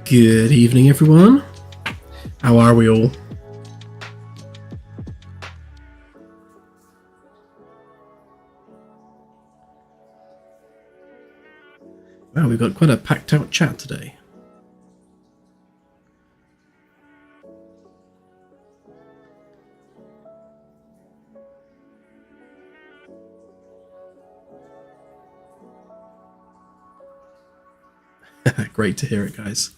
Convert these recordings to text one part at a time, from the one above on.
Good evening, everyone. How are we all? Wow, we've got quite a packed out chat today. Great to hear it, guys.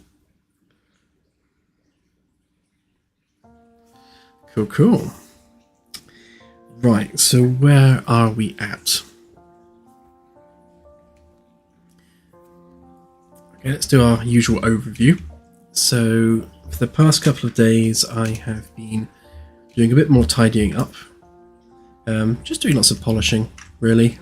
Cool. Right, so where are we at? Okay, let's do our usual overview. So, for the past couple of days, I have been doing a bit more tidying up. Just doing lots of polishing, really.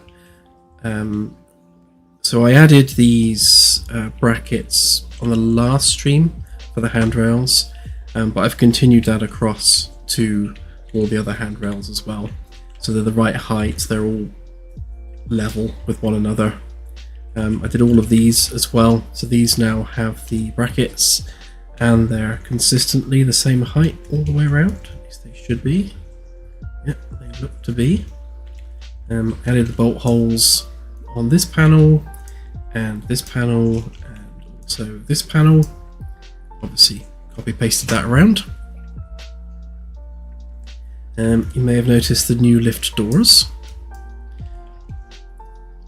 So I added these brackets on the last stream for the handrails, but I've continued that across to all the other handrails as well. So they're the right height, they're all level with one another. I did all of these as well, so these now have the brackets and they're consistently the same height all the way around. At least they should be. Yep, they look to be. Added the bolt holes on this panel and this panel and also this panel. Obviously copy pasted that around. You may have noticed the new lift doors.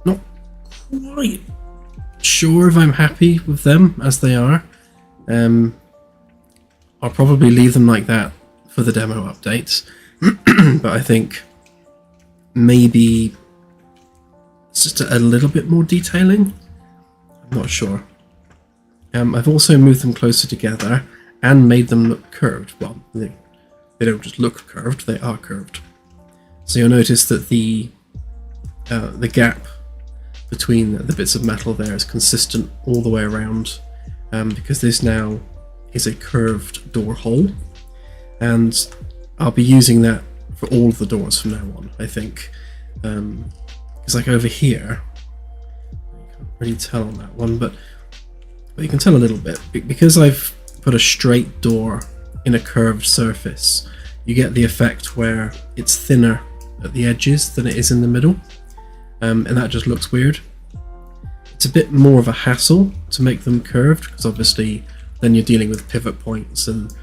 Not quite sure if I'm happy with them as they are. I'll probably leave them like that for the demo updates, but I think maybe it's just a little bit more detailing. I'm not sure. I've also moved them closer together and made them look curved. Well, they don't just look curved, they are curved. So you'll notice that the gap between the bits of metal there is consistent all the way around, because this now is a curved door hole, and I'll be using that for all of the doors from now on, I think. It's like over here, you can't really tell on that one, but you can tell a little bit. Because I've put a straight door in a curved surface, you get the effect where it's thinner at the edges than it is in the middle, and that just looks weird. It's a bit more of a hassle to make them curved, because obviously then you're dealing with pivot points, and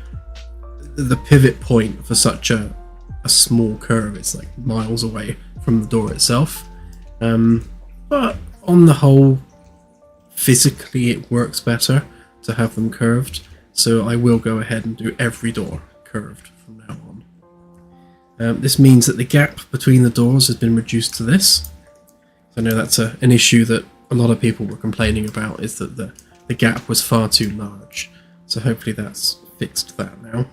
the pivot point for such a small curve is like miles away from the door itself. But on the whole, physically it works better to have them curved, so I will go ahead and do every door curved from now on. This means that the gap between the doors has been reduced to this. I know that's an issue that a lot of people were complaining about is that the gap was far too large. So hopefully that's fixed that now.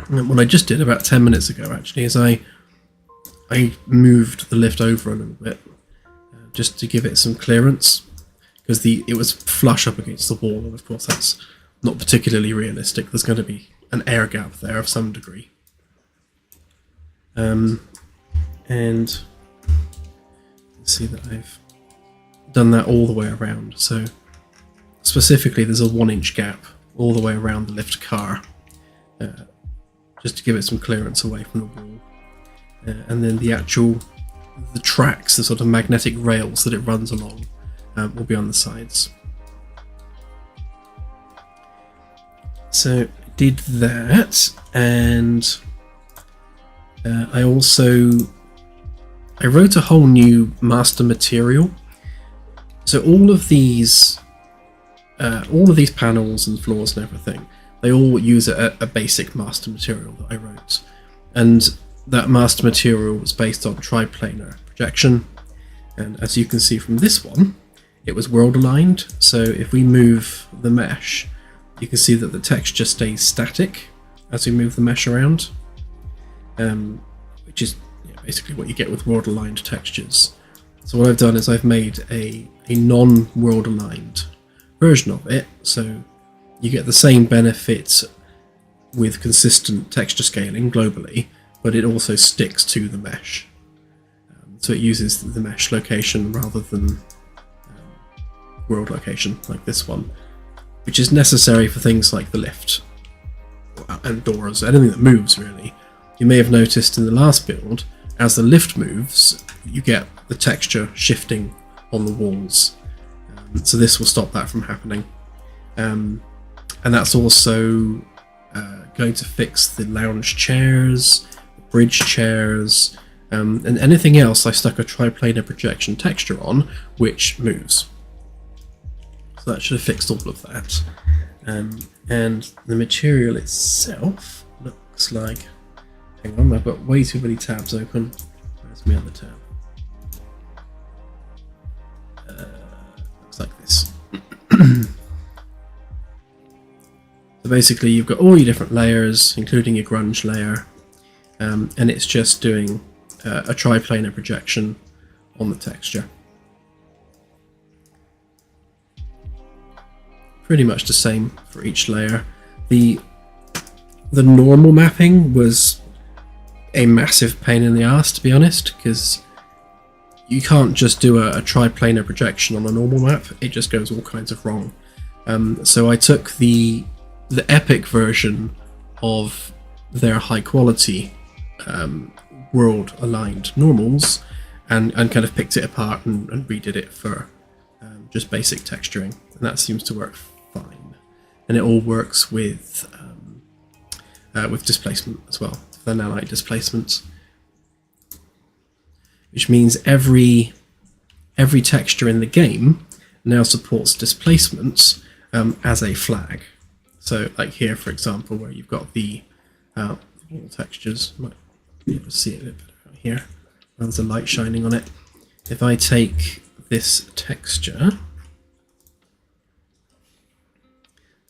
And what I just did about 10 minutes ago actually is I moved the lift over a little bit just to give it some clearance, because it was flush up against the wall, and of course that's not particularly realistic. There's going to be an air gap there of some degree. And see that I've done that all the way around. So specifically there's a 1-inch gap all the way around the lift car, just to give it some clearance away from the wall. And then the tracks, the sort of magnetic rails that it runs along, will be on the sides. So I did that, and I wrote a whole new master material. So all of these panels and floors and everything, they all use a basic master material that I wrote, and that master material was based on triplanar projection. And as you can see from this one, it was world aligned. So if we move the mesh, you can see that the texture stays static as we move the mesh around, which is basically what you get with world aligned textures. So what I've done is I've made a non-world aligned version of it, so you get the same benefits with consistent texture scaling globally, but it also sticks to the mesh. So it uses the mesh location rather than world location like this one, which is necessary for things like the lift and doors, anything that moves really. You may have noticed in the last build, as the lift moves, you get the texture shifting on the walls. So this will stop that from happening. And that's also going to fix the lounge chairs, the bridge chairs, and anything else I stuck a triplanar projection texture on which moves. So that should have fixed all of that. And the material itself looks like... Hang on, I've got way too many tabs open. Where's my other tab? Looks like this. So basically you've got all your different layers, including your grunge layer, and it's just doing a triplanar projection on the texture. Pretty much the same for each layer. The normal mapping was a massive pain in the ass, to be honest, because you can't just do a triplanar projection on a normal map. It just goes all kinds of wrong. So I took the epic version of their high quality world aligned normals and kind of picked it apart and redid it for just basic texturing, and that seems to work fine. And it all works with displacement as well, the nanite displacement, which means every texture in the game now supports displacements as a flag. So like here, for example, where you've got the wall textures, you might be able to see it a bit better out here. There's a light shining on it. If I take this texture,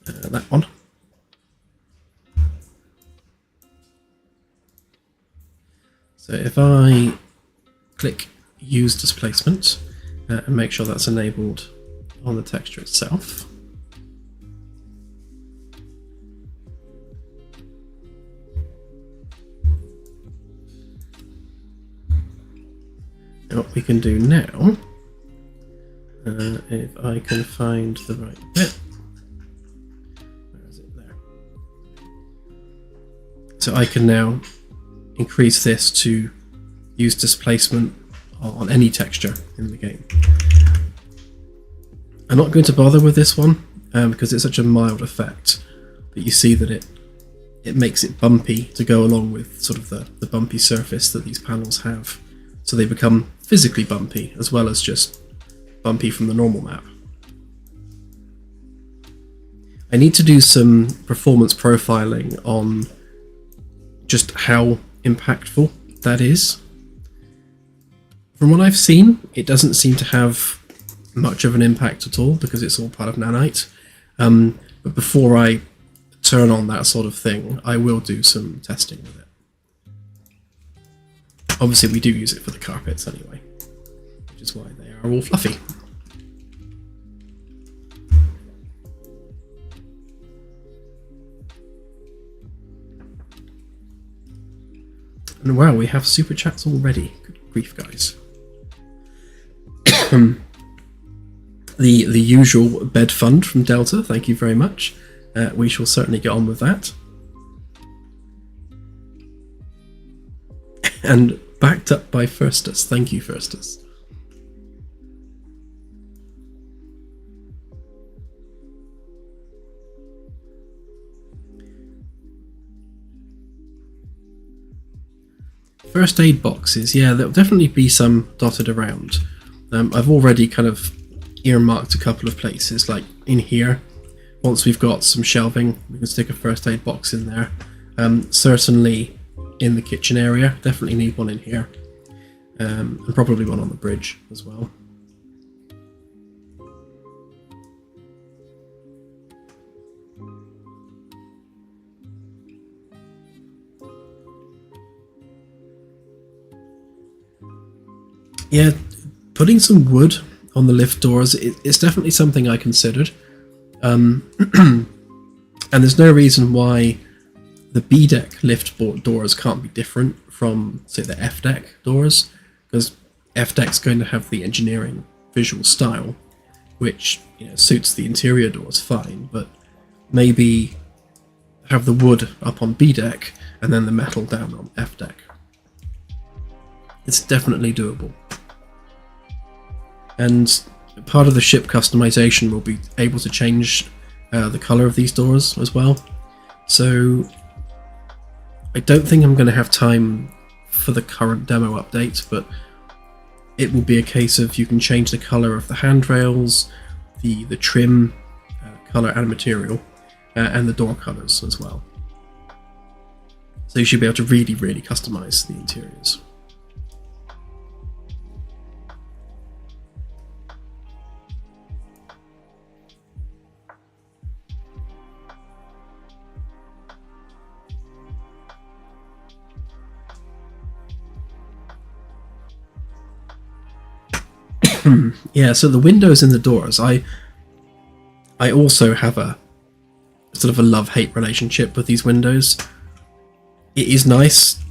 that one, so if I click use displacement and make sure that's enabled on the texture itself, and what we can do now, if I can find the right bit, where is it there? So I can now increase this to use displacement on any texture in the game. I'm not going to bother with this one because it's such a mild effect, but you see that it makes it bumpy to go along with sort of the bumpy surface that these panels have. So they become physically bumpy as well as just bumpy from the normal map. I need to do some performance profiling on just how impactful that is. From what I've seen, it doesn't seem to have much of an impact at all because it's all part of Nanite. But before I turn on that sort of thing, I will do some testing with it. Obviously, we do use it for the carpets anyway, which is why they are all fluffy. And wow, we have super chats already. Good grief, guys. The usual bed fund from Delta, thank you very much. We shall certainly get on with that. And backed up by Firstus, thank you, Firstus. First aid boxes, yeah, there'll definitely be some dotted around. I've already kind of earmarked a couple of places, like in here. Once we've got some shelving, we can stick a first aid box in there. Certainly in the kitchen area, definitely need one in here. And probably one on the bridge as well. Yeah, putting some wood on the lift doors is definitely something I considered. And there's no reason why the B deck lift doors can't be different from, say, the F deck doors, because F deck's going to have the engineering visual style, which, you know, suits the interior doors fine, but maybe have the wood up on B deck and then the metal down on F deck. It's definitely doable. And part of the ship customization will be able to change the color of these doors as well. So I don't think I'm going to have time for the current demo update, but it will be a case of you can change the color of the handrails, the trim color and material, and the door colors as well. So you should be able to really, really customize the interiors. Yeah, so the windows in the doors, I also have a sort of a love-hate relationship with these windows. It is nice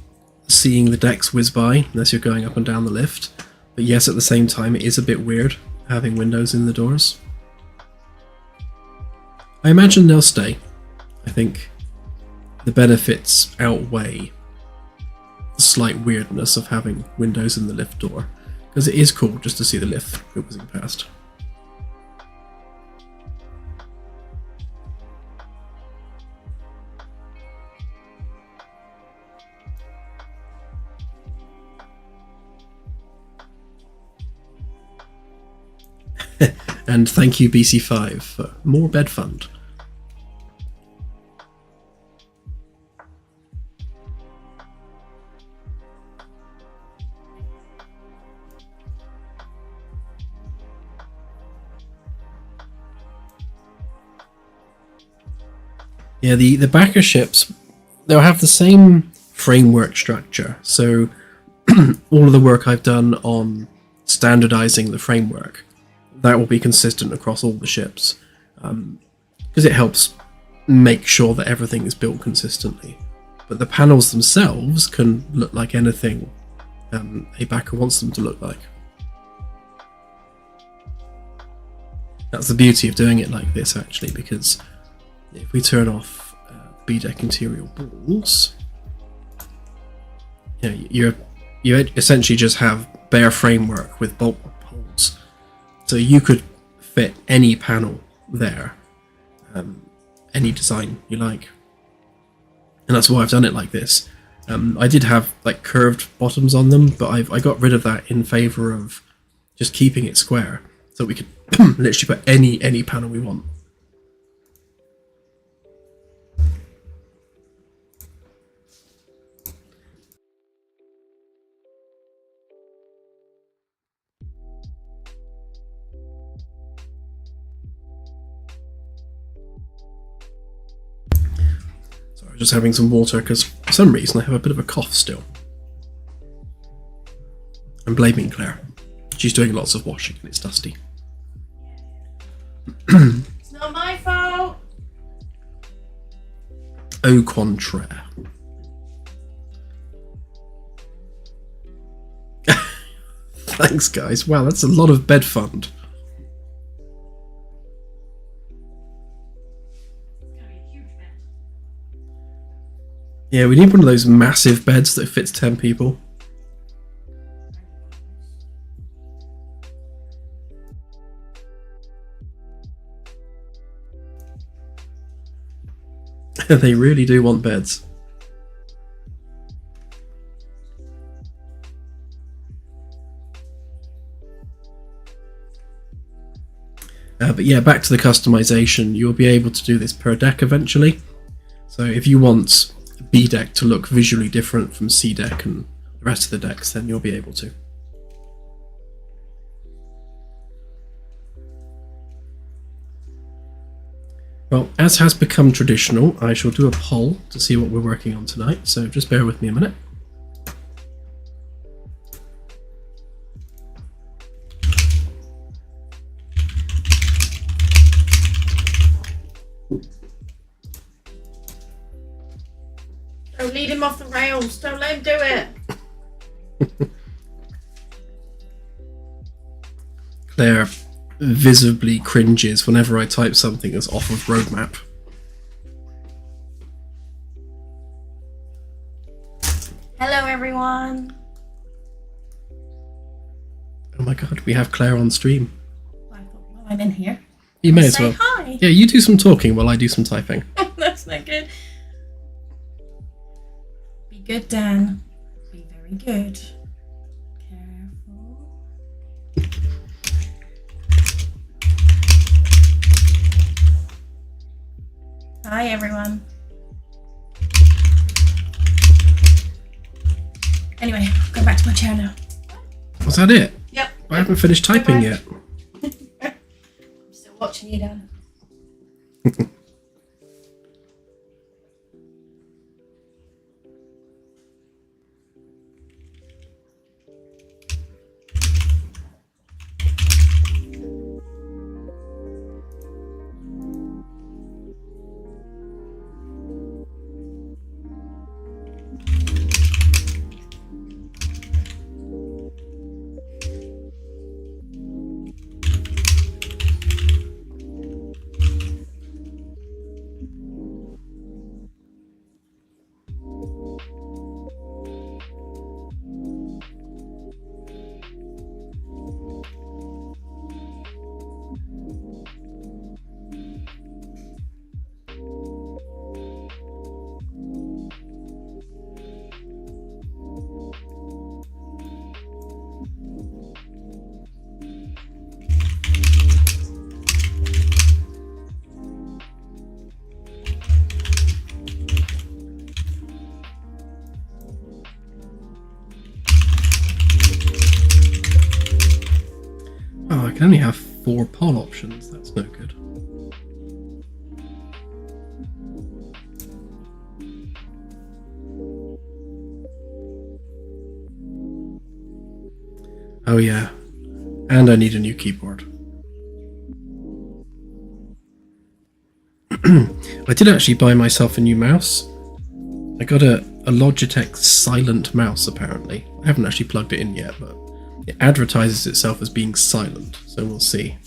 seeing the decks whiz by unless you're going up and down the lift, but yes, at the same time it is a bit weird having windows in the doors. I imagine they'll stay. I think the benefits outweigh the slight weirdness of having windows in the lift door, because it is cool just to see the lift whizzing past. And thank you, BC5, for more bed fund. Yeah, the backer ships, they'll have the same framework structure. So all of the work I've done on standardizing the framework, that will be consistent across all the ships, because it helps make sure that everything is built consistently. But the panels themselves can look like anything a backer wants them to look like. That's the beauty of doing it like this, actually, because if we turn off B-deck interior balls, you essentially just have bare framework with bolt holes. So you could fit any panel there, any design you like. And that's why I've done it like this. I did have like curved bottoms on them, but I got rid of that in favor of just keeping it square, so we could literally put any panel we want. I was just having some water because for some reason I have a bit of a cough still. I'm blaming Claire. She's doing lots of washing and it's dusty. It's not my fault. Au contraire. Thanks, guys. Wow, that's a lot of bed fund. Yeah, we need one of those massive beds that fits 10 people. They really do want beds. But yeah, back to the customization. You'll be able to do this per deck eventually. So if you want B deck to look visually different from C deck and the rest of the decks, then you'll be able to. Well, as has become traditional, I shall do a poll to see what we're working on tonight, so just bear with me a minute. Don't lead him off the rails. Don't let him do it. Claire visibly cringes whenever I type something that's off of roadmap. Hello, everyone. Oh my god, we have Claire on stream. I thought, well, I'm in here. You may as Say well. hi. Yeah, you do some talking while I do some typing. That's not good. Be good, Dan. Be very good. Careful. Hi, everyone. Anyway, go back to my chair now. Was that it? Yep. I haven't finished typing yet. I'm still watching you, Dan. Oh, I can only have 4 poll options. That's no good. Oh yeah, and I need a new keyboard. I did actually buy myself a new mouse. I got a Logitech silent mouse apparently. I haven't actually plugged it in yet, but it advertises itself as being silent, so we'll see.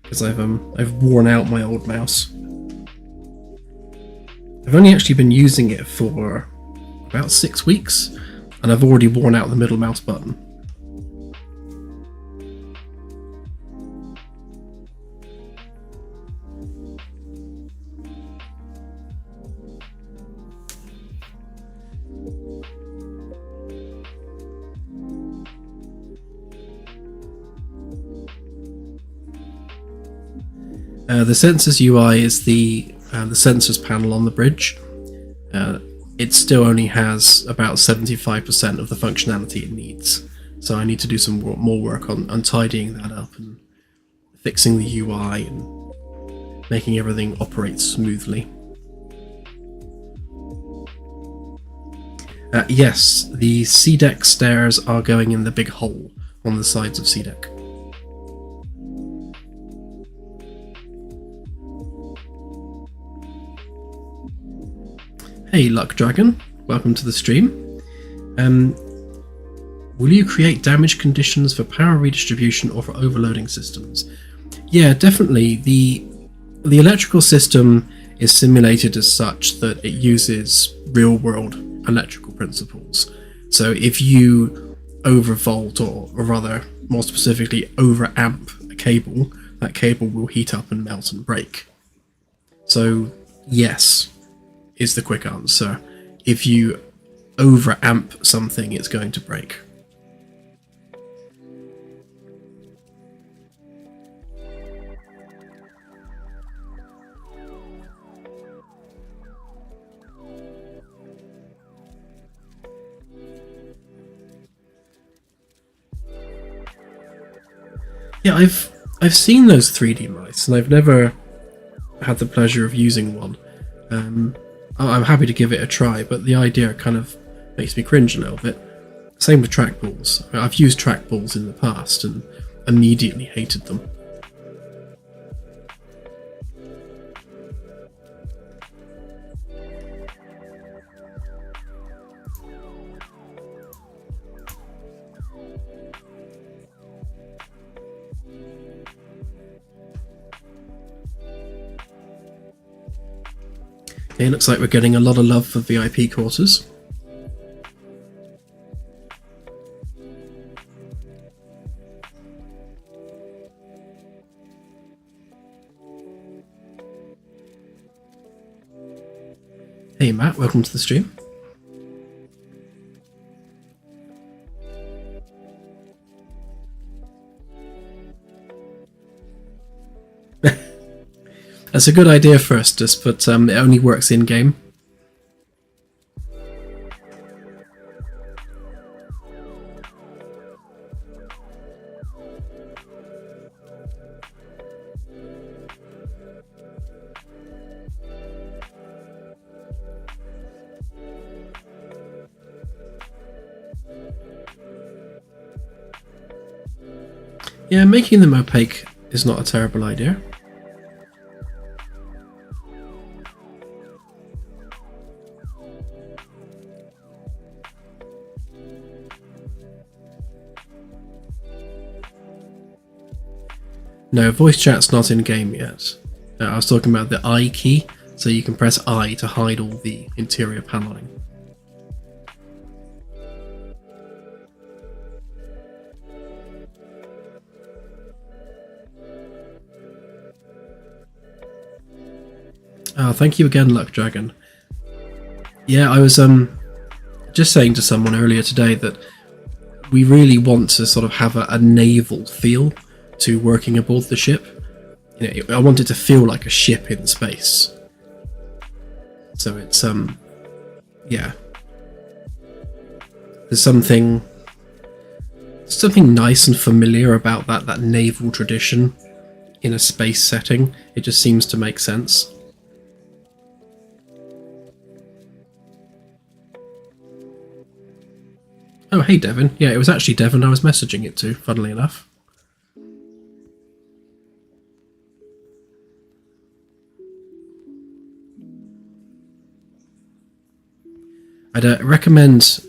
Because I've worn out my old mouse. I've only actually been using it for about 6 weeks, and I've already worn out the middle mouse button. The sensors UI is the sensors panel on the bridge. It still only has about 75% of the functionality it needs, so I need to do some more work on tidying that up and fixing the UI and making everything operate smoothly. Yes, the C-deck stairs are going in the big hole on the sides of C-deck. Hey Luck Dragon, welcome to the stream. Will you create damage conditions for power redistribution or for overloading systems? Yeah, definitely. The electrical system is simulated as such that it uses real-world electrical principles. So if you overvolt, or rather, more specifically, overamp a cable, that cable will heat up and melt and break. So yes, is the quick answer. If you overamp something, it's going to break. Yeah, I've seen those 3D mice, and I've never had the pleasure of using one. I'm happy to give it a try, but the idea kind of makes me cringe a little bit. Same with trackballs. I've used trackballs in the past and immediately hated them. Okay, looks like we're getting a lot of love for VIP quarters. Hey Matt, welcome to the stream. That's a good idea, Firstus, but it only works in-game. Yeah, making them opaque is not a terrible idea. No, voice chat's not in game yet. I was talking about the I key, so you can press I to hide all the interior paneling. Oh, thank you again, Luck Dragon. Yeah, I was just saying to someone earlier today that we really want to sort of have a naval feel to working aboard the ship. You know, I want it to feel like a ship in space. So it's yeah. There's something nice and familiar about that naval tradition in a space setting. It just seems to make sense. Oh, hey Devin. Yeah, it was actually Devin I was messaging it to, funnily enough. I'd recommend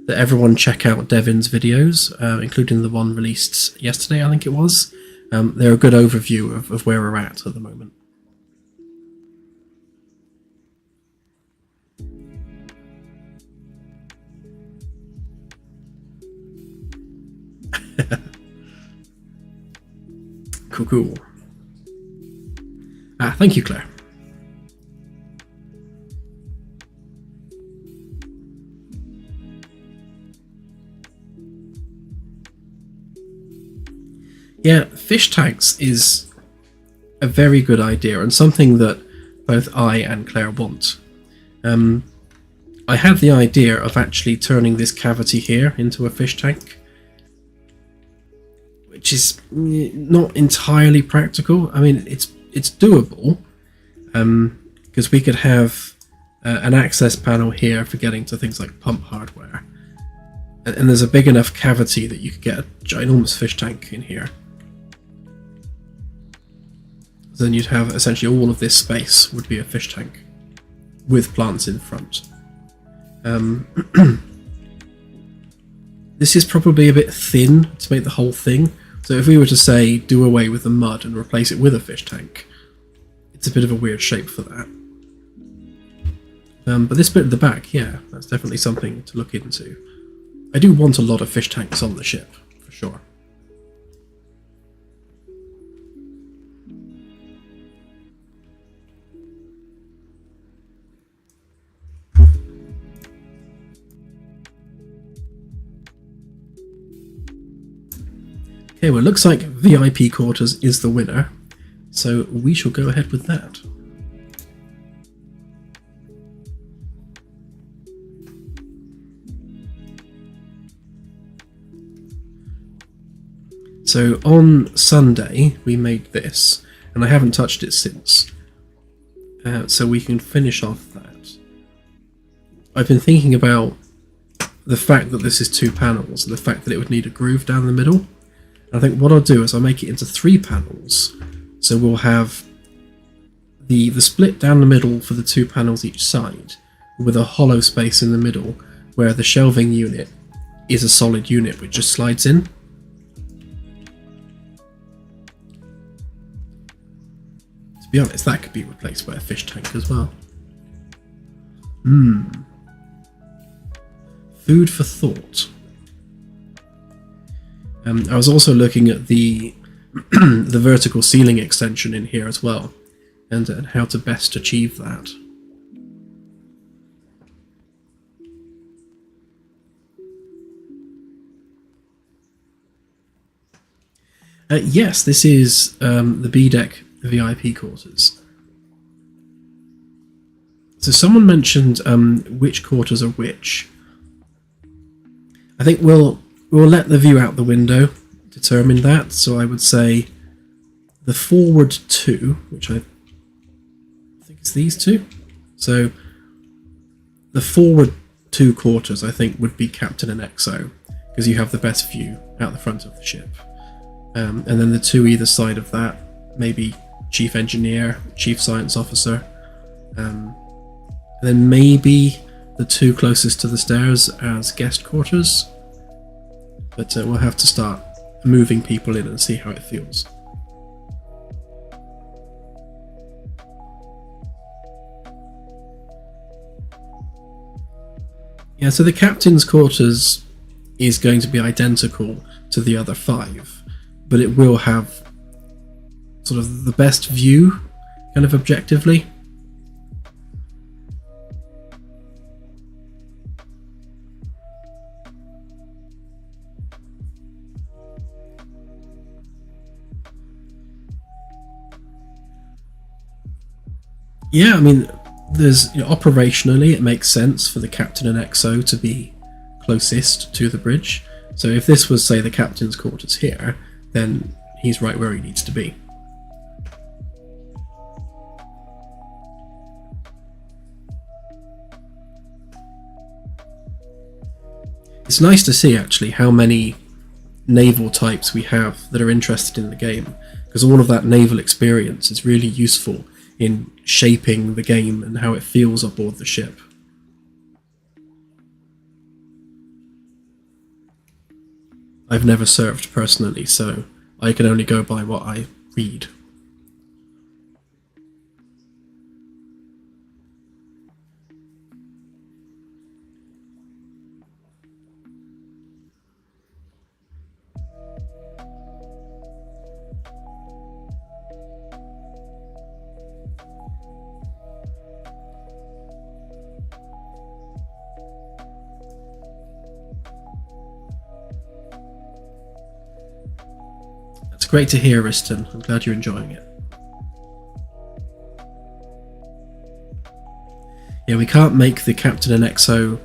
that everyone check out Devin's videos, including the one released yesterday, I think it was. They're a good overview of where we're at the moment. Cool. Thank you, Claire. Yeah, fish tanks is a very good idea and something that both I and Claire want. I had the idea of actually turning this cavity here into a fish tank, which is not entirely practical. I mean, it's doable, because we could have an access panel here for getting to things like pump hardware. And there's a big enough cavity that you could get a ginormous fish tank in here. Then you'd have essentially all of this space would be a fish tank with plants in front. This is probably a bit thin to make the whole thing. So if we were to say do away with the mud and replace it with a fish tank, it's a bit of a weird shape for that. But this bit at the back, yeah, that's definitely something to look into. I do want a lot of fish tanks on the ship, for sure. Okay, well, it looks like VIP quarters is the winner, so we shall go ahead with that. So on Sunday we made this, and I haven't touched it since, so we can finish off that. I've been thinking about the fact that this is 2 panels, and the fact that it would need a groove down the middle. I think what I'll do is I'll make it into 3 panels, so we'll have the split down the middle for the 2 panels each side, with a hollow space in the middle where the shelving unit is a solid unit which just slides in. To be honest, that could be replaced by a fish tank as well. Food for thought. I was also looking at the the vertical ceiling extension in here as well, and how to best achieve that. Yes, this is the B-Deck VIP quarters. So someone mentioned which quarters are which. I think we'll let the view out the window determine that. So I would say the forward 2, which I think it's these 2. So the forward 2 quarters I think would be Captain and XO, because you have the best view out the front of the ship. And then the 2 either side of that, maybe Chief Engineer, Chief Science Officer, and then maybe the 2 closest to the stairs as guest quarters. But we'll have to start moving people in and see how it feels. Yeah, so the captain's quarters is going to be identical to the other 5, but it will have sort of the best view, kind of objectively. Yeah, I mean, there's operationally it makes sense for the captain and XO to be closest to the bridge. So if this was, say, the captain's quarters here, then he's right where he needs to be. It's nice to see actually how many naval types we have that are interested in the game, because all of that naval experience is really useful in shaping the game and how it feels aboard the ship. I've never served personally, so I can only go by what I read. It's great to hear, Riston. I'm glad you're enjoying it. Yeah, we can't make the Captain and XO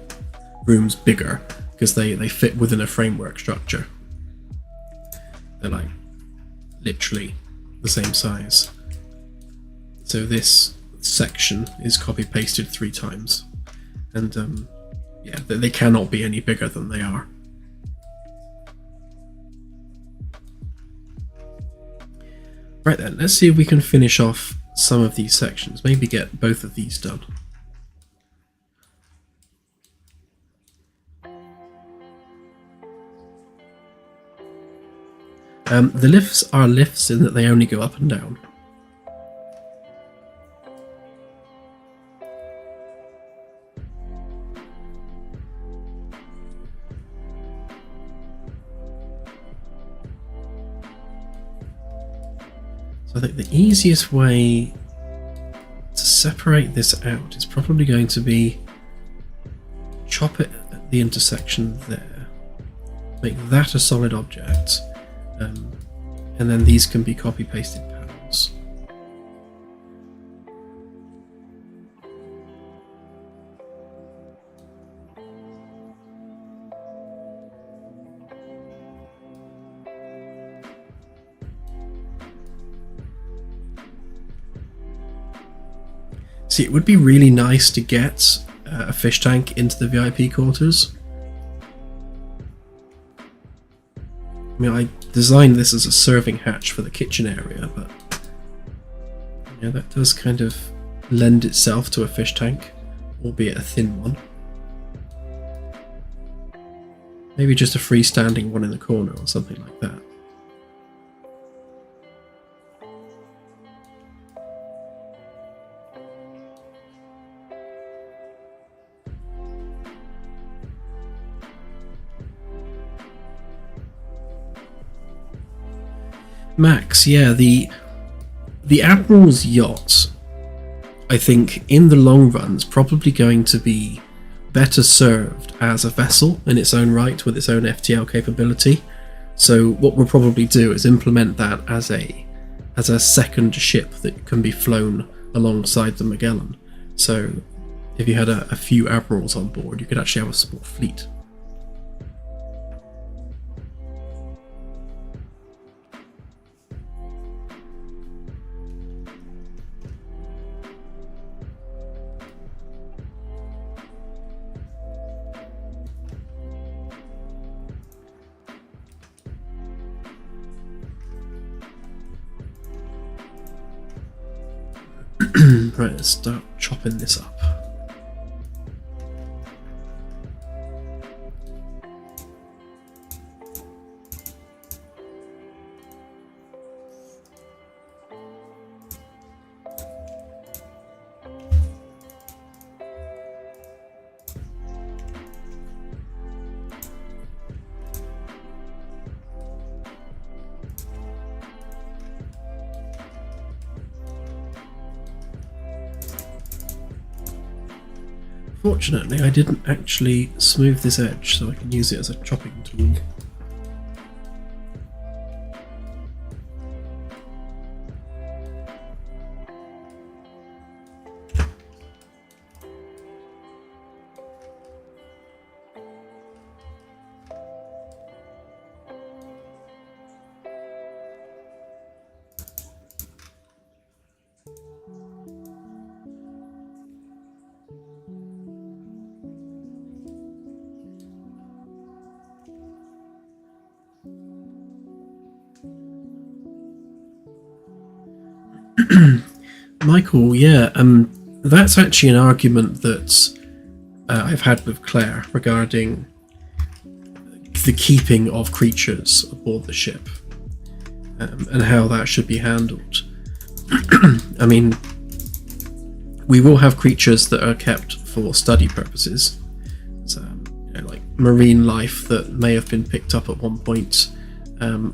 rooms bigger because they fit within a framework structure. They're like literally the same size. So this section is copy pasted 3 times, and yeah, they cannot be any bigger than they are. Right then, let's see if we can finish off some of these sections, maybe get both of these done. The lifts are lifts in that they only go up and down. So I think the easiest way to separate this out is probably going to be chop it at the intersection there, make that a solid object, and then these can be copy-pasted panels. See, it would be really nice to get a fish tank into the VIP quarters. I mean, I designed this as a serving hatch for the kitchen area, but yeah, that does kind of lend itself to a fish tank, albeit a thin one. Maybe just a freestanding one in the corner or something like that. Max, yeah, the Admiral's yacht, I think, in the long run is probably going to be better served as a vessel in its own right with its own FTL capability. So what we'll probably do is implement that as a second ship that can be flown alongside the Magellan. So if you had a few Admirals on board, you could actually have a small fleet. Right, let's start chopping this up. Fortunately, I didn't actually smooth this edge, so I can use it as a chopping tool. Michael, yeah, that's actually an argument that I've had with Claire regarding the keeping of creatures aboard the ship and how that should be handled. I mean, we will have creatures that are kept for study purposes, so, you know, like marine life that may have been picked up at one point on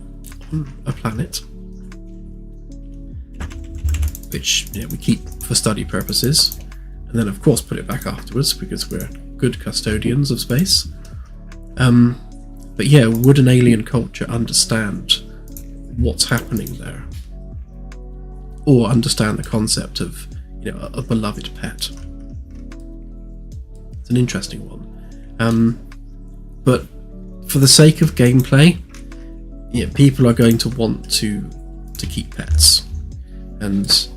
a planet, which, you know, we keep for study purposes, and then of course put it back afterwards because we're good custodians of space. But yeah, would an alien culture understand what's happening there, or understand the concept of, you know, a beloved pet? It's an interesting one. But for the sake of gameplay, yeah, people are going to want to keep pets, and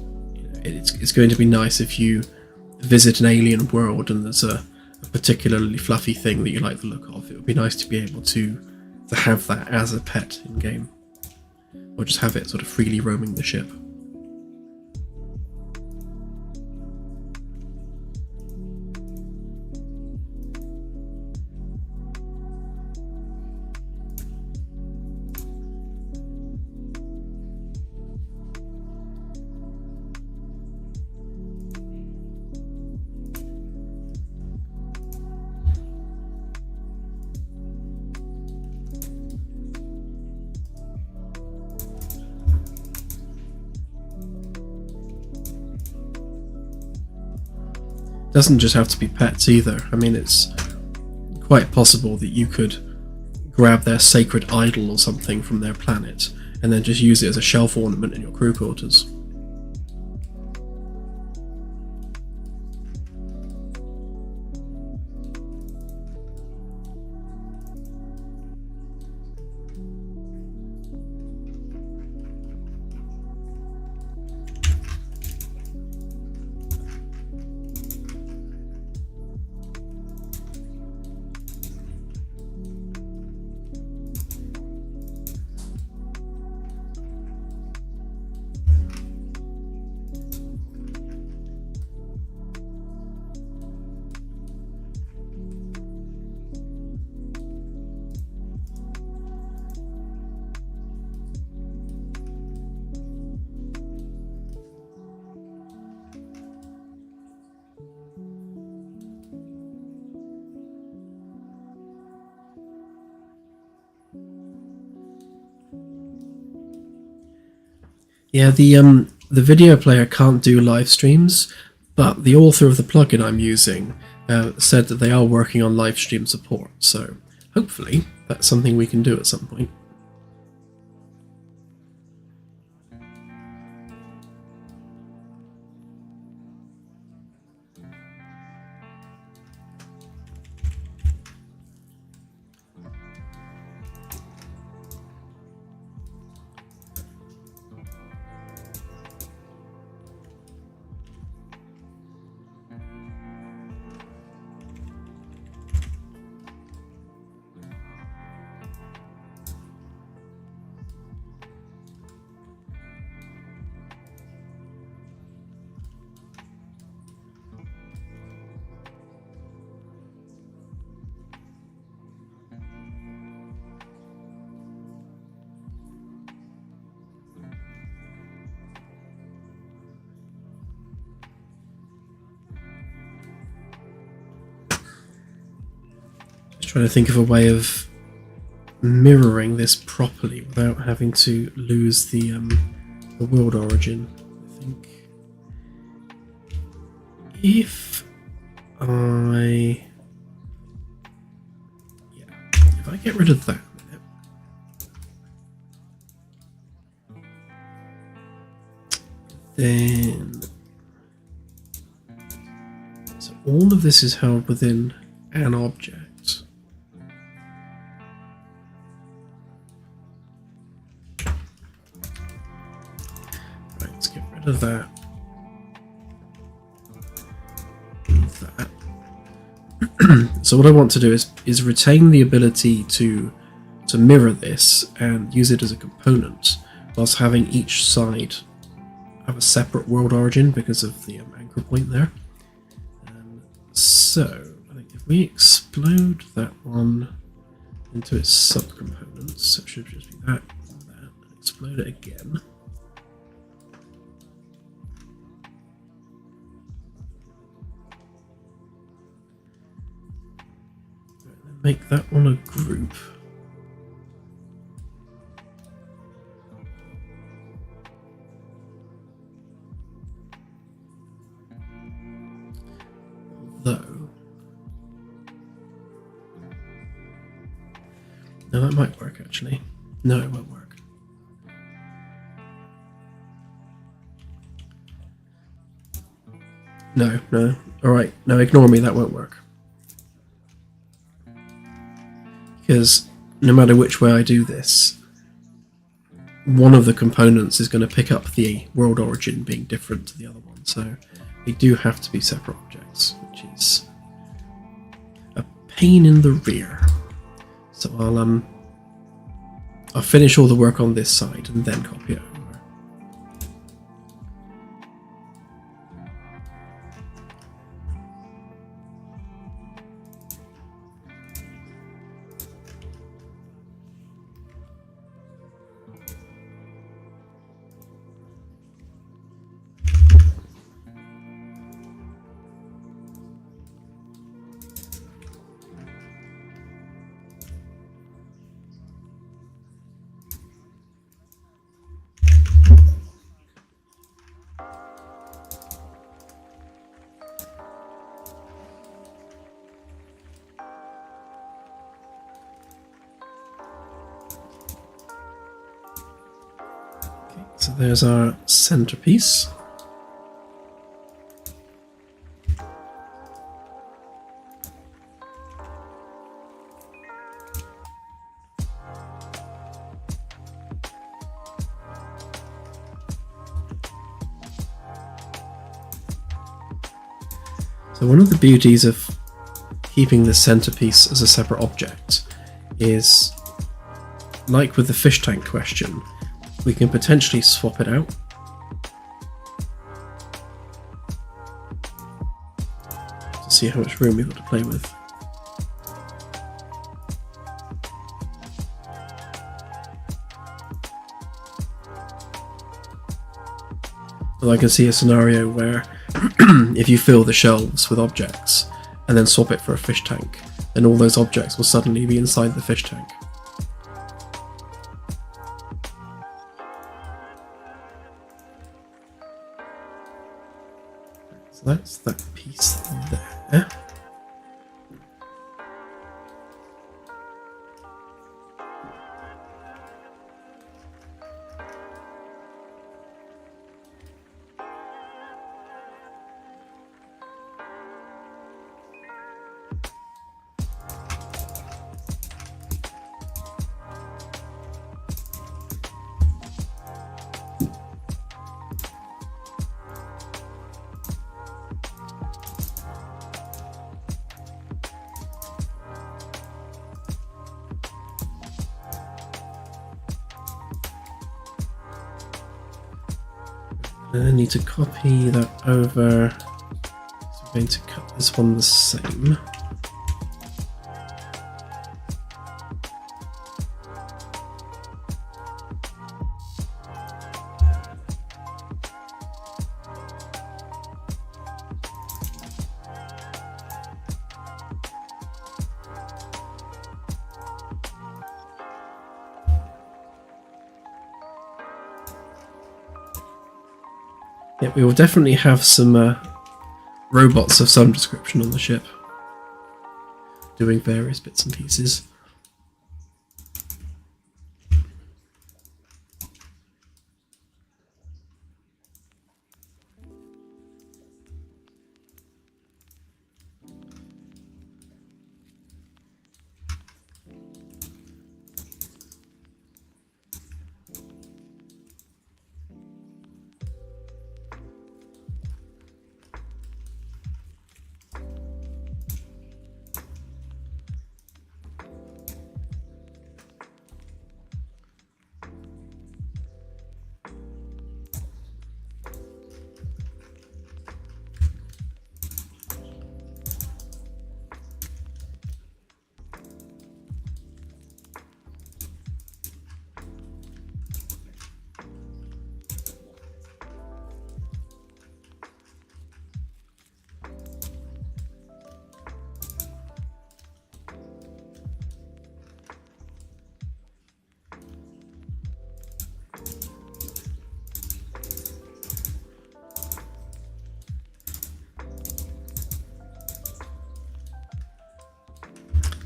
it's going to be nice if you visit an alien world and there's a particularly fluffy thing that you like the look of. It would be nice to be able to have that as a pet in game, or just have it sort of freely roaming the ship. Doesn't just have to be pets either. I mean, it's quite possible that you could grab their sacred idol or something from their planet and then just use it as a shelf ornament in your crew quarters. Yeah, the video player can't do live streams, but the author of the plugin I'm using said that they are working on live stream support, so hopefully that's something we can do at some point. Trying to think of a way of mirroring this properly without having to lose the world origin. I think if I get rid of that, then so all of this is held within an object. Of that, so what I want to do is retain the ability to mirror this and use it as a component, whilst having each side have a separate world origin because of the anchor point there. So I think if we explode that one into its subcomponents, it should just be that and that, and explode it again. Make that one a group. Though, no, that might work actually. No, it won't work. No. Alright, no, ignore me, that won't work. Because no matter which way I do this, one of the components is going to pick up the world origin being different to the other one, so they do have to be separate objects, which is a pain in the rear. So I'll finish all the work on this side and then copy it over. So there's our centerpiece. So one of the beauties of keeping the centerpiece as a separate object is, like with the fish tank question, we can potentially swap it out. To see how much room we've got to play with. Well, I can see a scenario where if you fill the shelves with objects and then swap it for a fish tank, then all those objects will suddenly be inside the fish tank. So that's that piece there. I need to copy that over, so I'm going to cut this one the same. Yeah, we will definitely have some robots of some description on the ship, doing various bits and pieces.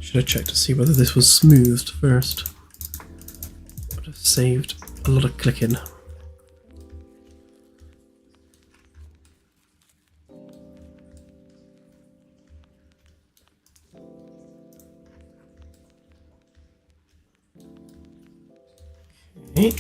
Should have checked to see whether this was smoothed first. Would have saved a lot of clicking. Okay.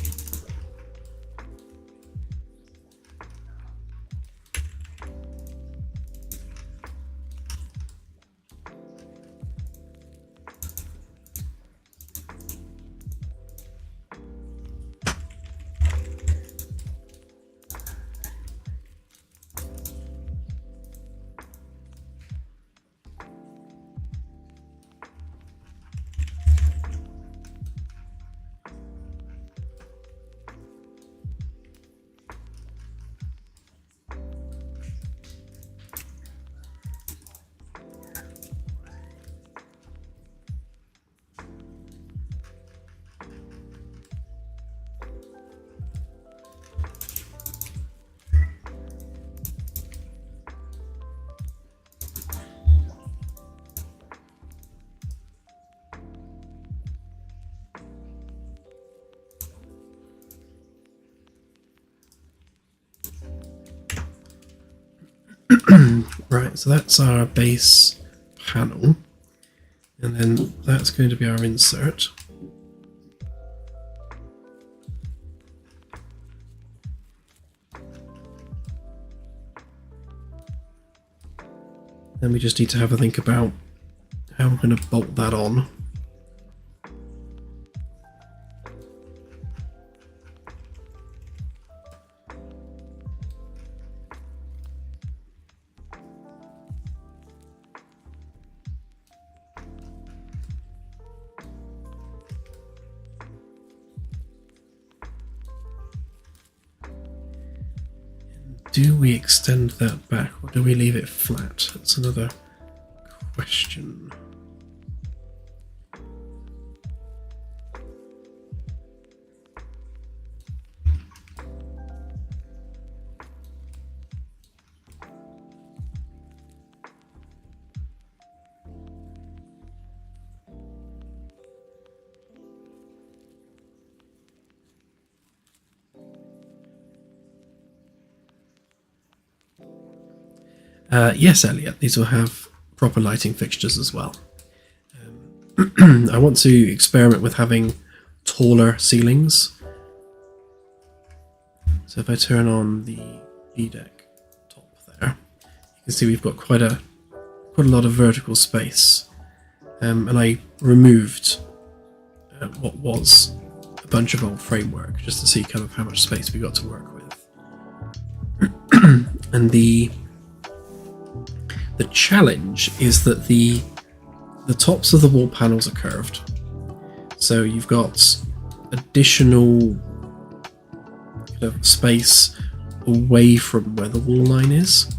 Right, so that's our base panel, and then that's going to be our insert. Then we just need to have a think about how we're going to bolt that on. Do we extend that back, or do we leave it flat? That's another question. Yes, Elliot, these will have proper lighting fixtures as well. I want to experiment with having taller ceilings. So if I turn on the B-deck top there, you can see we've got quite a lot of vertical space. And I removed what was a bunch of old framework just to see kind of how much space we got to work with. And the challenge is that the tops of the wall panels are curved, so you've got additional kind of space away from where the wall line is.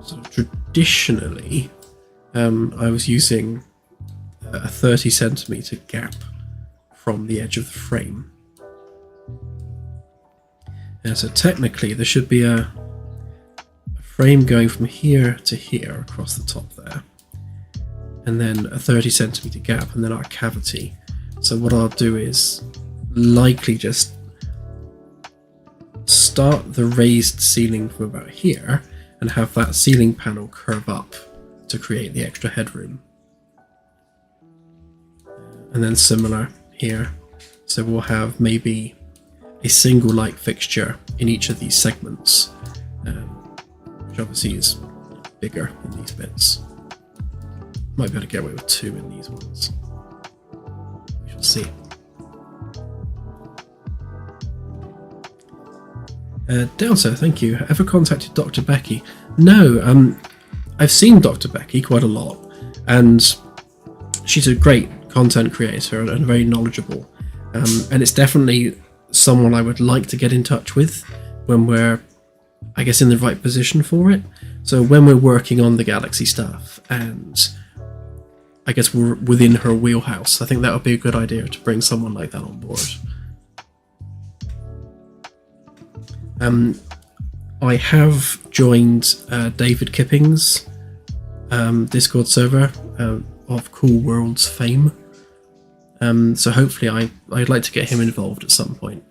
So traditionally, I was using a 30 centimeter gap from the edge of the frame. So technically there should be a frame going from here to here across the top there, and then a 30 centimeter gap, and then our cavity. So what I'll do is likely just start the raised ceiling from about here and have that ceiling panel curve up to create the extra headroom. And then similar here. So we'll have maybe a single light fixture in each of these segments, which obviously is bigger in these bits. Might be able to get away with 2 in these ones. We shall see. Delta, thank you. Ever contacted Dr. Becky? No, I've seen Dr. Becky quite a lot, and she's a great content creator and very knowledgeable. And it's definitely someone I would like to get in touch with when we're, I guess, in the right position for it. So when we're working on the Galaxy stuff and I guess we're within her wheelhouse, I think that would be a good idea to bring someone like that on board. I have joined David Kipping's Discord server of Cool Worlds fame. So hopefully I'd like to get him involved at some point,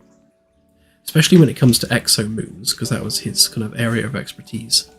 especially when it comes to exomoons, because that was his kind of area of expertise.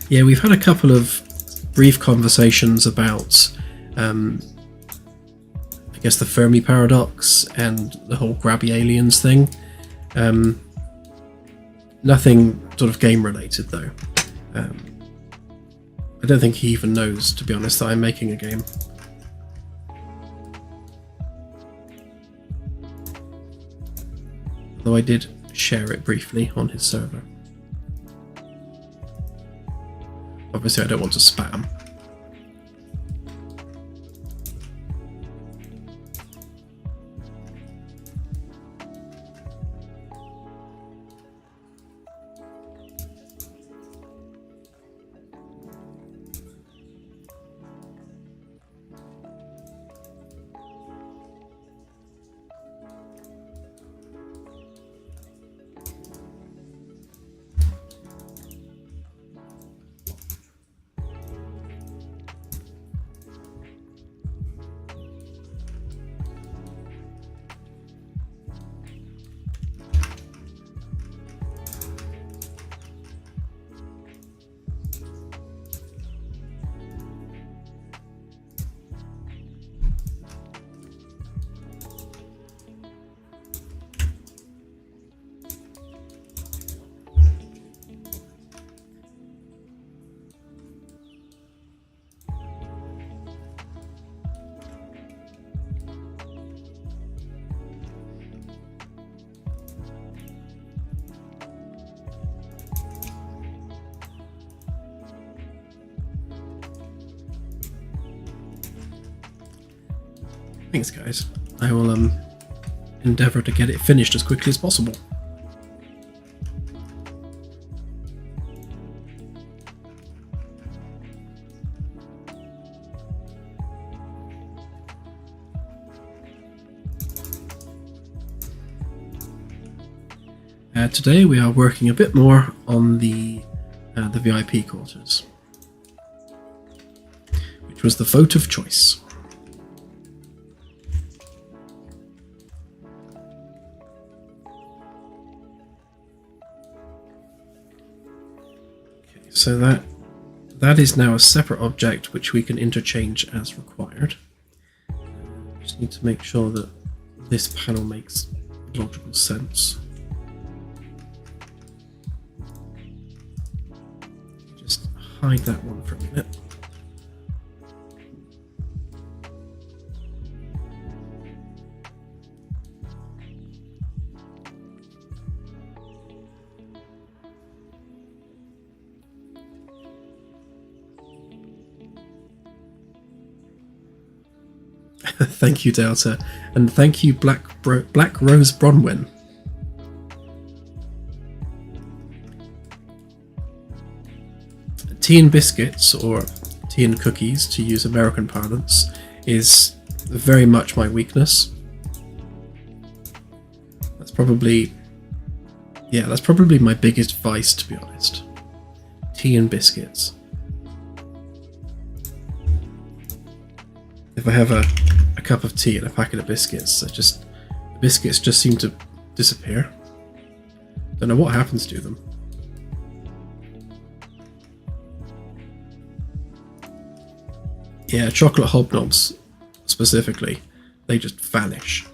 Yeah, we've had a couple of brief conversations about, I guess, the Fmy Paradox and the whole grabby aliens thing. Nothing sort of game related though. I don't think he even knows, to be honest, that I'm making a game. Though I did share it briefly on his server. Obviously I don't want to spam. Thanks, guys. I will endeavour to get it finished as quickly as possible. Today we are working a bit more on the VIP quarters, which was the vote of choice. So that is now a separate object which we can interchange as required. Just need to make sure that this panel makes logical sense. Just hide that one for a minute. Thank you, Delta, and thank you, Black Rose Bronwyn. Tea and biscuits, or tea and cookies, to use American parlance, is very much my weakness. That's probably my biggest vice, to be honest. Tea and biscuits. If I have a cup of tea and a packet of biscuits, the biscuits just seem to disappear. Don't know what happens to them. Yeah, chocolate hobnobs specifically, they just vanish.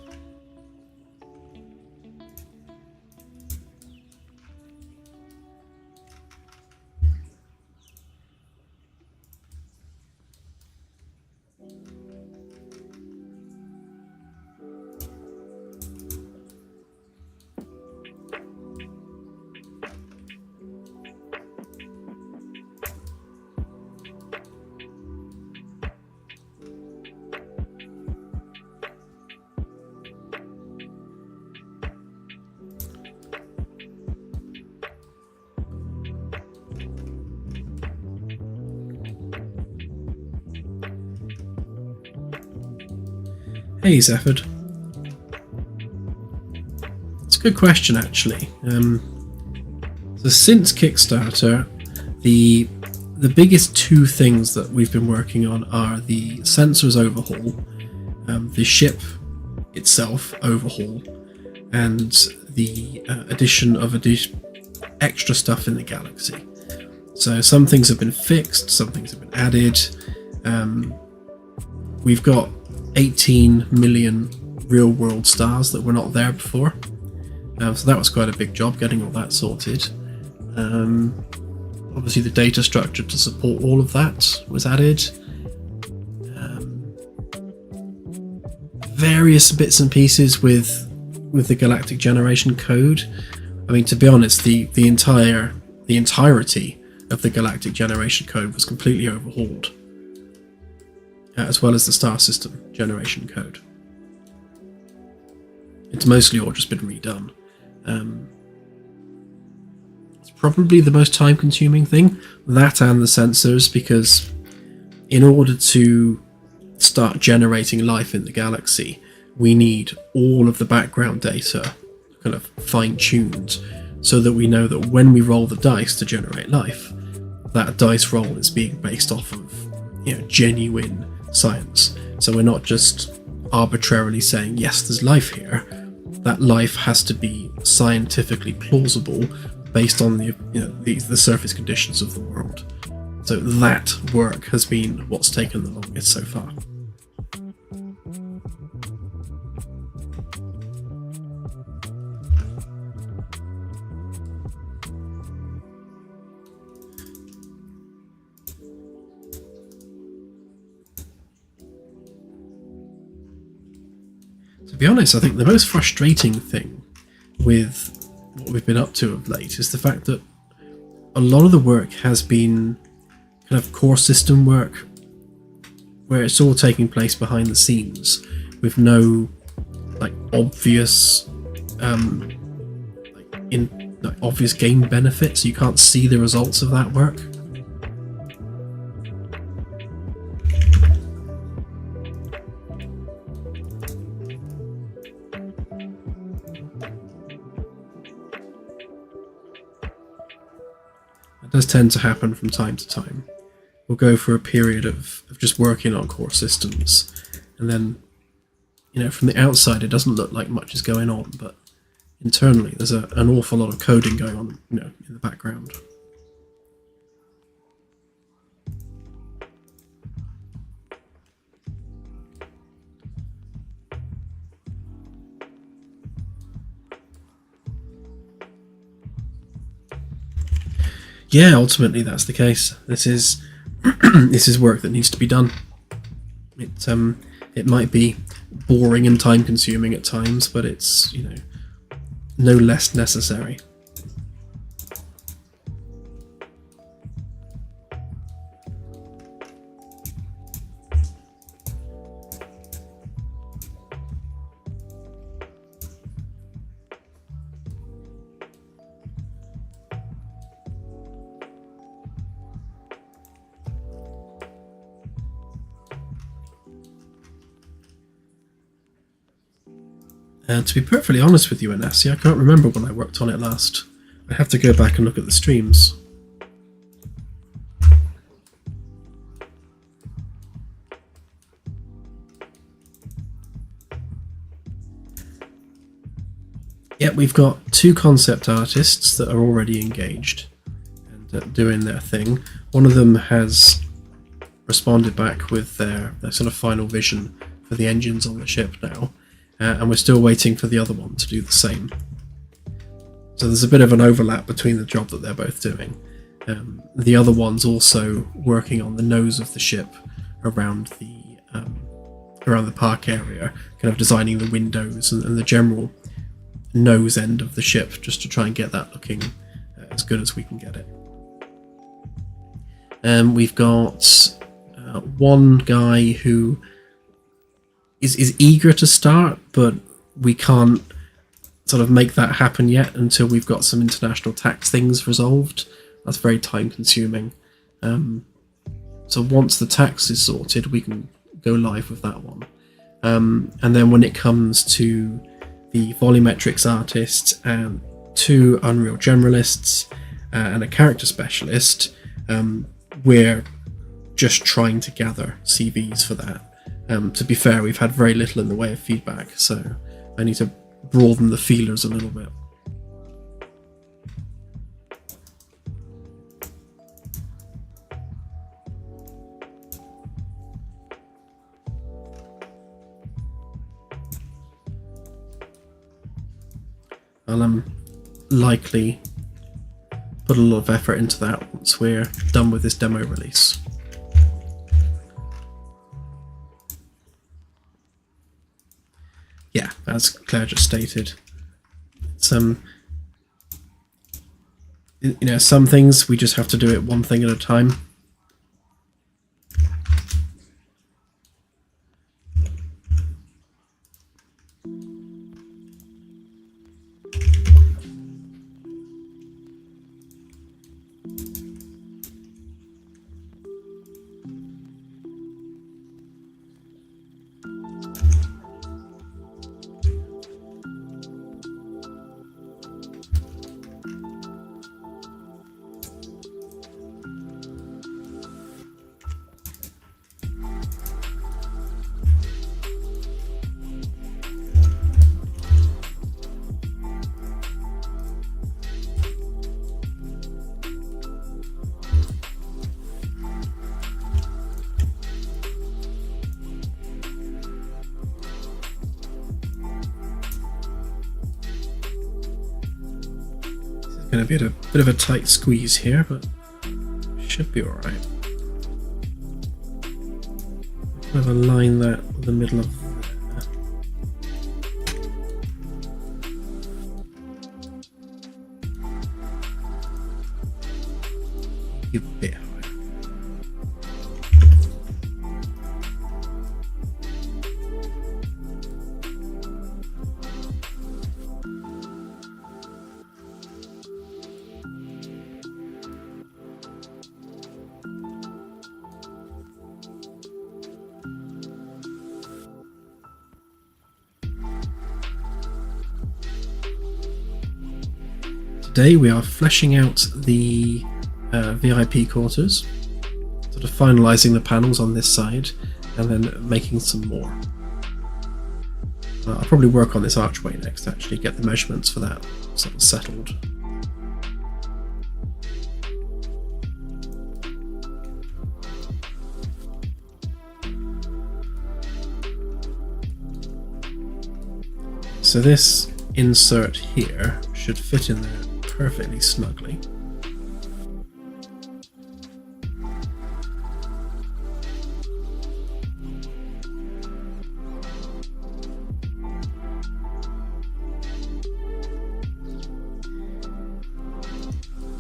Hey, Zephod. It's a good question, actually. So since Kickstarter, the biggest two things that we've been working on are the sensors overhaul, the ship itself overhaul, and the addition of extra stuff in the galaxy. So some things have been fixed, some things have been added. We've got 18 million real world stars that were not there before. So that was quite a big job getting all that sorted. Obviously the data structure to support all of that was added. Various bits and pieces with the Galactic Generation code. I mean, to be honest, the entirety of the Galactic Generation code was completely overhauled, as well as the Star System Generation code. It's mostly all just been redone. It's probably the most time-consuming thing, that and the sensors, because in order to start generating life in the galaxy, we need all of the background data kind of fine-tuned so that we know that when we roll the dice to generate life, that dice roll is being based off of, genuine science. So we're not just arbitrarily saying, yes, there's life here. That life has to be scientifically plausible based on the surface conditions of the world. So that work has been what's taken the longest so far. To be honest, I think the most frustrating thing with what we've been up to of late is the fact that a lot of the work has been kind of core system work where it's all taking place behind the scenes with no obvious obvious game benefits. You can't see the results of that work. It does tend to happen from time to time. We'll go for a period of just working on core systems, and then, from the outside it doesn't look like much is going on, but internally there's an awful lot of coding going on, in the background. Yeah, ultimately that's the case. This is this is work that needs to be done. It might be boring and time consuming at times, but it's no less necessary. To be perfectly honest with you, Anassi, I can't remember when I worked on it last. I have to go back and look at the streams. Yep, we've got 2 concept artists that are already engaged and doing their thing. One of them has responded back with their sort of final vision for the engines on the ship now. And we're still waiting for the other one to do the same. So there's a bit of an overlap between the job that they're both doing. The other one's also working on the nose of the ship around the park area, kind of designing the windows and the general nose end of the ship, just to try and get that looking as good as we can get it. We've got one guy who is eager to start, but we can't sort of make that happen yet until we've got some international tax things resolved. That's very time consuming. So once the tax is sorted, we can go live with that one. And then when it comes to the volumetrics artist and 2 Unreal generalists and a character specialist, we're just trying to gather CVs for that. To be fair, we've had very little in the way of feedback, so I need to broaden the feelers a little bit. I'll likely put a lot of effort into that once we're done with this demo release. Yeah, as Claire just stated, it's you know, some things we just have to do it one thing at a time. Going to be a bit of a tight squeeze here, but should be alright. Kind of align that with the middle of there. A bit higher. Today we are fleshing out the VIP quarters, sort of finalising the panels on this side and then making some more. I'll probably work on this archway next, actually, get the measurements for that sort of settled. So this insert here should fit in there perfectly snugly.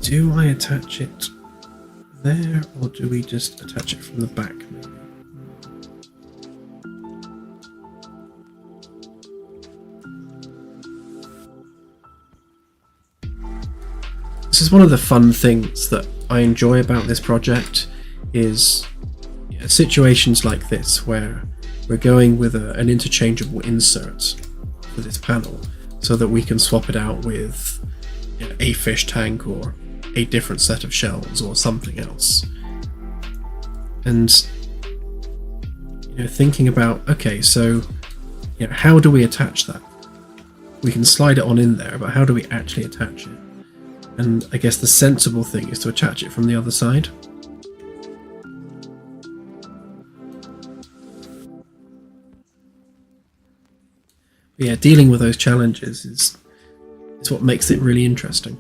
Do I attach it there, or do we just attach it from the back maybe? This is one of the fun things that I enjoy about this project, is situations like this where we're going with an interchangeable insert for this panel so that we can swap it out with a fish tank or a different set of shells or something else. And thinking about, okay, so how do we attach that? We can slide it on in there, but how do we actually attach it? And I guess the sensible thing is to attach it from the other side. But yeah, dealing with those challenges is what makes it really interesting.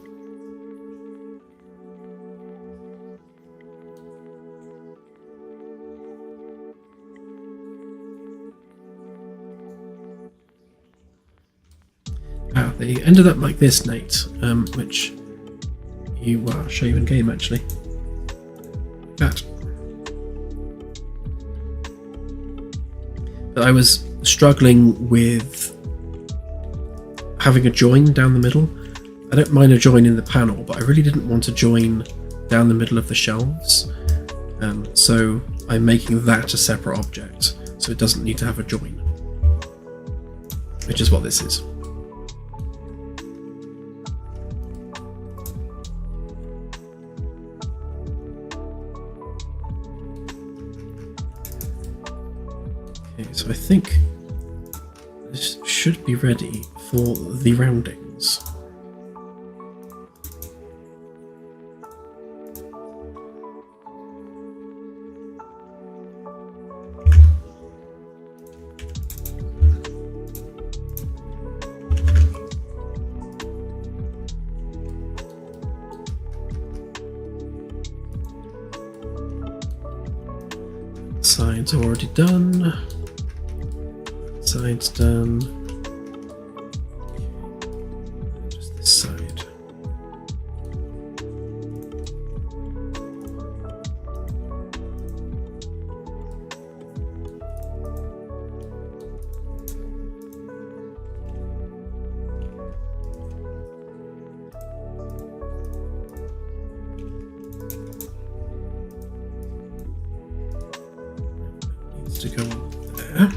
They ended up like this, Nate, which I'll show you in game actually. That. But I was struggling with having a join down the middle. I don't mind a join in the panel, but I really didn't want to join down the middle of the shelves. So I'm making that a separate object, so it doesn't need to have a join, which is what this is. Okay, so I think this should be ready for the roundings. side's already done. That side's done. Just this side. To go there.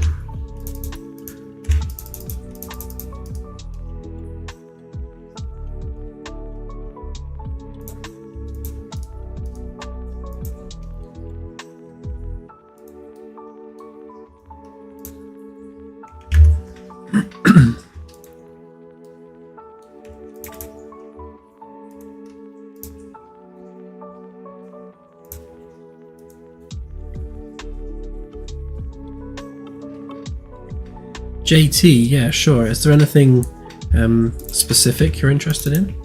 JT, yeah, sure. Is there anything specific you're interested in?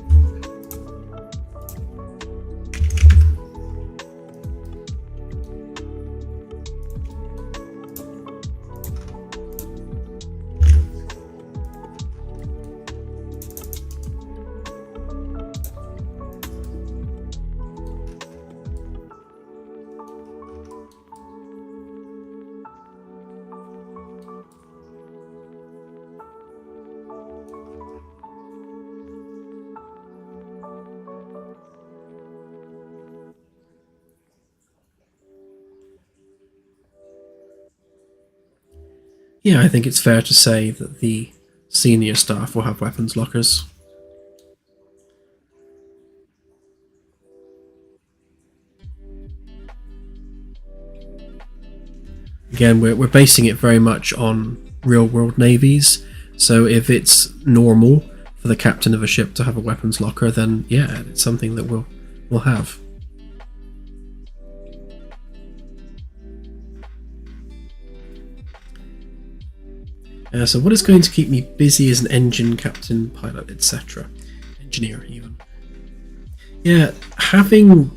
Yeah, I think it's fair to say that the senior staff will have weapons lockers. Again, we're basing it very much on real-world navies, so if it's normal for the captain of a ship to have a weapons locker, then yeah, it's something that we'll have. So what is going to keep me busy as an engine, captain, pilot, etc. Engineer, even. Yeah, having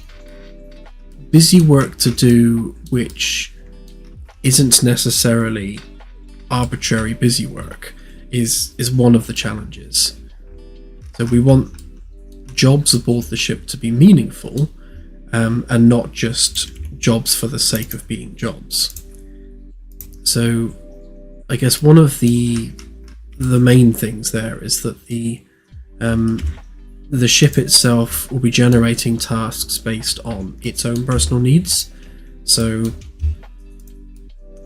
busy work to do which isn't necessarily arbitrary busy work is one of the challenges. So we want jobs aboard the ship to be meaningful, and not just jobs for the sake of being jobs. So I guess one of the main things there is that the ship itself will be generating tasks based on its own personal needs. So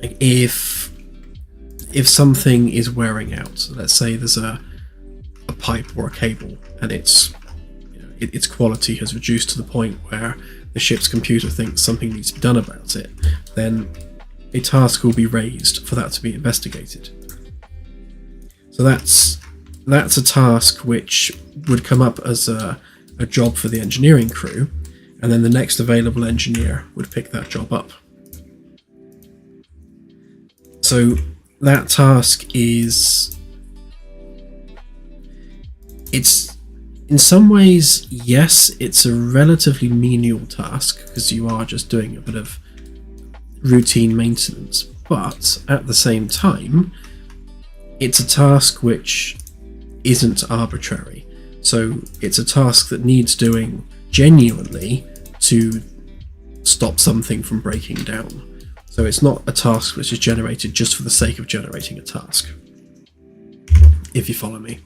like if something is wearing out, so let's say there's a pipe or a cable and its quality has reduced to the point where the ship's computer thinks something needs to be done about it, then a task will be raised for that to be investigated. So that's a task which would come up as a job for the engineering crew, and then the next available engineer would pick that job up. So that task it's in some ways, yes, it's a relatively menial task because you are just doing a bit of routine maintenance, but at the same time it's a task which isn't arbitrary. So it's a task that needs doing genuinely to stop something from breaking down. So it's not a task which is generated just for the sake of generating a task, if you follow me.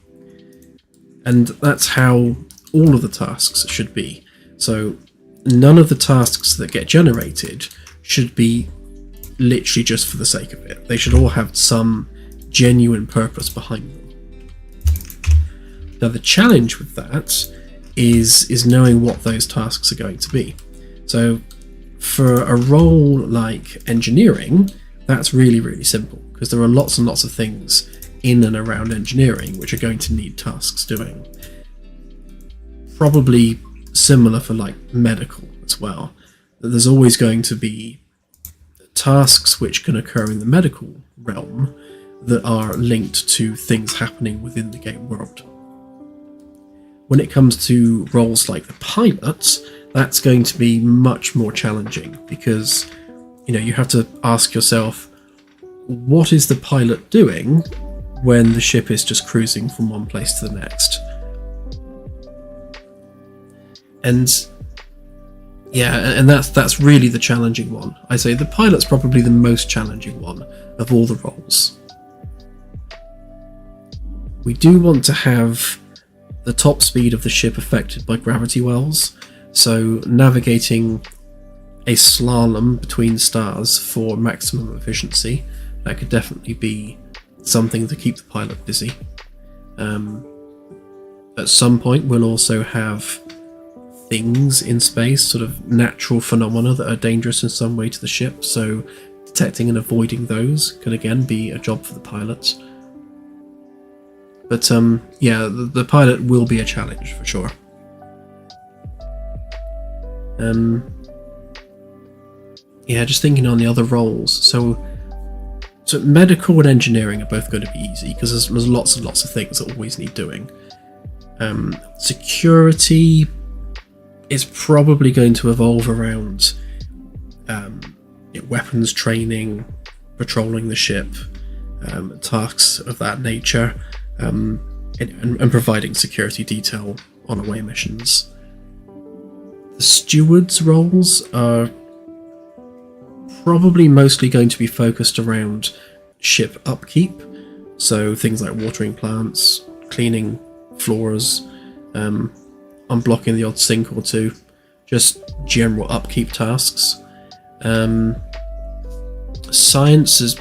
And that's how all of the tasks should be. So none of the tasks that get generated should be literally just for the sake of it. They should all have some genuine purpose behind them. Now the challenge with that is knowing what those tasks are going to be. So for a role like engineering, that's really, really simple, because there are lots and lots of things in and around engineering which are going to need tasks doing. Probably similar for like medical as well. There's always going to be tasks which can occur in the medical realm that are linked to things happening within the game world. When it comes to roles like the pilot, that's going to be much more challenging, because you have to ask yourself, what is the pilot doing when the ship is just cruising from one place to the next? And that's really the challenging one. I say the pilot's probably the most challenging one of all the roles. We do want to have the top speed of the ship affected by gravity wells, so navigating a slalom between stars for maximum efficiency, that could definitely be something to keep the pilot busy. At some point we'll also have things in space, sort of natural phenomena that are dangerous in some way to the ship, so detecting and avoiding those can again be a job for the pilot. But the pilot will be a challenge for sure. Just thinking on the other roles. So medical and engineering are both going to be easy because there's lots and lots of things that always need doing. Security is probably going to evolve around weapons training, patrolling the ship, tasks of that nature, and providing security detail on away missions. The stewards' roles are probably mostly going to be focused around ship upkeep, so things like watering plants, cleaning floors, unblocking the odd sink or two, just general upkeep tasks. Science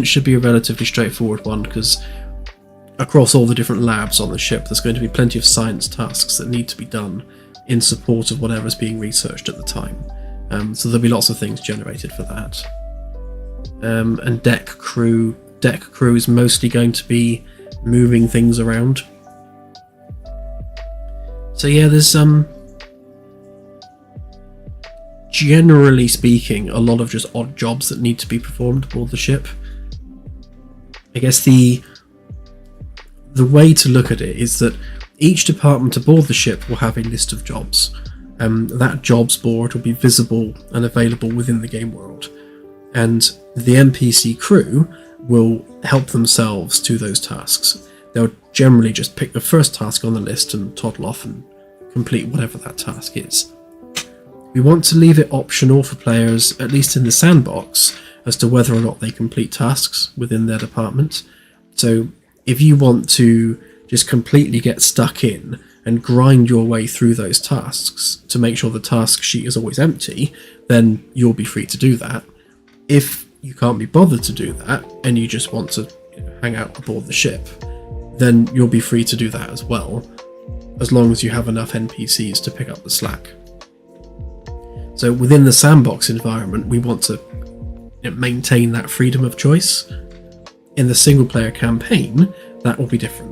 should be a relatively straightforward one because across all the different labs on the ship there's going to be plenty of science tasks that need to be done in support of whatever's being researched at the time. So there'll be lots of things generated for that. And deck crew is mostly going to be moving things around. So there's generally speaking a lot of just odd jobs that need to be performed aboard the ship. I guess the way to look at it is that each department aboard the ship will have a list of jobs. That jobs board will be visible and available within the game world, and the NPC crew will help themselves to those tasks. They'll generally just pick the first task on the list and toddle off and complete whatever that task is. We want to leave it optional for players, at least in the sandbox, as to whether or not they complete tasks within their department. So if you want to just completely get stuck in and grind your way through those tasks to make sure the task sheet is always empty, then you'll be free to do that. If you can't be bothered to do that and you just want to hang out aboard the ship, then you'll be free to do that as well, as long as you have enough NPCs to pick up the slack. So within the sandbox environment, we want to maintain that freedom of choice. In the single player campaign, that will be different.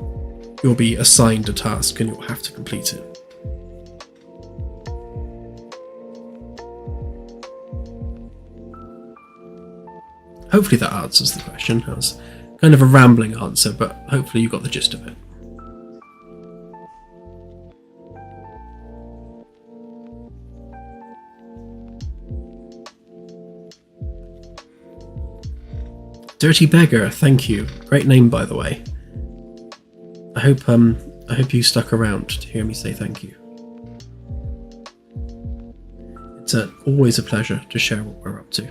You'll be assigned a task and you'll have to complete it. Hopefully that answers the question. That was kind of a rambling answer, but hopefully you got the gist of it. Dirty Beggar, thank you. Great name, by the way. I hope you stuck around to hear me say thank you. It's always a pleasure to share what we're up to.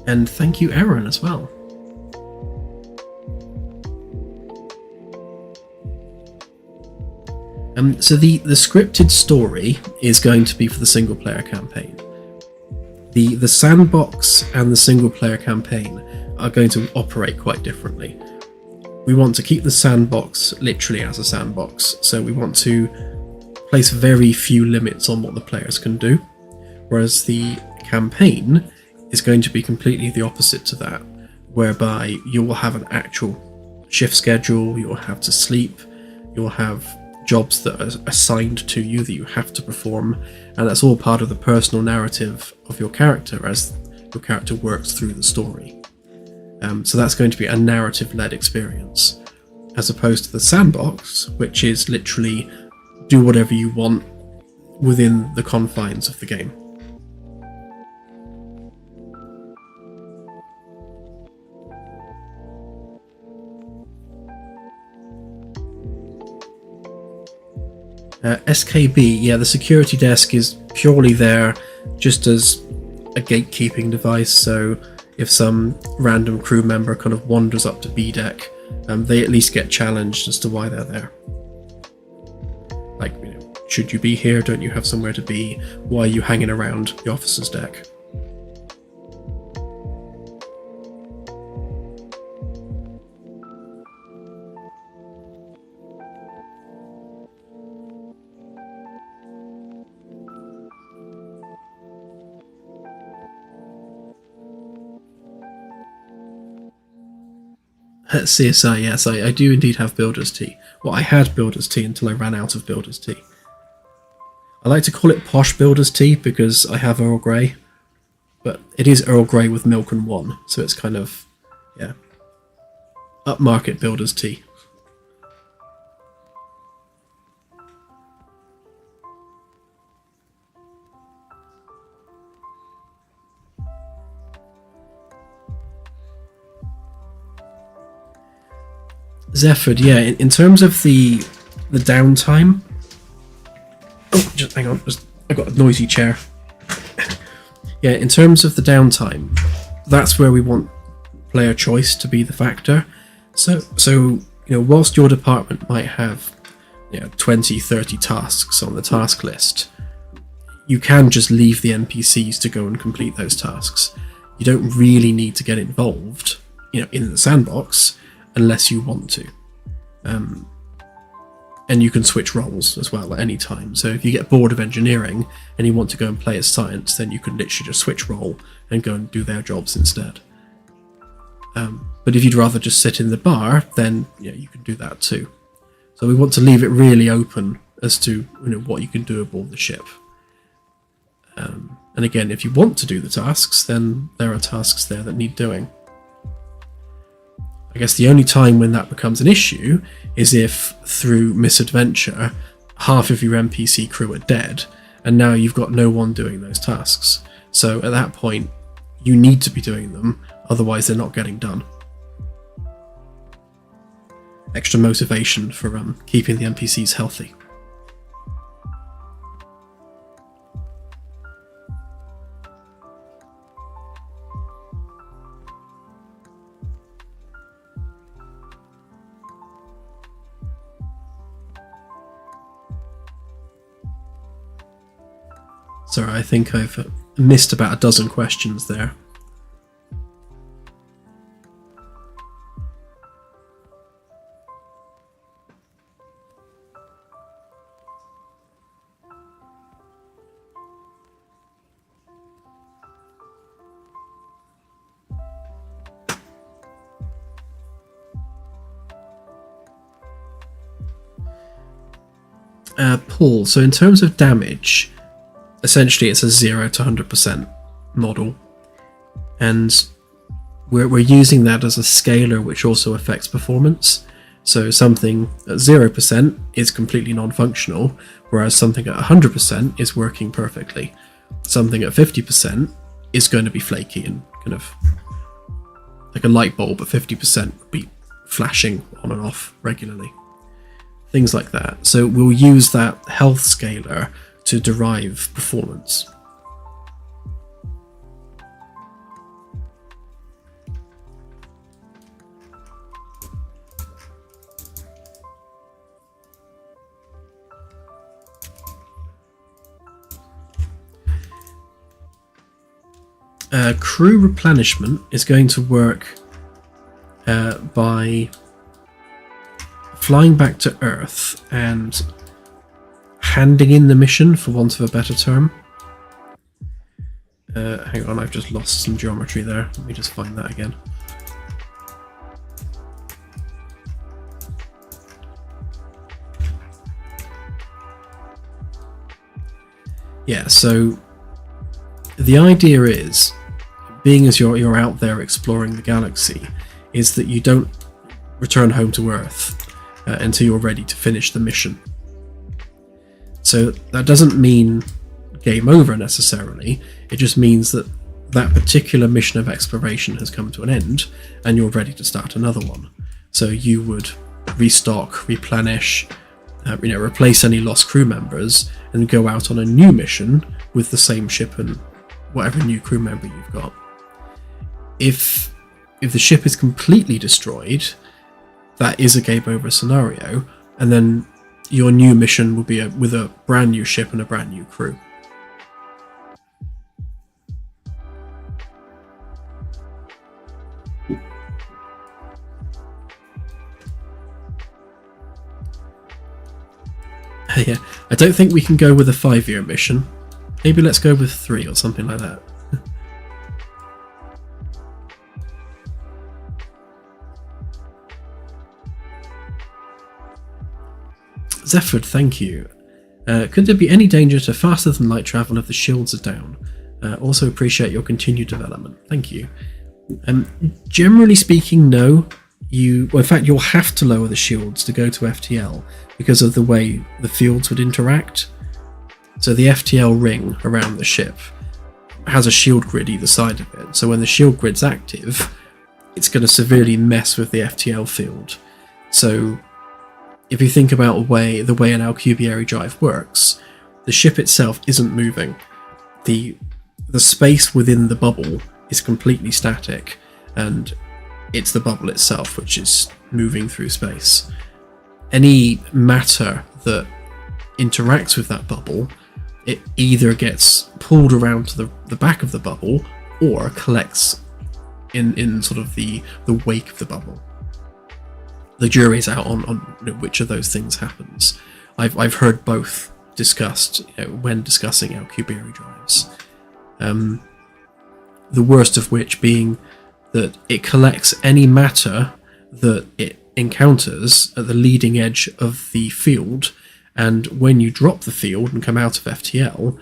And thank you, Aaron, as well. So the scripted story is going to be for the single player campaign. The sandbox and the single player campaign are going to operate quite differently. We want to keep the sandbox literally as a sandbox, so we want to place very few limits on what the players can do, whereas the campaign is going to be completely the opposite to that, whereby you will have an actual shift schedule, you'll have to sleep, you'll have jobs that are assigned to you that you have to perform, and that's all part of the personal narrative of your character as your character works through the story. So that's going to be a narrative-led experience, as opposed to the sandbox, which is literally do whatever you want within the confines of the game. SKB, yeah, the security desk is purely there just as a gatekeeping device, so if some random crew member kind of wanders up to B deck, they at least get challenged as to why they're there. Like, should you be here? Don't you have somewhere to be? Why are you hanging around the officer's deck? CSI, yes, I do indeed have Builder's Tea. Well, I had Builder's Tea until I ran out of Builder's Tea. I like to call it Posh Builder's Tea because I have Earl Grey, but it is Earl Grey with milk and one, so it's kind of, yeah, upmarket Builder's Tea. Zephyrd, yeah, in terms of the downtime... Oh, just hang on, I got a noisy chair. Yeah, in terms of the downtime, that's where we want player choice to be the factor. So whilst your department might have 20, 30 tasks on the task list, you can just leave the NPCs to go and complete those tasks. You don't really need to get involved, in the sandbox, unless you want to. And you can switch roles as well at any time. So if you get bored of engineering and you want to go and play as science, then you can literally just switch role and go and do their jobs instead. But if you'd rather just sit in the bar, then you can do that too. So we want to leave it really open as to what you can do aboard the ship. And again, if you want to do the tasks, then there are tasks there that need doing. I guess the only time when that becomes an issue is if, through misadventure, half of your NPC crew are dead, and now you've got no one doing those tasks. So at that point, you need to be doing them, otherwise they're not getting done. Extra motivation for keeping the NPCs healthy. Sorry, I think I've missed about a dozen questions there. Paul, so in terms of damage, essentially it's a 0 to 100% model, and we're using that as a scalar which also affects performance. So something at 0% is completely non-functional, whereas something at 100% is working perfectly. Something at 50% is going to be flaky and kind of like a light bulb at 50% would be flashing on and off regularly. Things like that. So we'll use that health scalar to derive performance. Crew replenishment is going to work by flying back to Earth and handing in the mission, for want of a better term. Hang on, I've just lost some geometry there. Let me just find that again. Yeah, so the idea is being as you're out there exploring the galaxy, is that you don't return home to Earth until you're ready to finish the mission. So that doesn't mean game over necessarily, it just means that that particular mission of exploration has come to an end and you're ready to start another one. So you would restock, replenish, replace any lost crew members and go out on a new mission with the same ship and whatever new crew member you've got. If the ship is completely destroyed, that is a game over scenario, and then your new mission will be with a brand new ship and a brand new crew. Yeah, I don't think we can go with a 5-year mission. Maybe let's go with 3 or something like that. Zephyrd, thank you. Could there be any danger to faster than light travel if the shields are down? Also appreciate your continued development. Thank you. Generally speaking, no. In fact, you'll have to lower the shields to go to FTL because of the way the fields would interact. So the FTL ring around the ship has a shield grid either side of it. So when the shield grid's active, it's going to severely mess with the FTL field. So if you think about the way an Alcubierre drive works, the ship itself isn't moving. The space within the bubble is completely static, and it's the bubble itself which is moving through space. Any matter that interacts with that bubble, it either gets pulled around to the back of the bubble or collects in sort of the wake of the bubble. The jury's out on which of those things happens. I've heard both discussed when discussing Alcubierre drives. The worst of which being that it collects any matter that it encounters at the leading edge of the field, and when you drop the field and come out of FTL,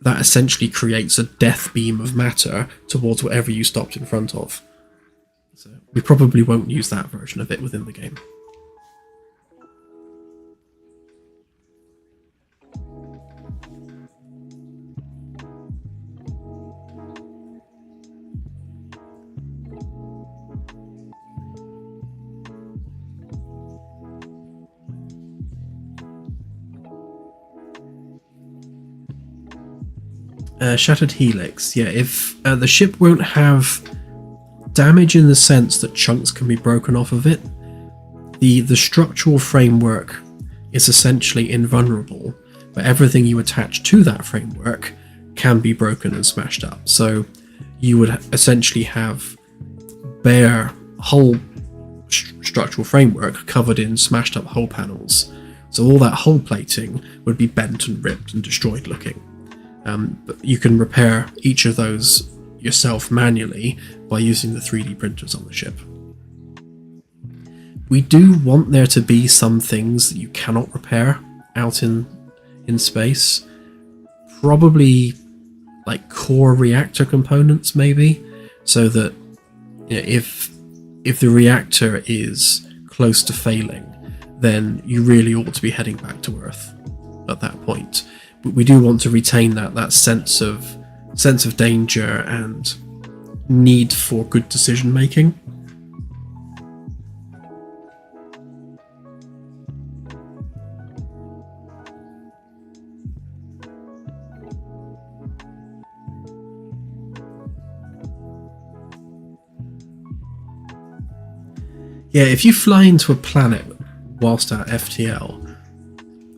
that essentially creates a death beam of matter towards whatever you stopped in front of. So we probably won't use that version of it within the game. Shattered Helix. Yeah, if the ship won't have damage in the sense that chunks can be broken off of it, the structural framework is essentially invulnerable, but everything you attach to that framework can be broken and smashed up. So you would essentially have bare hull structural framework covered in smashed up hull panels. So all that hull plating would be bent and ripped and destroyed looking. But you can repair each of those yourself manually by using the 3D printers on the ship. We do want there to be some things that you cannot repair out in space. Probably like core reactor components maybe, so that if the reactor is close to failing, then you really ought to be heading back to Earth at that point. But we do want to retain that sense of danger and need for good decision making. Yeah, if you fly into a planet whilst at FTL,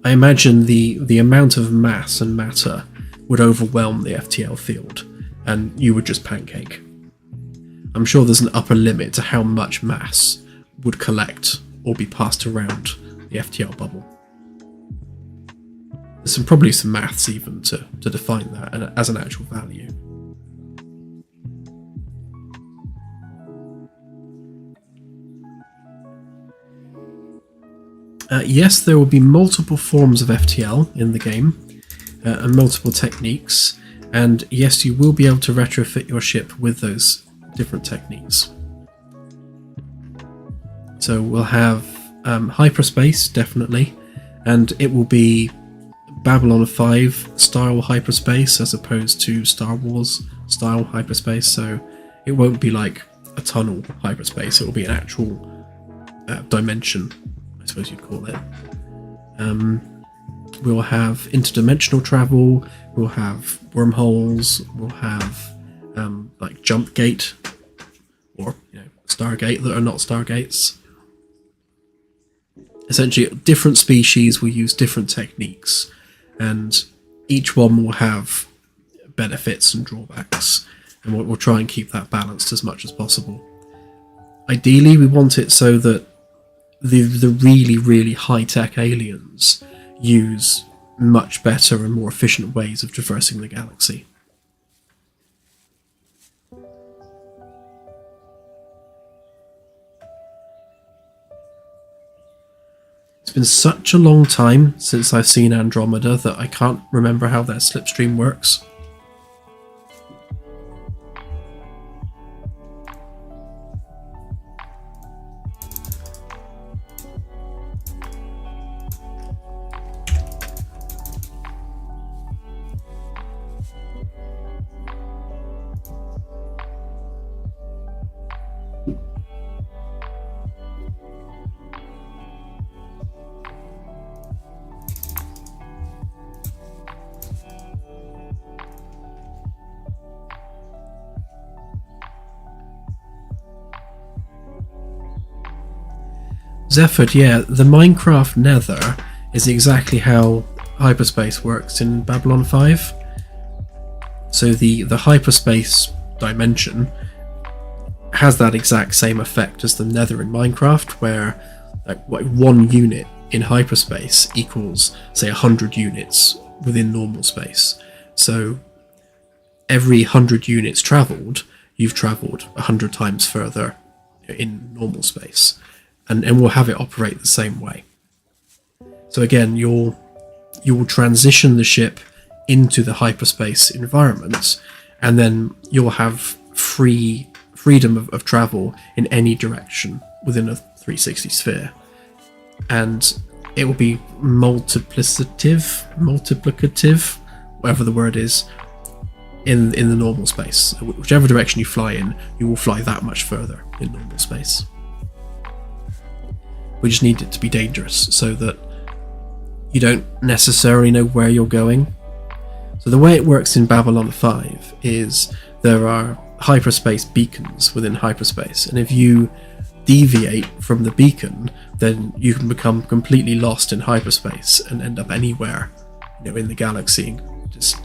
I imagine the amount of mass and matter would overwhelm the FTL field, and you would just pancake. I'm sure there's an upper limit to how much mass would collect or be passed around the FTL bubble. There's probably some maths even to define that as an actual value. Yes, there will be multiple forms of FTL in the game, and multiple techniques. And yes, you will be able to retrofit your ship with those different techniques. So we'll have hyperspace, definitely, and it will be Babylon 5 style hyperspace as opposed to Star Wars style hyperspace. So it won't be like a tunnel hyperspace, it will be an actual dimension, I suppose you'd call it. We'll have interdimensional travel, we'll have wormholes, we'll have like jump gate, or Stargate that are not Stargates. Essentially, different species will use different techniques, and each one will have benefits and drawbacks, and we'll try and keep that balanced as much as possible. Ideally, we want it so that the really, really high-tech aliens use much better and more efficient ways of traversing the galaxy. It's been such a long time since I've seen Andromeda that I can't remember how their slipstream works. Zephyrd, yeah, the Minecraft Nether is exactly how hyperspace works in Babylon 5. So the hyperspace dimension has that exact same effect as the Nether in Minecraft, where like 1 unit in hyperspace equals, say, 100 units within normal space. So every 100 units travelled, you've travelled 100 times further in normal space. And we'll have it operate the same way. So again, you will transition the ship into the hyperspace environment, and then you'll have freedom of travel in any direction within a 360 sphere. And it will be multiplicative, whatever the word is, in the normal space. So whichever direction you fly in, you will fly that much further in normal space. We just need it to be dangerous so that you don't necessarily know where you're going. So the way it works in Babylon 5 is there are hyperspace beacons within hyperspace, and if you deviate from the beacon, then you can become completely lost in hyperspace and end up anywhere in the galaxy. Just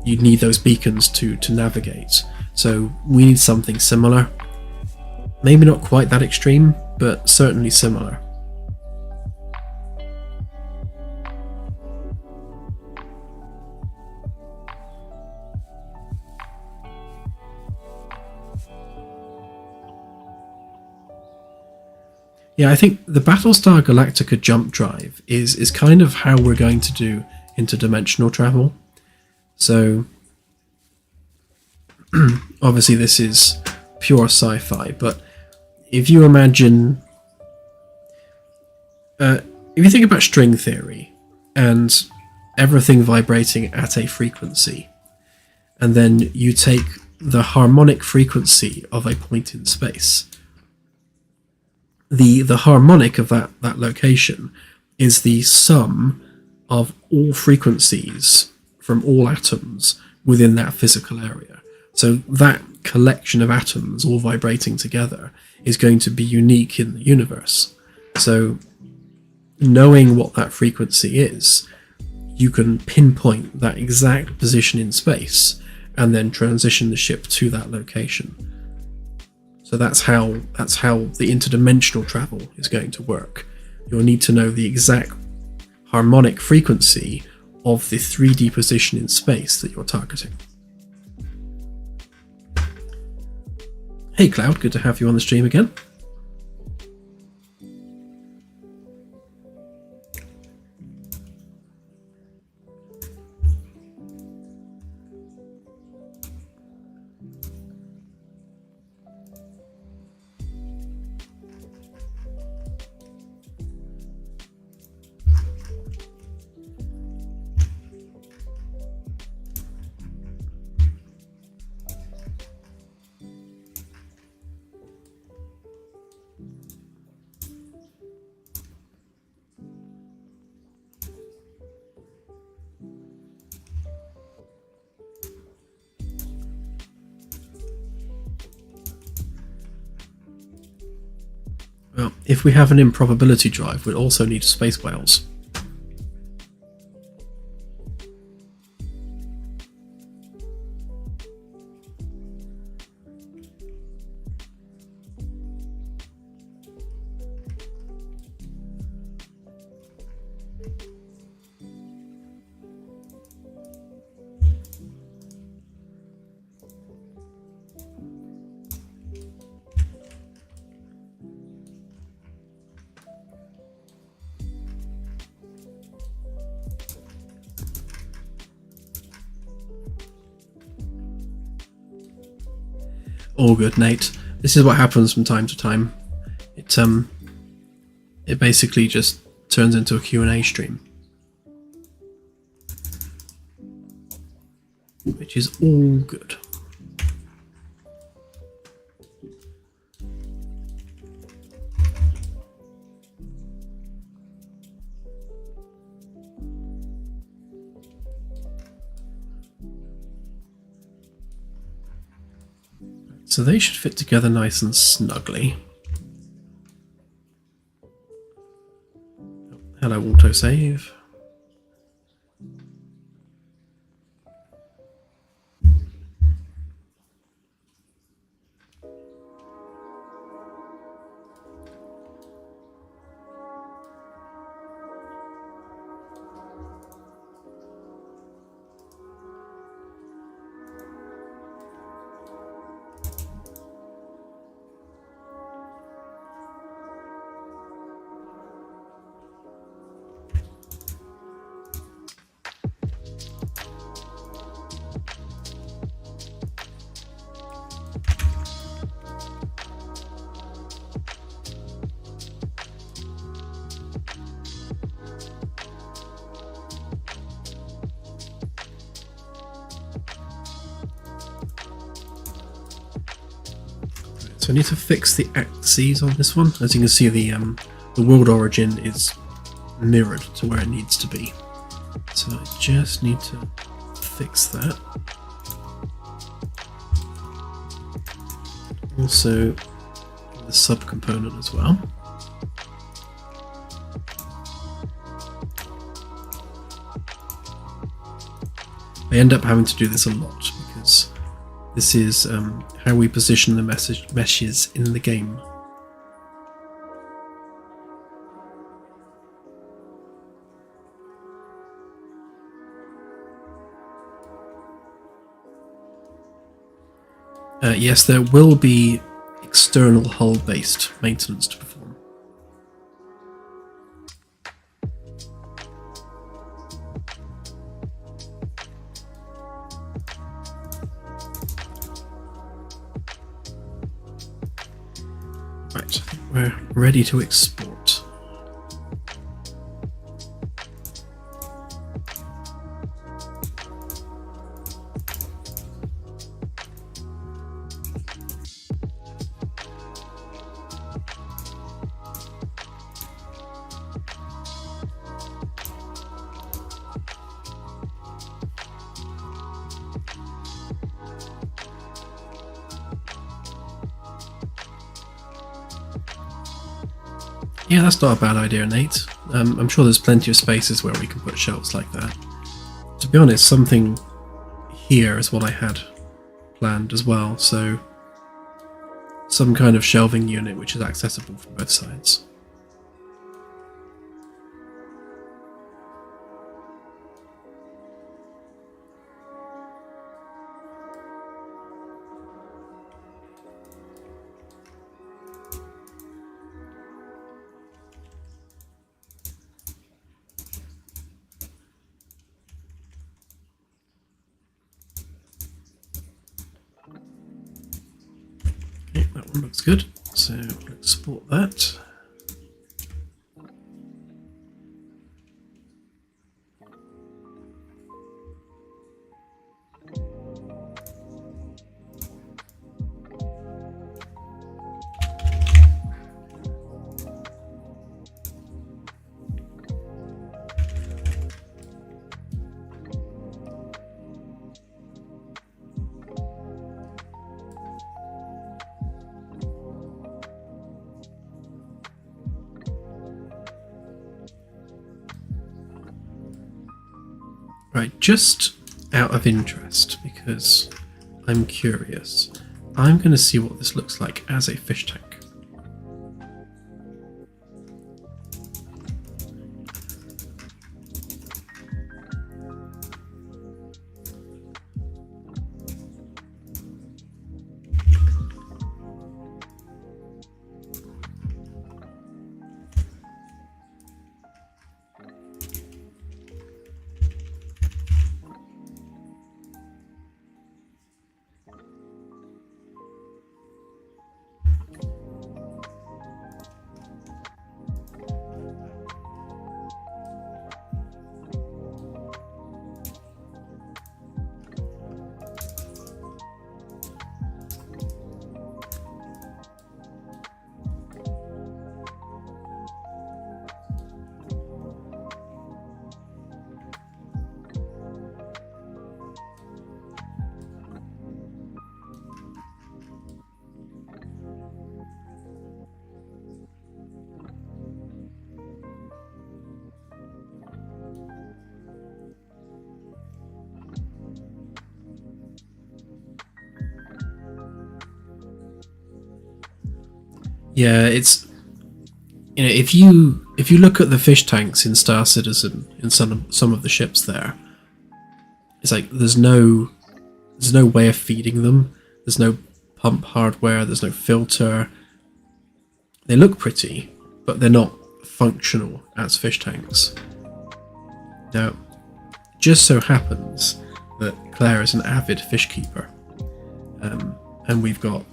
you need those beacons to navigate. So we need something similar. Maybe not quite that extreme, but certainly similar. Yeah, I think the Battlestar Galactica jump drive is kind of how we're going to do interdimensional travel. So obviously this is pure sci-fi, but if you imagine, if you think about string theory and everything vibrating at a frequency, and then you take the harmonic frequency of a point in space, the harmonic of that location is the sum of all frequencies from all atoms within that physical area. So that collection of atoms all vibrating together is going to be unique in the universe. So knowing what that frequency is, you can pinpoint that exact position in space and then transition the ship to that location. So that's how the interdimensional travel is going to work. You'll need to know the exact harmonic frequency of the 3D position in space that you're targeting. Hey Cloud, good to have you on the stream again. Well, if we have an improbability drive, we'll also need space whales. All good, Nate. This is what happens from time to time. It basically just turns into a Q&A stream, which is all good. So they should fit together nice and snugly. Hello, autosave. So I need to fix the axes on this one. As you can see, the world origin is mirrored to where it needs to be. So I just need to fix that. Also, the subcomponent as well. I end up having to do this a lot because this is how we position the meshes in the game. Yes, there will be external hull-based maintenance to perform. Right, I think we're ready to export. Yeah, that's not a bad idea, Nate. I'm sure there's plenty of spaces where we can put shelves like that. To be honest, something here is what I had planned as well, so some kind of shelving unit which is accessible from both sides. Okay, that one looks good, so we'll export that. Right, just out of interest, because I'm curious, I'm going to see what this looks like as a fish tank. Yeah, it's, you know, if you look at the fish tanks in Star Citizen, in some of the ships there, it's like there's no way of feeding them. There's no pump hardware. There's no filter. They look pretty, but they're not functional as fish tanks. Now, just so happens that Claire is an avid fish keeper, and we've got.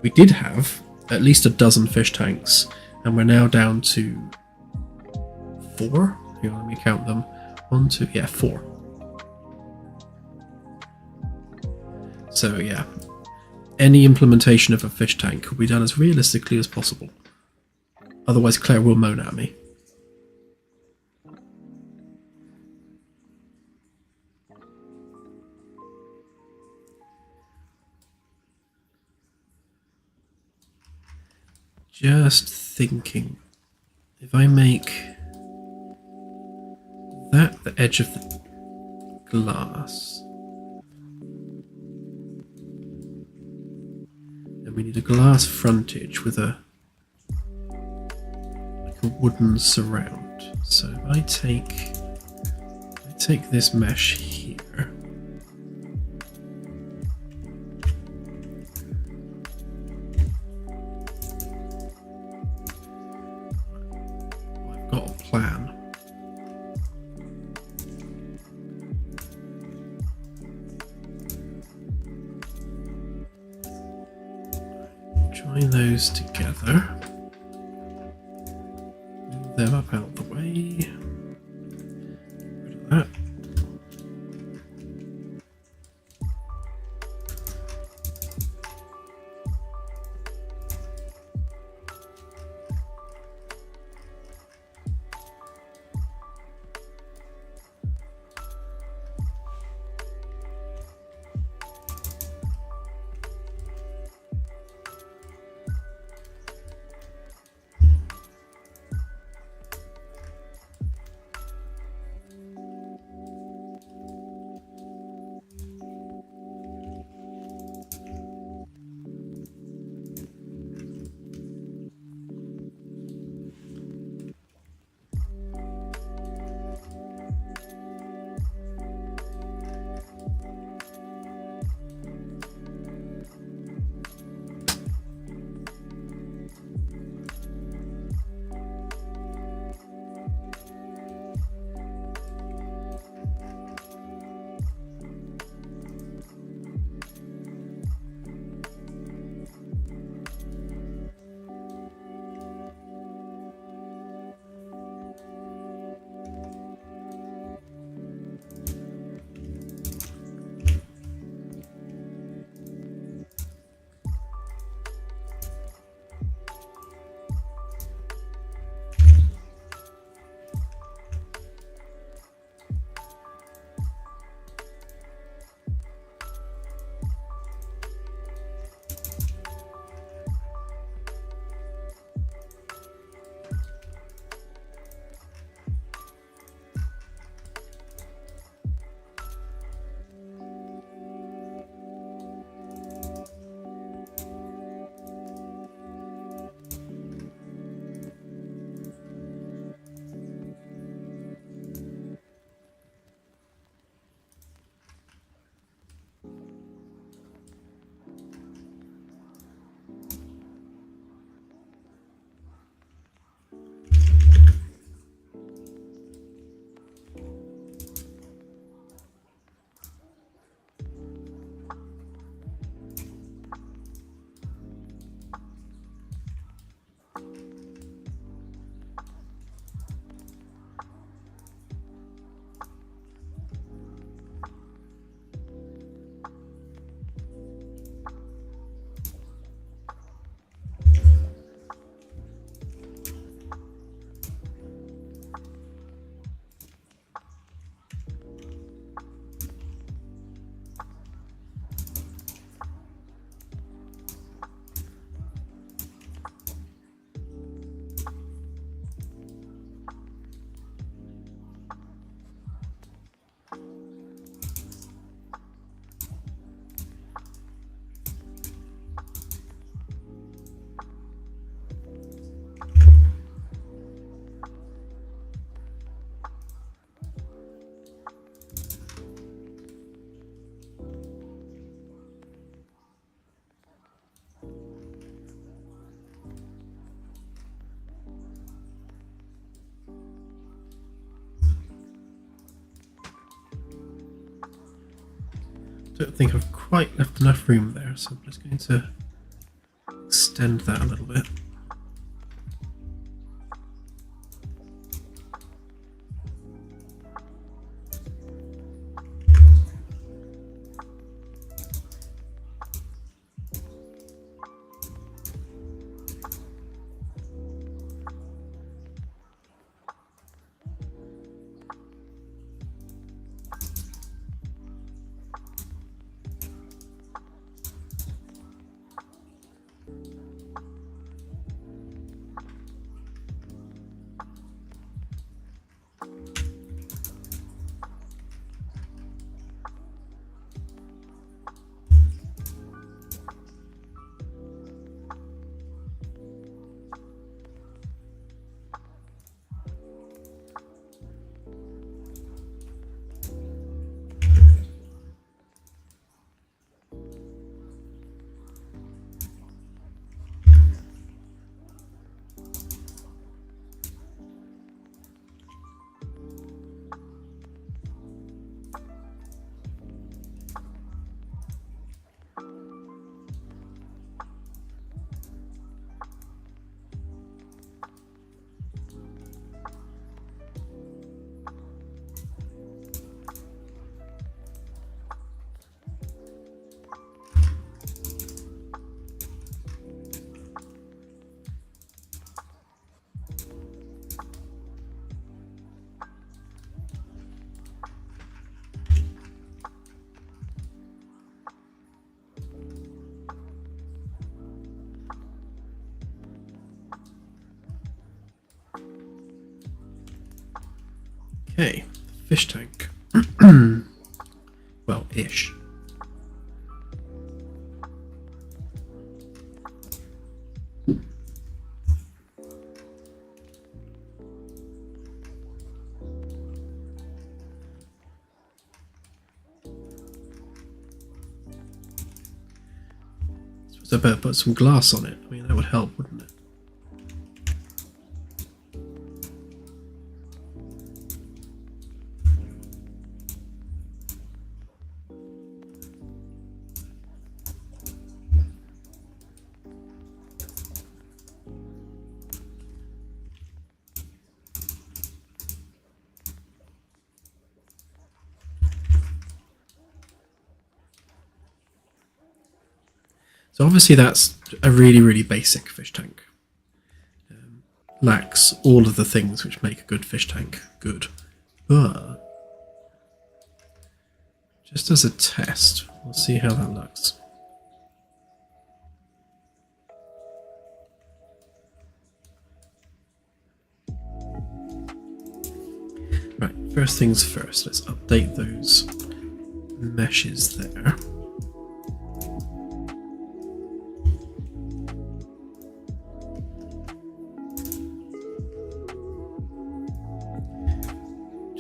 We did have at least a dozen fish tanks, and we're now down to 4. Here, let me count them. 1, 2, yeah, 4. So yeah, any implementation of a fish tank will be done as realistically as possible. Otherwise, Claire will moan at me. Just thinking, if I make that the edge of the glass, then we need a glass frontage with a wooden surround. So if I take this mesh here. Got a plan. Join those together. Move them up out the way. Get rid of that. don't think I've quite left enough room there, so I'm just going to extend that a little bit. Okay, fish tank. Well, ish. So I better put some glass on it. I mean, that would help, wouldn't it? So obviously that's a really, really basic fish tank. Lacks all of the things which make a good fish tank good. But just as a test, we'll see how that looks. Right, first things first, let's update those meshes there.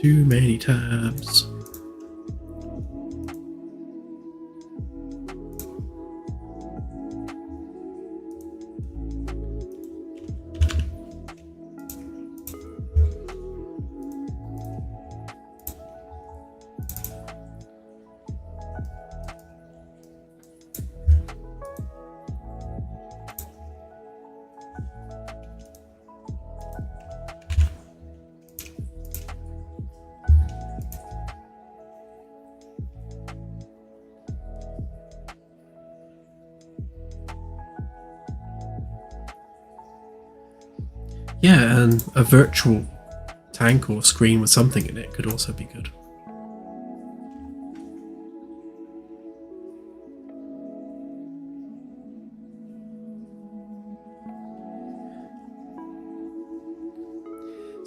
Too many tabs. Yeah, and a virtual tank or screen with something in it could also be good.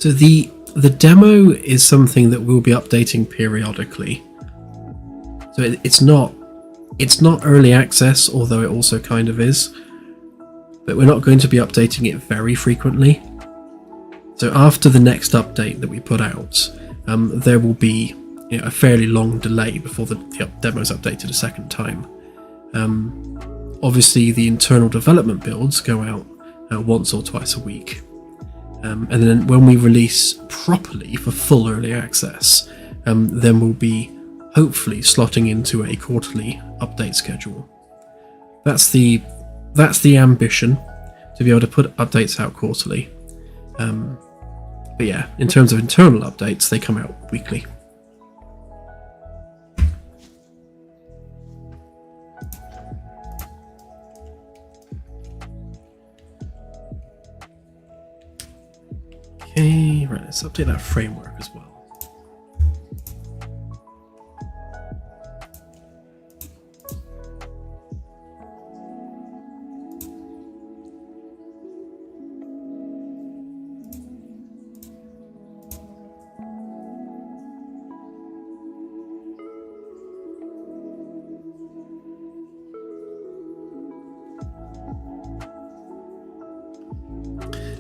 So the demo is something that we'll be updating periodically. So it's not early access, although it also kind of is. But we're not going to be updating it very frequently. So after the next update that we put out, there will be a fairly long delay before the demo is updated a second time. Obviously, the internal development builds go out once or twice a week. And then when we release properly for full early access, then we'll be hopefully slotting into a quarterly update schedule. That's the ambition, to be able to put updates out quarterly. But yeah, in terms of internal updates, they come out weekly. Okay, right, let's update that framework as well.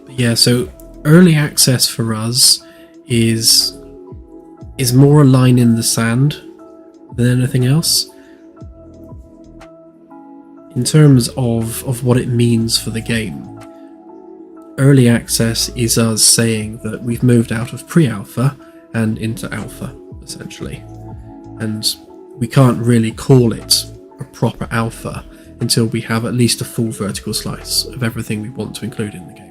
Yeah, so early access for us is more a line in the sand than anything else. In terms of what it means for the game, early access is us saying that we've moved out of pre-alpha and into alpha, essentially. And we can't really call it a proper alpha until we have at least a full vertical slice of everything we want to include in the game.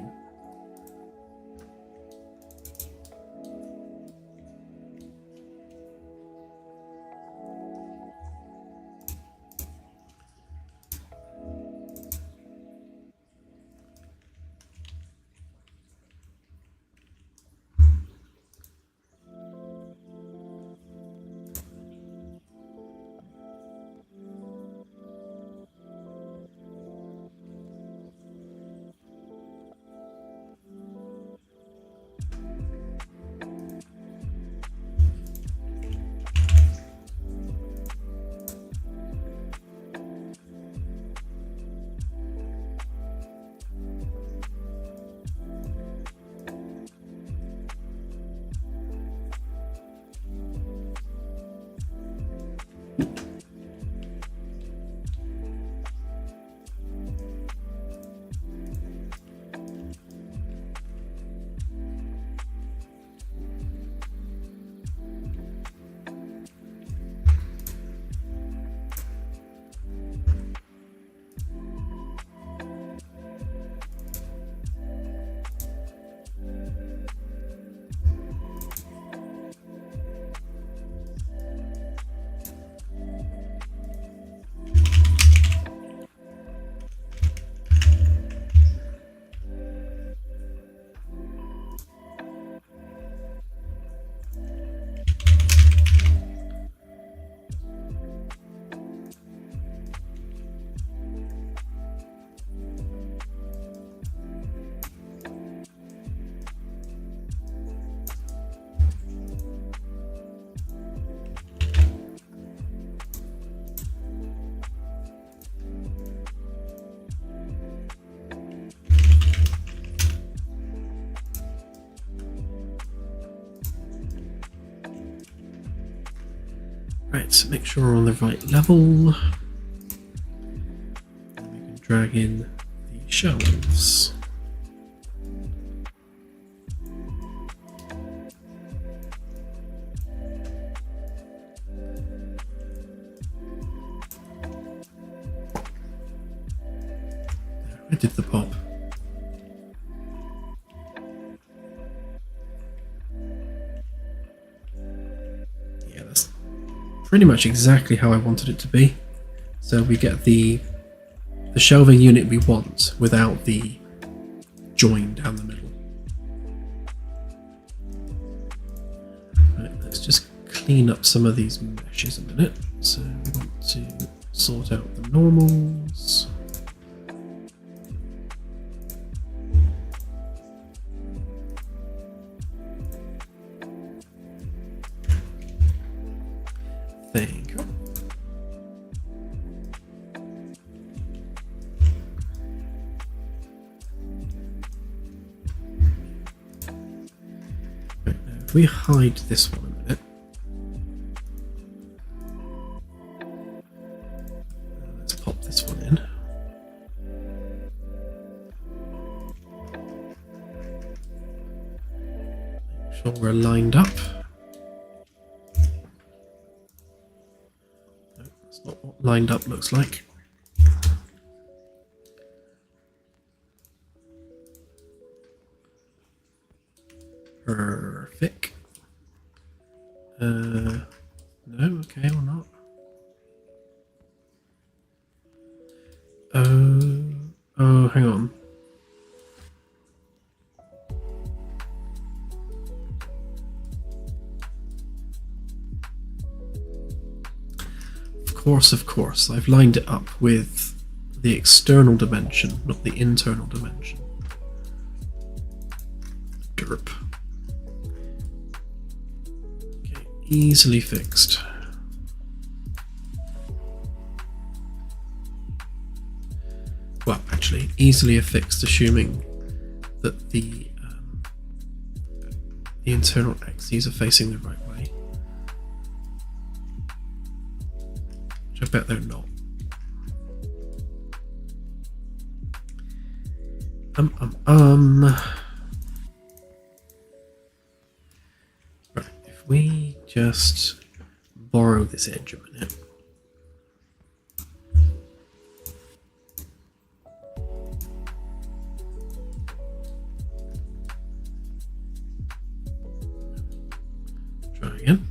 Right, so make sure we're on the right level. We can drag in the shelves. I did the pop. Yeah, that's pretty much exactly how I wanted it to be. So we get the shelving unit we want without the join down the middle. Right, let's just clean up some of these meshes a minute. So we want to sort out the normals. There you go. Right, now if we hide this one a minute. Let's pop this one in. Make sure we're lined up. lined up looks like. Perfect. No, okay, or not. Oh, hang on. Of course, I've lined it up with the external dimension, not the internal dimension. Derp. Okay, easily fixed. Well, actually, easily fixed, assuming that the internal axes are facing the right way. Which I bet they're not. Right, if we just borrow this edge a minute. Try again.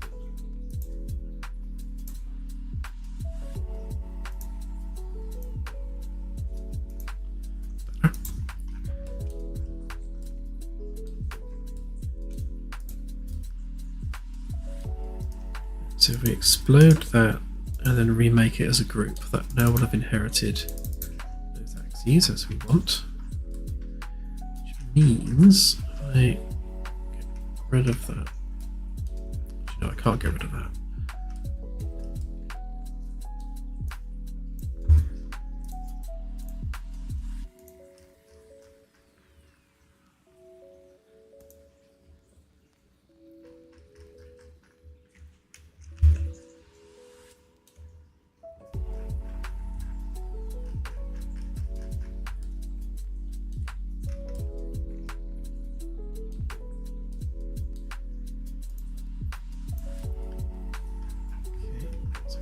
So if we explode that and then remake it as a group, that now will have inherited those axes as we want. Which means if I get rid of that. No, I can't get rid of that.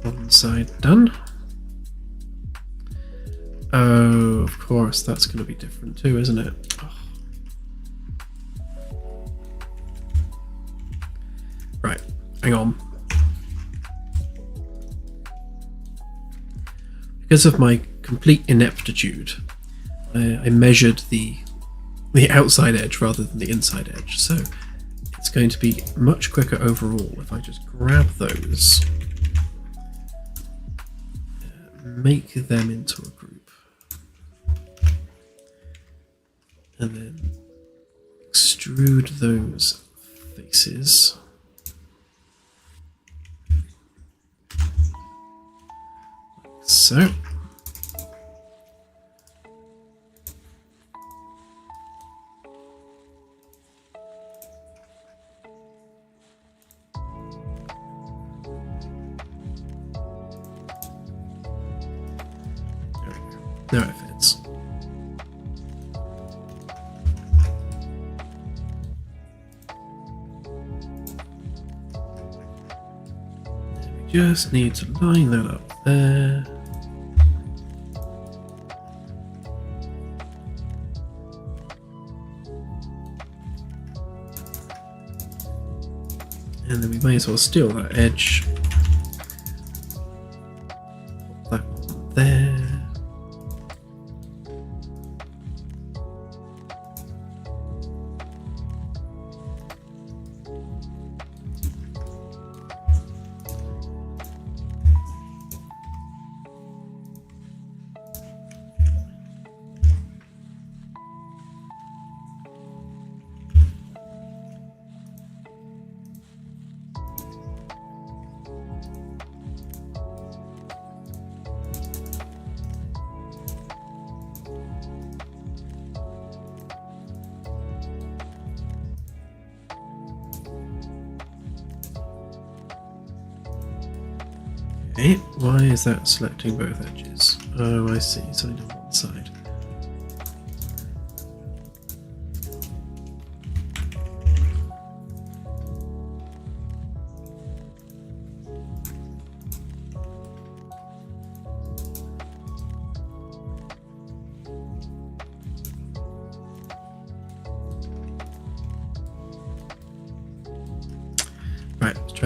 One side done. Oh, of course, that's going to be different too, isn't it? Oh. Right, hang on. Because of my complete ineptitude, I measured the outside edge rather than the inside edge, so it's going to be much quicker overall if I just grab those. Make them into a group and then extrude those faces like so. Now it fits. We just need to line that up there. And then we may as well steal that edge. Pop that one there. Okay, why is that selecting both edges? Oh, I see, it's only on one side.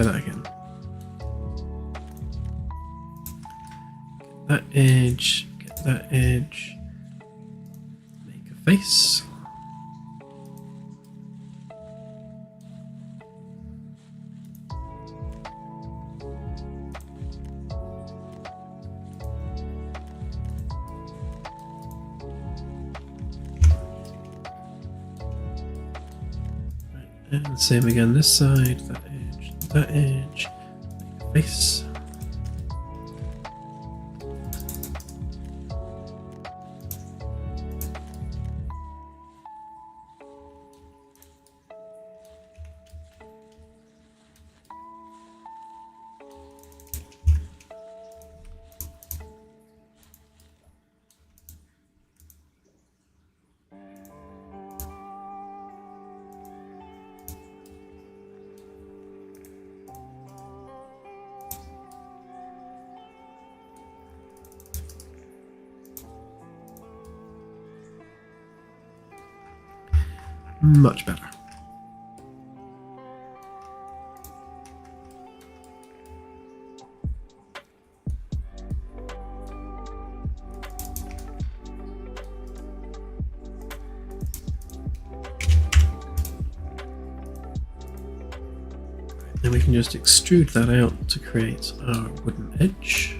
try that again. Get that edge, get that edge, make a face. And same again this side, that edge, make a face. Much better. Then we can just extrude that out to create our wooden edge.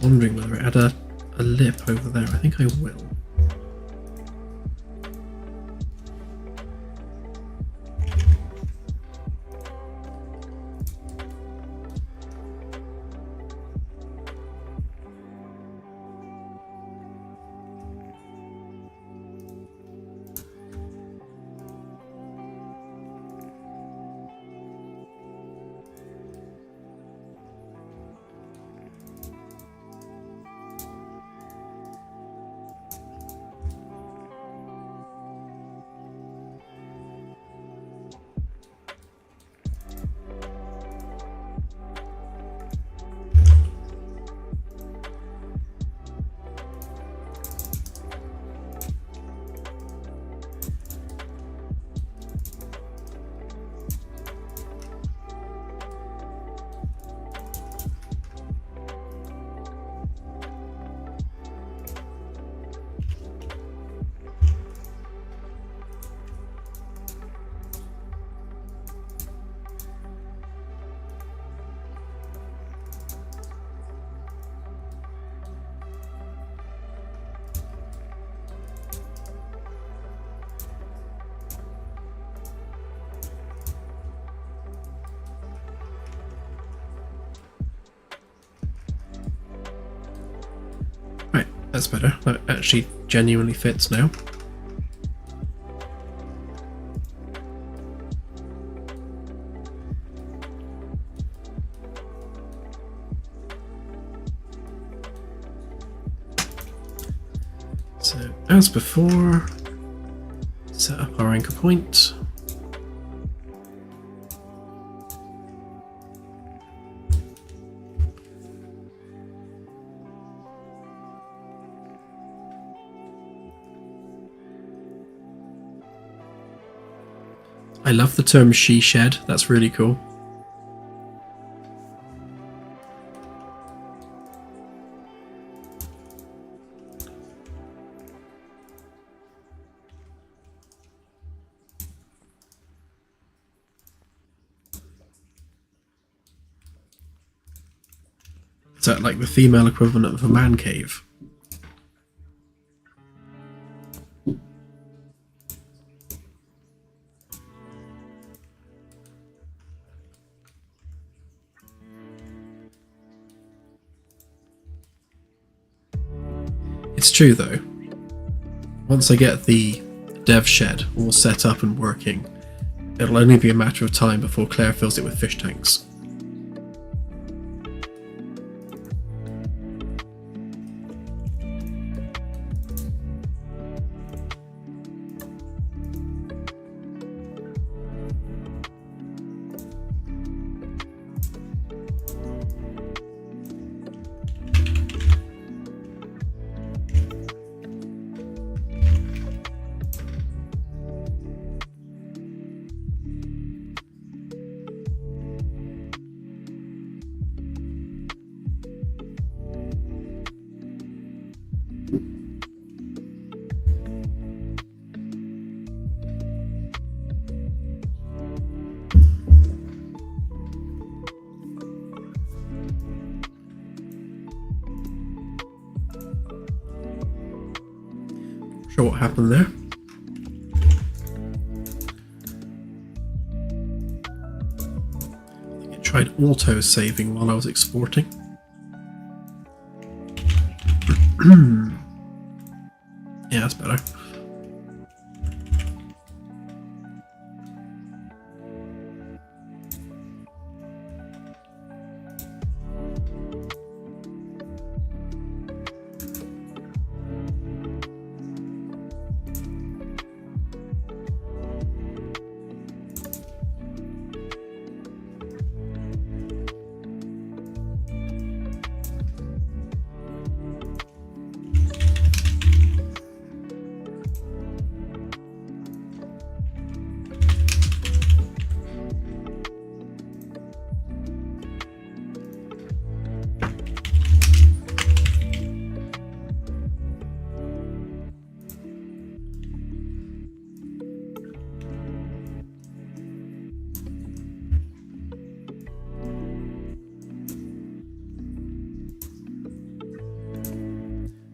Wondering whether I add a lip over there. I think I will. That's better. That actually genuinely fits now. So, as before, set up our anchor point. I love the term she shed, that's really cool. Is that like the female equivalent of a man cave? It's true though. Once I get the dev shed all set up and working, it'll only be a matter of time before Claire fills it with fish tanks. Sure what happened there. I think it tried auto saving while I was exporting. Yeah, that's better.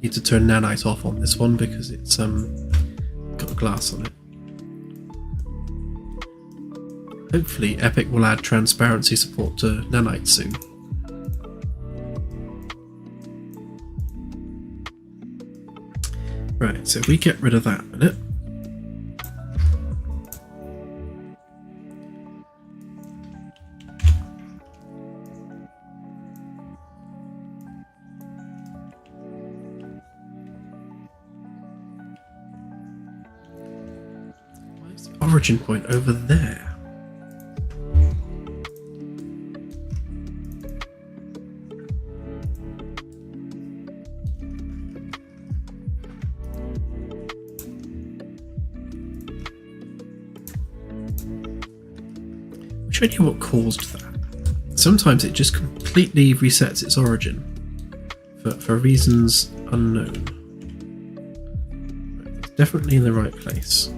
Need to turn nanite off on this one because it's got glass on it. Hopefully Epic will add transparency support to nanite soon. Right, so if we get rid of that a minute. Origin point over there. Wish I knew what caused that. Sometimes it just completely resets its origin for reasons unknown. Right, it's definitely in the right place.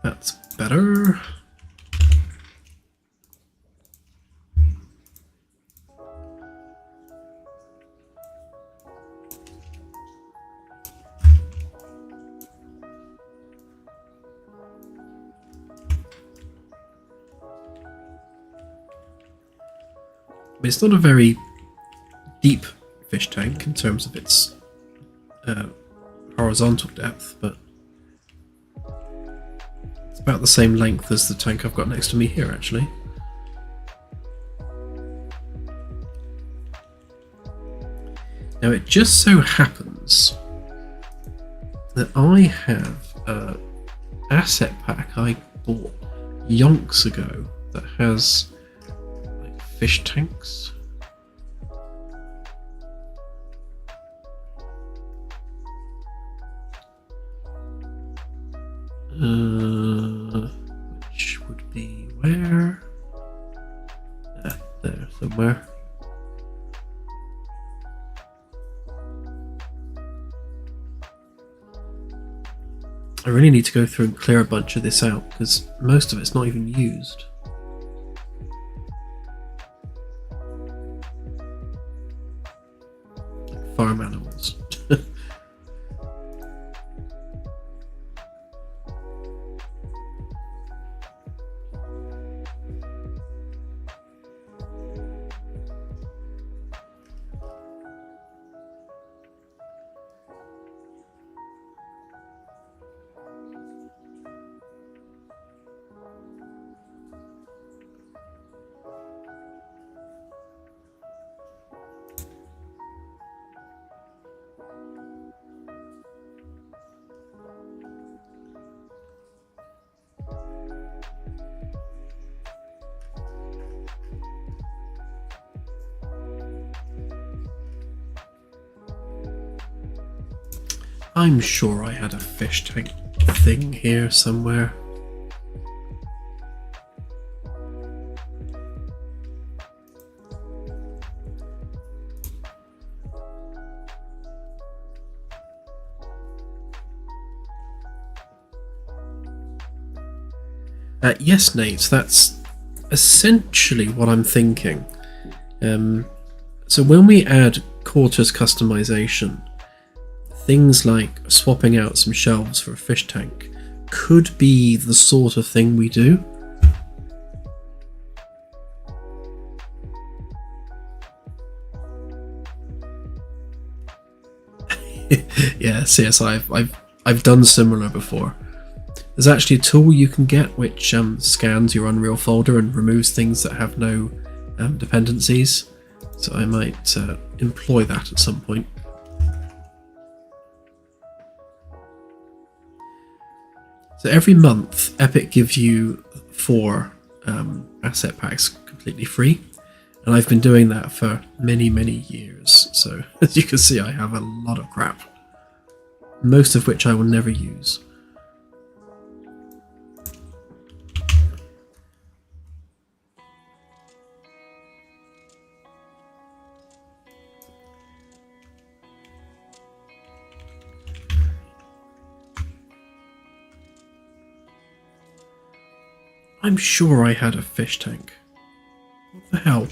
That's better. It's not a very deep fish tank in terms of its horizontal depth, but it's about the same length as the tank I've got next to me here, actually. Now it just so happens that I have an asset pack I bought yonks ago that has like fish tanks. Which would be where? There somewhere. I really need to go through and clear a bunch of this out because most of it's not even used. Farm animals. I'm sure I had a fish tank thing here somewhere. Yes, Nate, that's essentially what I'm thinking. So when we add quarters customization, things like swapping out some shelves for a fish tank could be the sort of thing we do. Yeah, CSI, I've done similar before. There's actually a tool you can get which scans your Unreal folder and removes things that have no dependencies. So I might employ that at some point. So every month, Epic gives you 4 asset packs completely free. And I've been doing that for many, many years. So as you can see, I have a lot of crap. Most of which I will never use. I'm sure I had a fish tank. What the hell?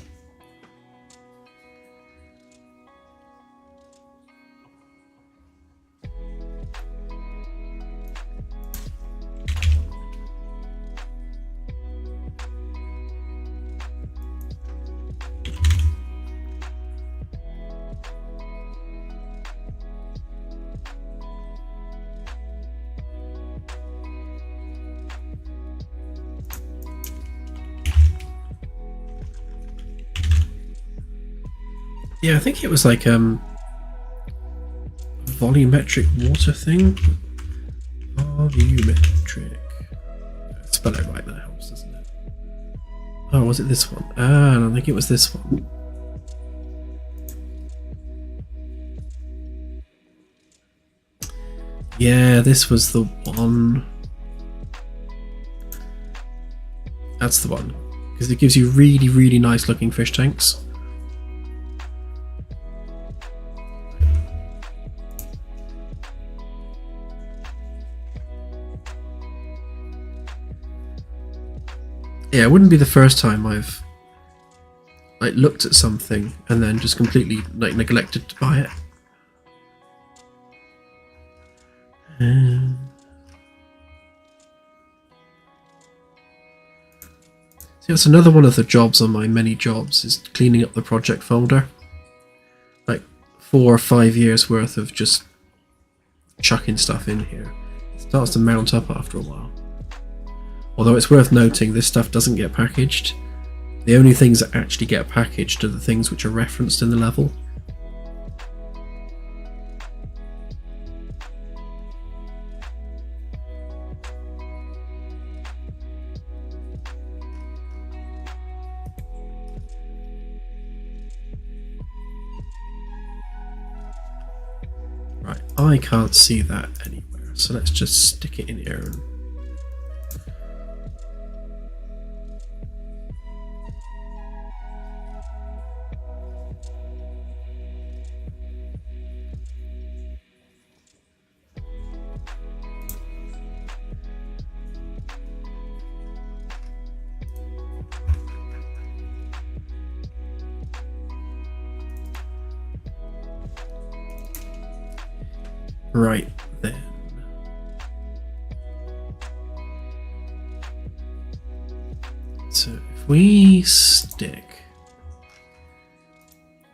Yeah, I think it was like volumetric water thing. Volumetric. Spell it right, that helps, doesn't it? Oh, was it this one? Ah, I think it was this one. Yeah, this was the one. That's the one. Because it gives you really, really nice looking fish tanks. Yeah, it wouldn't be the first time I've like looked at something and then just completely like neglected to buy it. See, that's another one of the jobs on my many jobs is cleaning up the project folder. Like 4 or 5 years worth of just chucking stuff in here. It starts to mount up after a while. Although it's worth noting this stuff doesn't get packaged. The only things that actually get packaged are the things which are referenced in the level. Right, I can't see that anywhere, so let's just stick it in here and Right then. So if we stick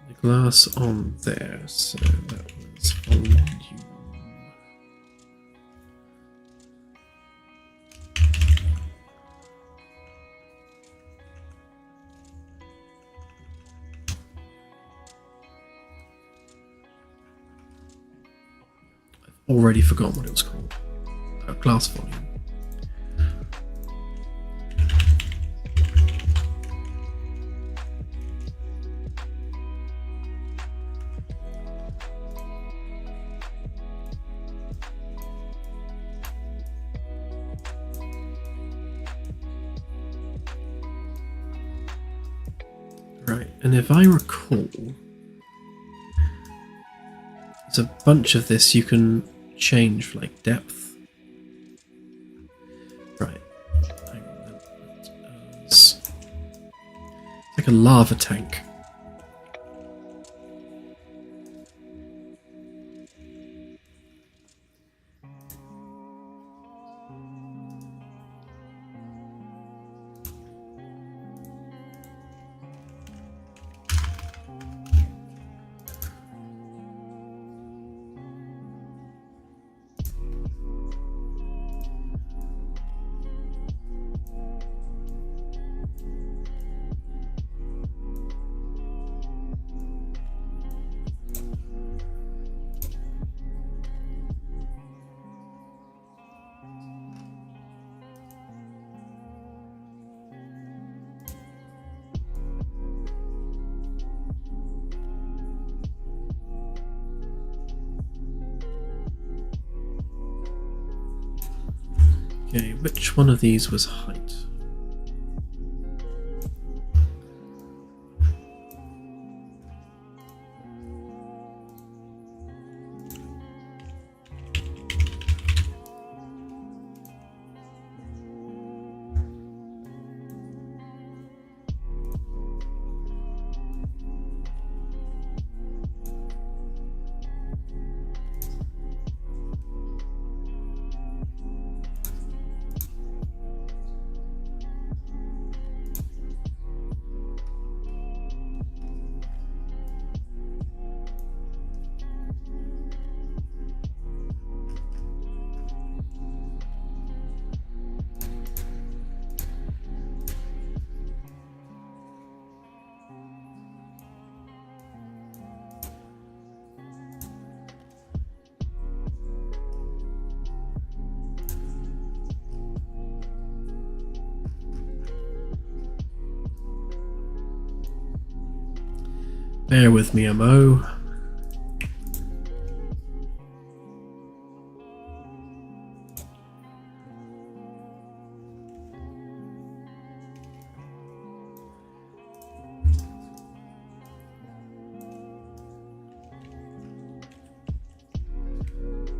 the glass on there, so that was volume. I've already forgotten what it was called. Glass volume. Right, and if I recall, there's a bunch of this you can change for like depth. Right, hang on then. It's like a lava tank. Okay, which one of these was height? Bear with me, Mo.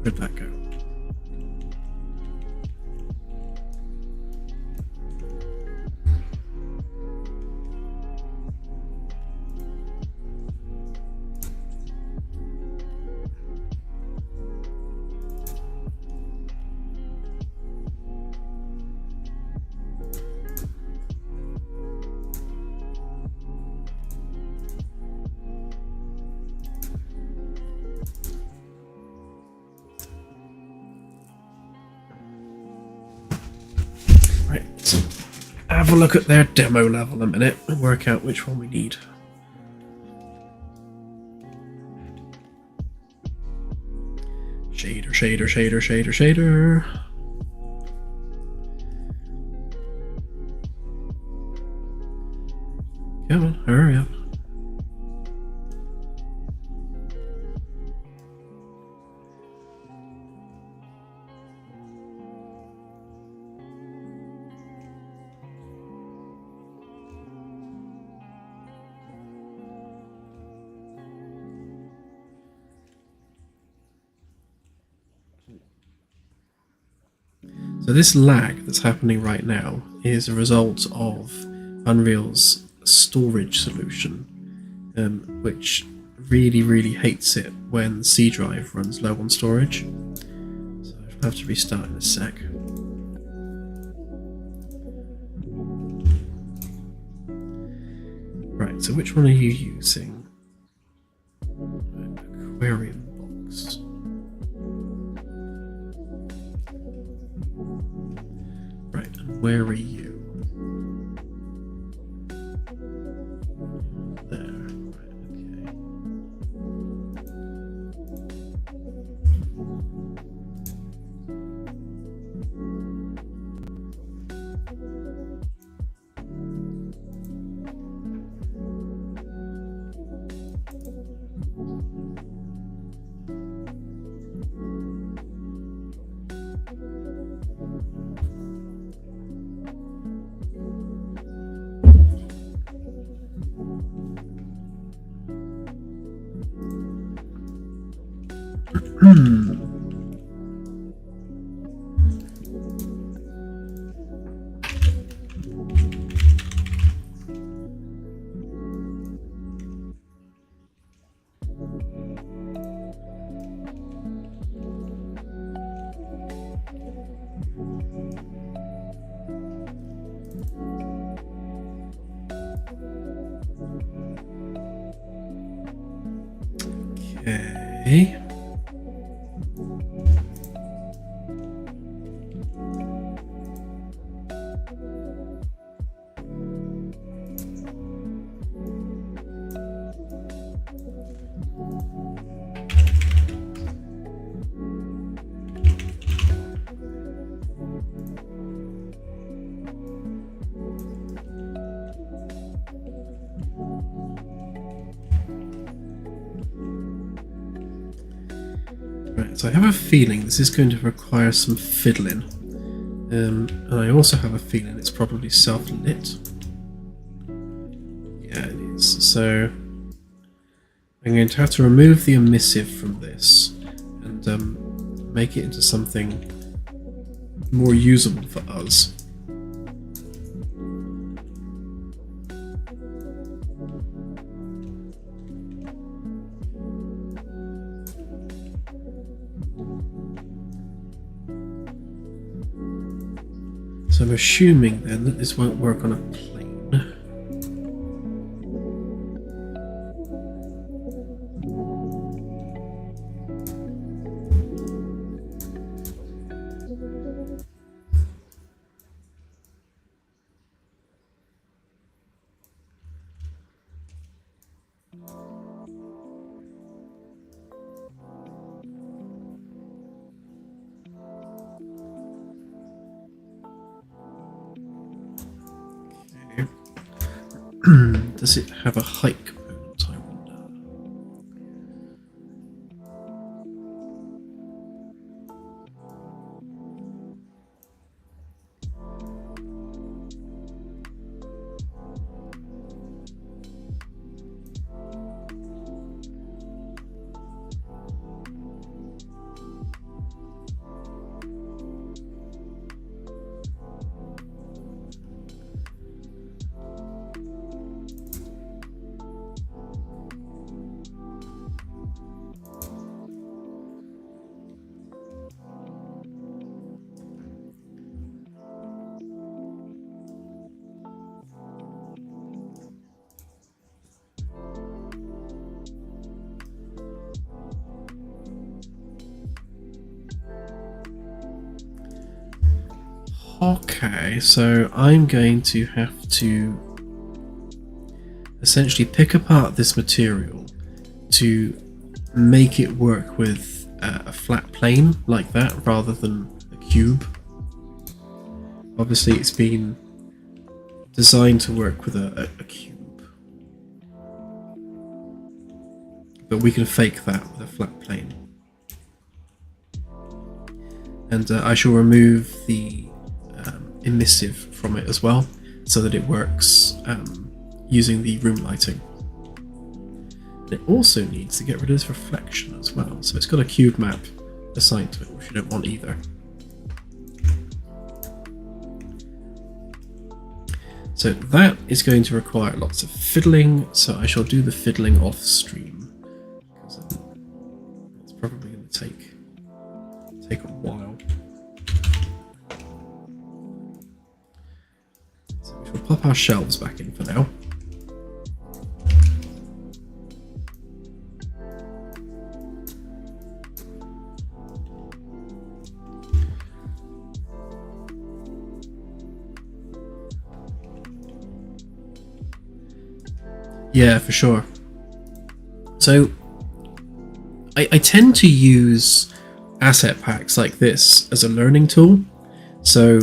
Where'd that go? Right, let's have a look at their demo level a minute and work out which one we need. Shader, shader, shader, shader, shader. Come on, hurry up. So this lag that's happening right now is a result of Unreal's storage solution, which really hates it when C drive runs low on storage. So I'll have to restart in a sec. Right, so which one are you using? Aquarium box. Right, and where are you? There, right, okay. Okay. Right, so I have a feeling this is going to require some fiddling. And I also have a feeling it's probably self-lit. Yeah, it is. So I'm going to have to remove the emissive from this and make it into something more usable for us. So I'm assuming then that this won't work on a plane. Does it have a height component, I wonder? Okay, so I'm going to have to essentially pick apart this material to make it work with a flat plane like that rather than a cube. Obviously it's been designed to work with a cube, but we can fake that with a flat plane. And I shall remove the emissive from it as well, so that it works using the room lighting. And it also needs to get rid of this reflection as well, so it's got a cube map assigned to it, which you don't want either. So that is going to require lots of fiddling, so I shall do the fiddling off stream. probably going to take a while. So we'll pop our shelves back in for now. Yeah, for sure. So I tend to use asset packs like this as a learning tool. So,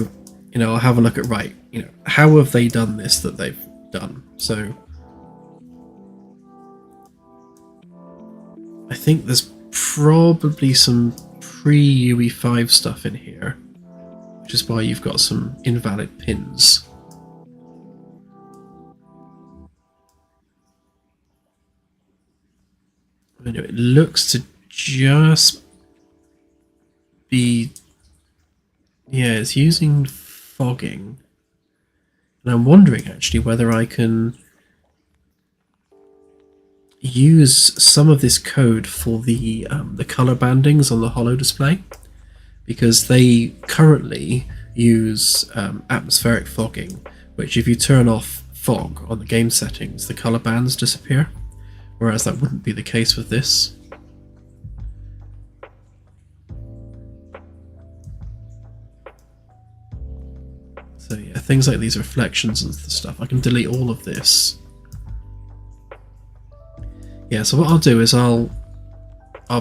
you know, I'll have a look at, right, you know, how have they done this that they've done? So I think there's probably some pre-UE5 stuff in here, which is why you've got some invalid pins. It looks to just be, yeah, it's using fogging, and I'm wondering actually whether I can use some of this code for the color bandings on the holo display, because they currently use atmospheric fogging, which if you turn off fog on the game settings, the color bands disappear. Whereas that wouldn't be the case with this. So yeah, things like these reflections and stuff, I can delete all of this. Yeah, so what I'll do is I'll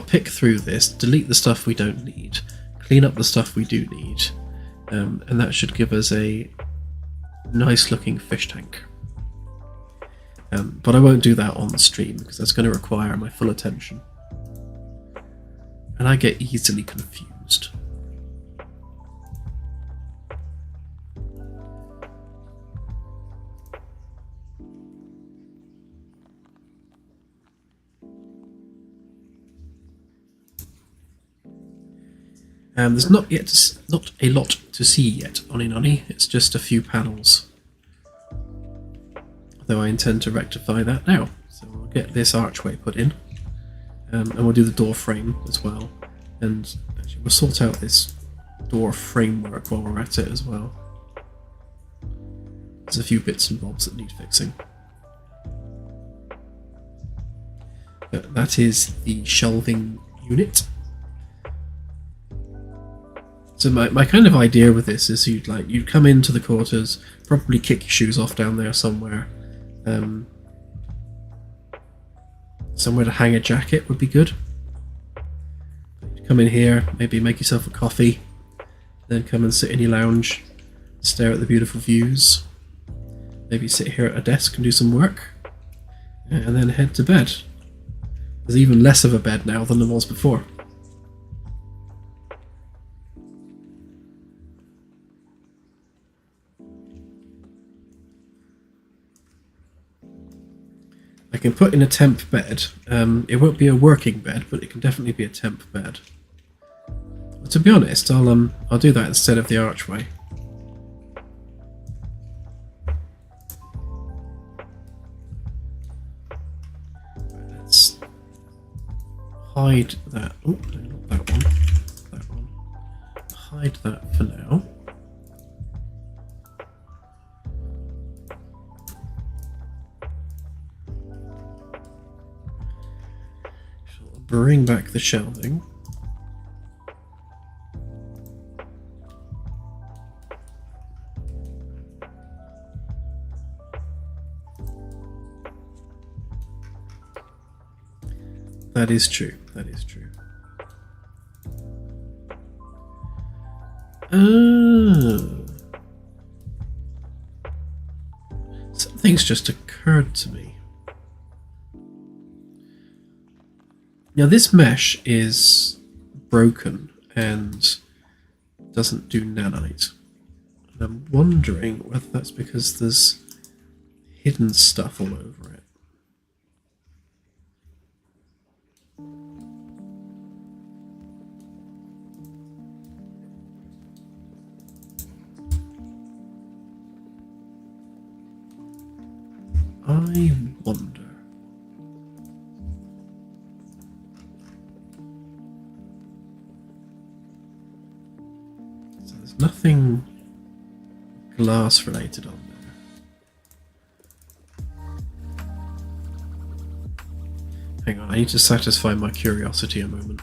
pick through this, delete the stuff we don't need, clean up the stuff we do need, and that should give us a nice looking fish tank. But I won't do that on the stream because that's going to require my full attention. And I get easily confused. There's not a lot to see yet on Inani. It's just a few panels. Though I intend to rectify that now. So we'll get this archway put in, and we'll do the door frame as well. And actually we'll sort out this door framework while we're at it as well. There's a few bits and bobs that need fixing. But that is the shelving unit. So my kind of idea with this is you'd come into the quarters, probably kick your shoes off down there somewhere. Somewhere to hang a jacket would be good. Come in here, maybe make yourself a coffee, then come and sit in your lounge, stare at the beautiful views, maybe sit here at a desk and do some work, and then head to bed. There's even less of a bed now than there was before. I can put in a temp bed. It won't be a working bed, but it can definitely be a temp bed. But to be honest, I'll do that instead of the archway. Let's hide that. Oh, no, not that one. That one. Hide that for now. Bring back the shelving. That is true. That is true. Something's just occurred to me. Now this mesh is broken and doesn't do nanite. And I'm wondering whether that's because there's hidden stuff all over it. I wonder. glass related on there. Hang on, I need to satisfy my curiosity a moment.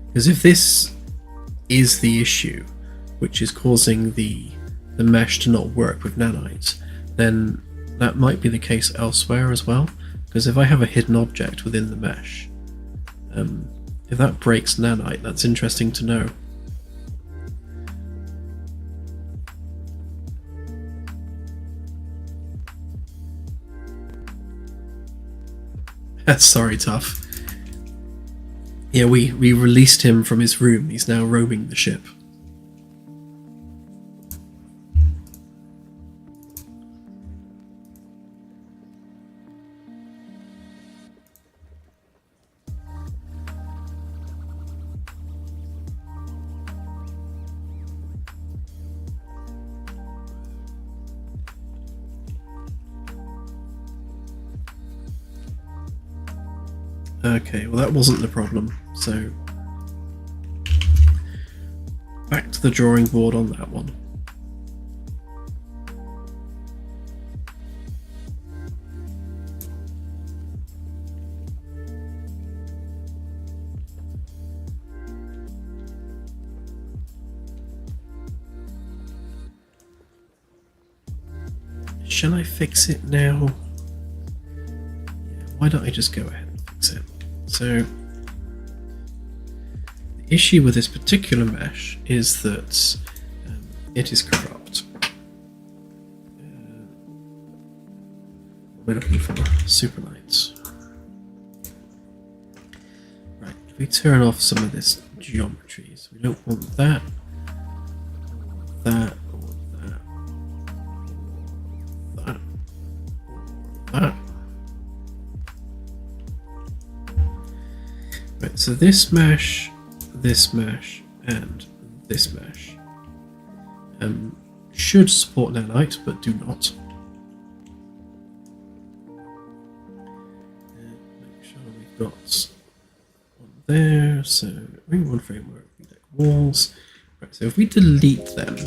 Because if this is the issue, which is causing the mesh to not work with nanites, then that might be the case elsewhere as well. Because if I have a hidden object within the mesh, if that breaks nanite, that's interesting to know. Sorry, Tough. Yeah, we released him from his room. He's now roaming the ship. Okay, well that wasn't the problem, so back to the drawing board on that one. Shall I fix it now? Yeah, why don't I just go ahead and fix it? So, the issue with this particular mesh is that it is corrupt. We're looking for superlights. Right, if we turn off some of this geometry, so we don't want that, or that, or that, or that, or that. Right, so this mesh, and this mesh should support nanite, but do not. Make sure we've got one there. So ring one framework, deck walls. Right, so if we delete them,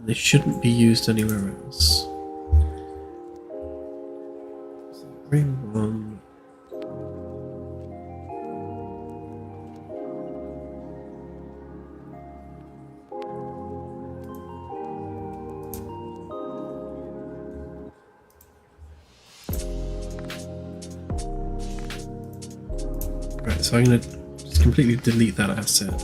they shouldn't be used anywhere else. Ring one. Right, so I'm going to just completely delete that asset.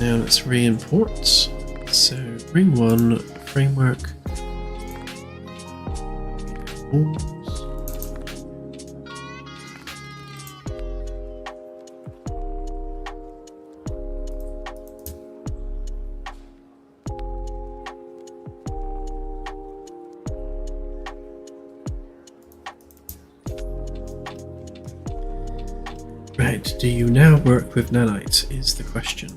Now let's re-import. So ring one framework. Walls. Right, do you now work with nanites is the question.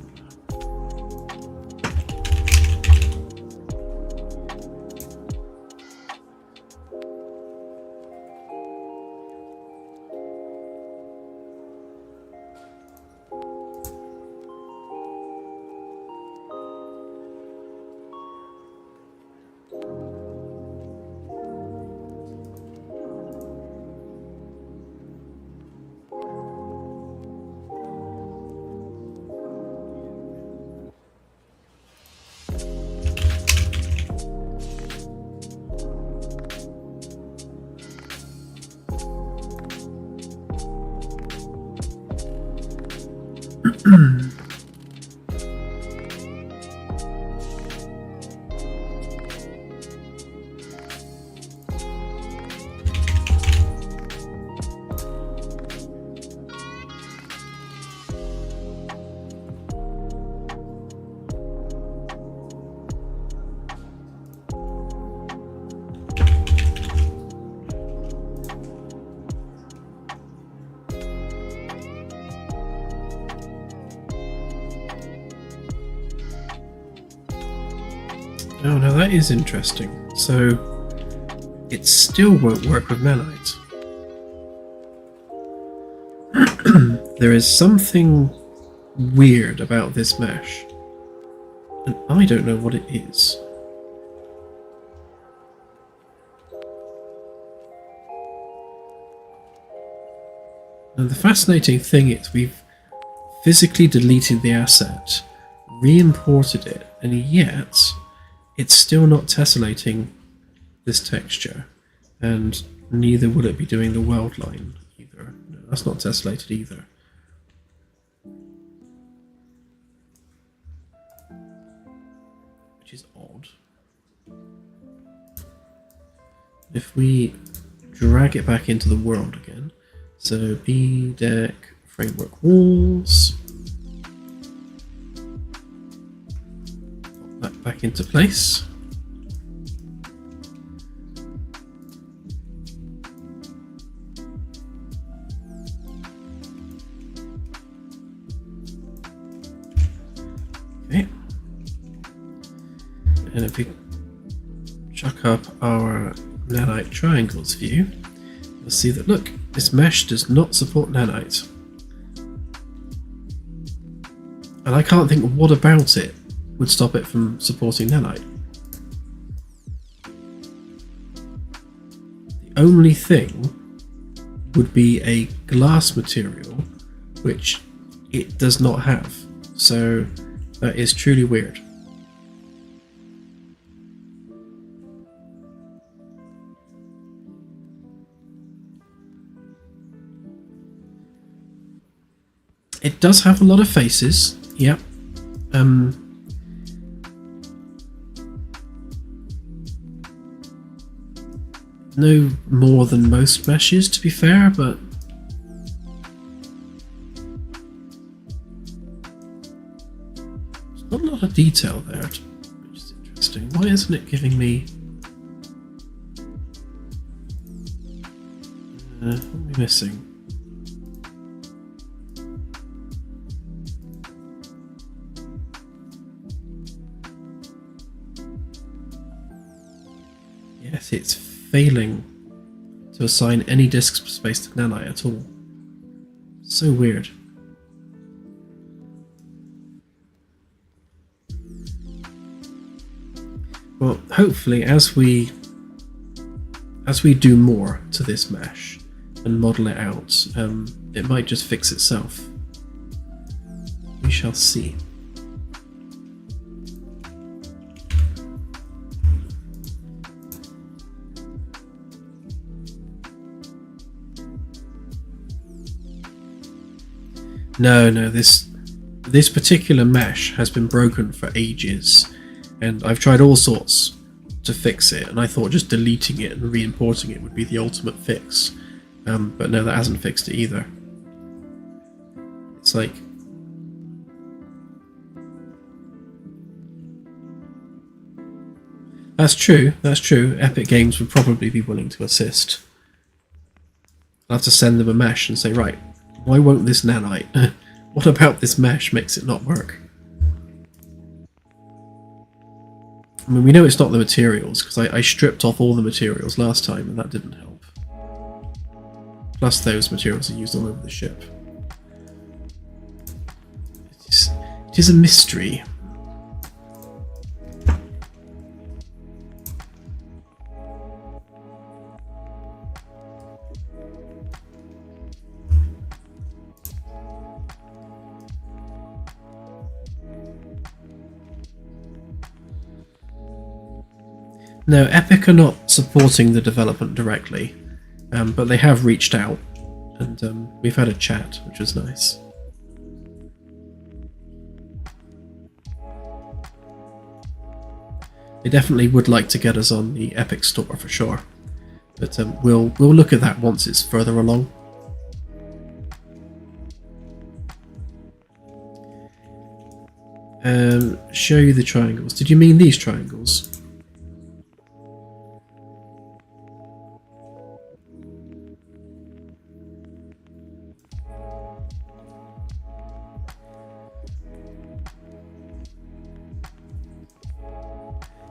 Oh, now that is interesting. So, it still won't work with nanite. There is something weird about this mesh, and I don't know what it is. And the fascinating thing is we've physically deleted the asset, re-imported it, and yet it's still not tessellating this texture, and neither will it be doing the world line either. No, that's not tessellated either. Which is odd. If we drag it back into the world again, so B deck framework walls, pop that back into place. Okay, and if we chuck up our nanite triangles view, you'll see that, look, this mesh does not support nanite. And I can't think what about it would stop it from supporting nanite. The only thing would be a glass material, which it does not have. So that is truly weird. It does have a lot of faces, yep. No more than most meshes, to be fair, but there's not a lot of detail there, which is interesting. Why isn't it giving me... what am I missing? Yes, it's failing to assign any disk space to nanite at all. So weird. Well, hopefully as we do more to this mesh and model it out, it might just fix itself. We shall see. No, this particular mesh has been broken for ages, and I've tried all sorts to fix it, and I thought just deleting it and re-importing it would be the ultimate fix. But no, that hasn't fixed it either. It's like... That's true. Epic Games would probably be willing to assist. I'll have to send them a mesh and say, right, why won't this nanite? What about this mesh makes it not work? I mean, we know it's not the materials, because I stripped off all the materials last time and that didn't help. Plus those materials are used all over the ship. It is a mystery. No, Epic are not supporting the development directly, but they have reached out, and we've had a chat, which was nice. They definitely would like to get us on the Epic Store for sure, but we'll look at that once it's further along. Show you the triangles. Did you mean these triangles?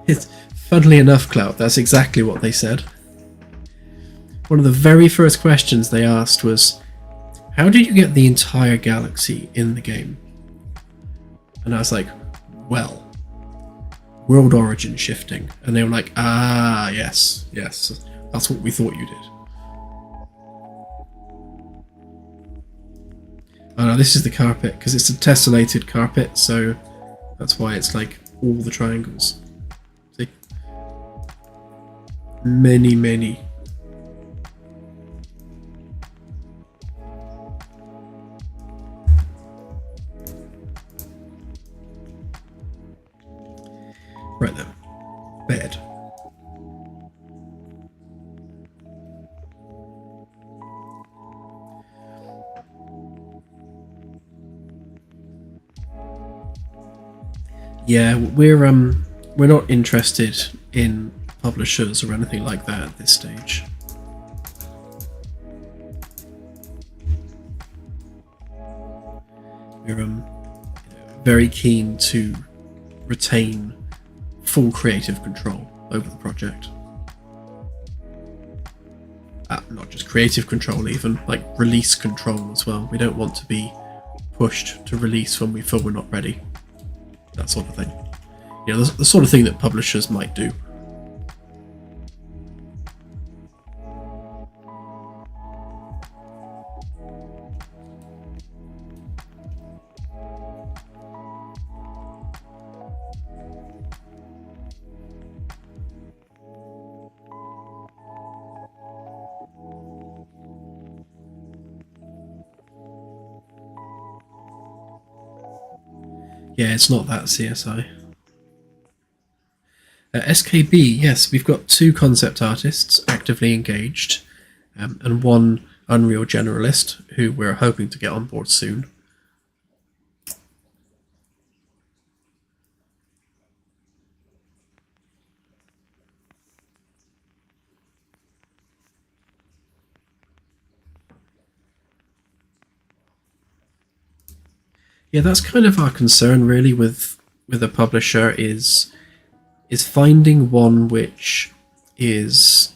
It's funnily enough, Cloud, that's exactly what they said. One of the very first questions they asked was, how did you get the entire galaxy in the game? And I was like, well, world origin shifting. And they were like, ah, yes, that's what we thought you did. Oh no, this is the carpet, because it's a tessellated carpet, so that's why it's like all the triangles. See? Many. Right then, bed. Yeah, we're not interested in publishers or anything like that at this stage. We're very keen to retain full creative control over the project. Not just creative control, even like release control as well. We don't want to be pushed to release when we feel we're not ready. That sort of thing. You know, the sort of thing that publishers might do. Yeah, it's not that CSI. SKB, yes, we've got 2 concept artists actively engaged, and 1 Unreal generalist who we're hoping to get on board soon. Yeah, that's kind of our concern really with a publisher is finding one which is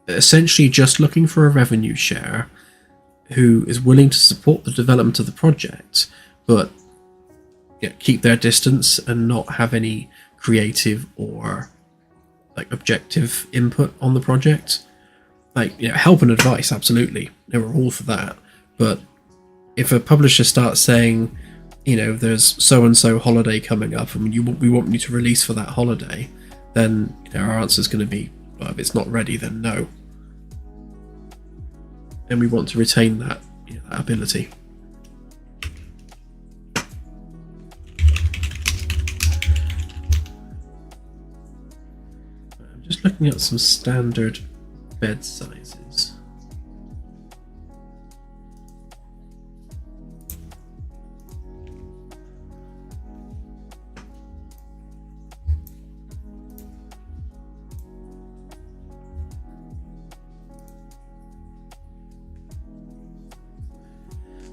essentially just looking for a revenue share, who is willing to support the development of the project, but keep their distance and not have any creative or like objective input on the project. Like, help and advice, absolutely, we're all for that, but if a publisher starts saying, there's so-and-so holiday coming up and we want you to release for that holiday, then our answer is going to be, well, if it's not ready, then no. And we want to retain that, that ability. I'm just looking at some standard bed sizes.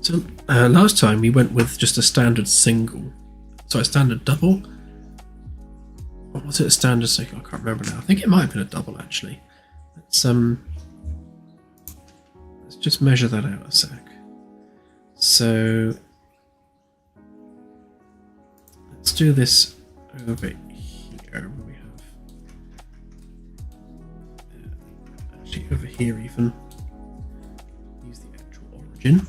So last time we went with just a standard single, sorry, standard double. What was it? A standard single? I can't remember now. I think it might have been a double actually. Let's just measure that out a sec. So let's do this over here. We have actually over here even. Use the actual origin.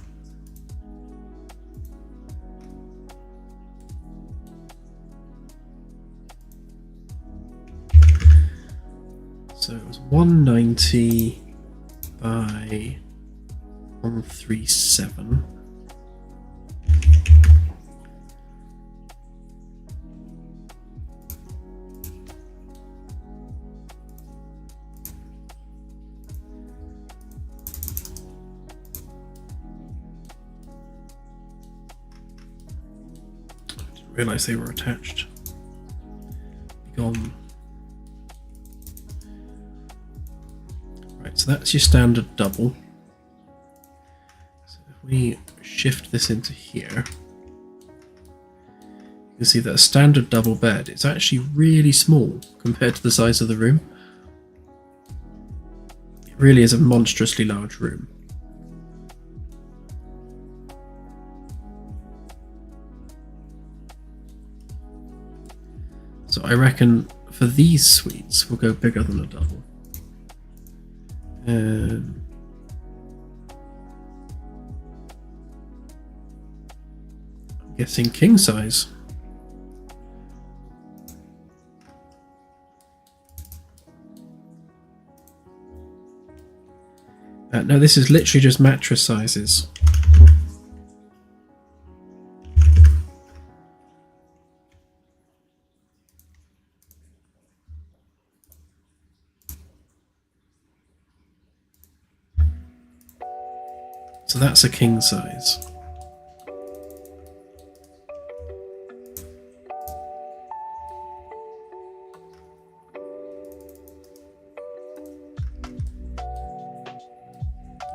So it was 190 by 137. realise they were attached. Gone. Right, so that's your standard double. So if we shift this into here, you can see that a standard double bed is actually really small compared to the size of the room. It really is a monstrously large room. So I reckon for these suites we'll go bigger than a double. I'm guessing king size. No, this is literally just mattress sizes. So that's a king size.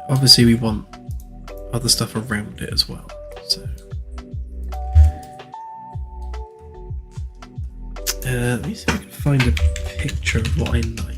Obviously we want other stuff around it as well. So let me see if I can find a picture of what I liked.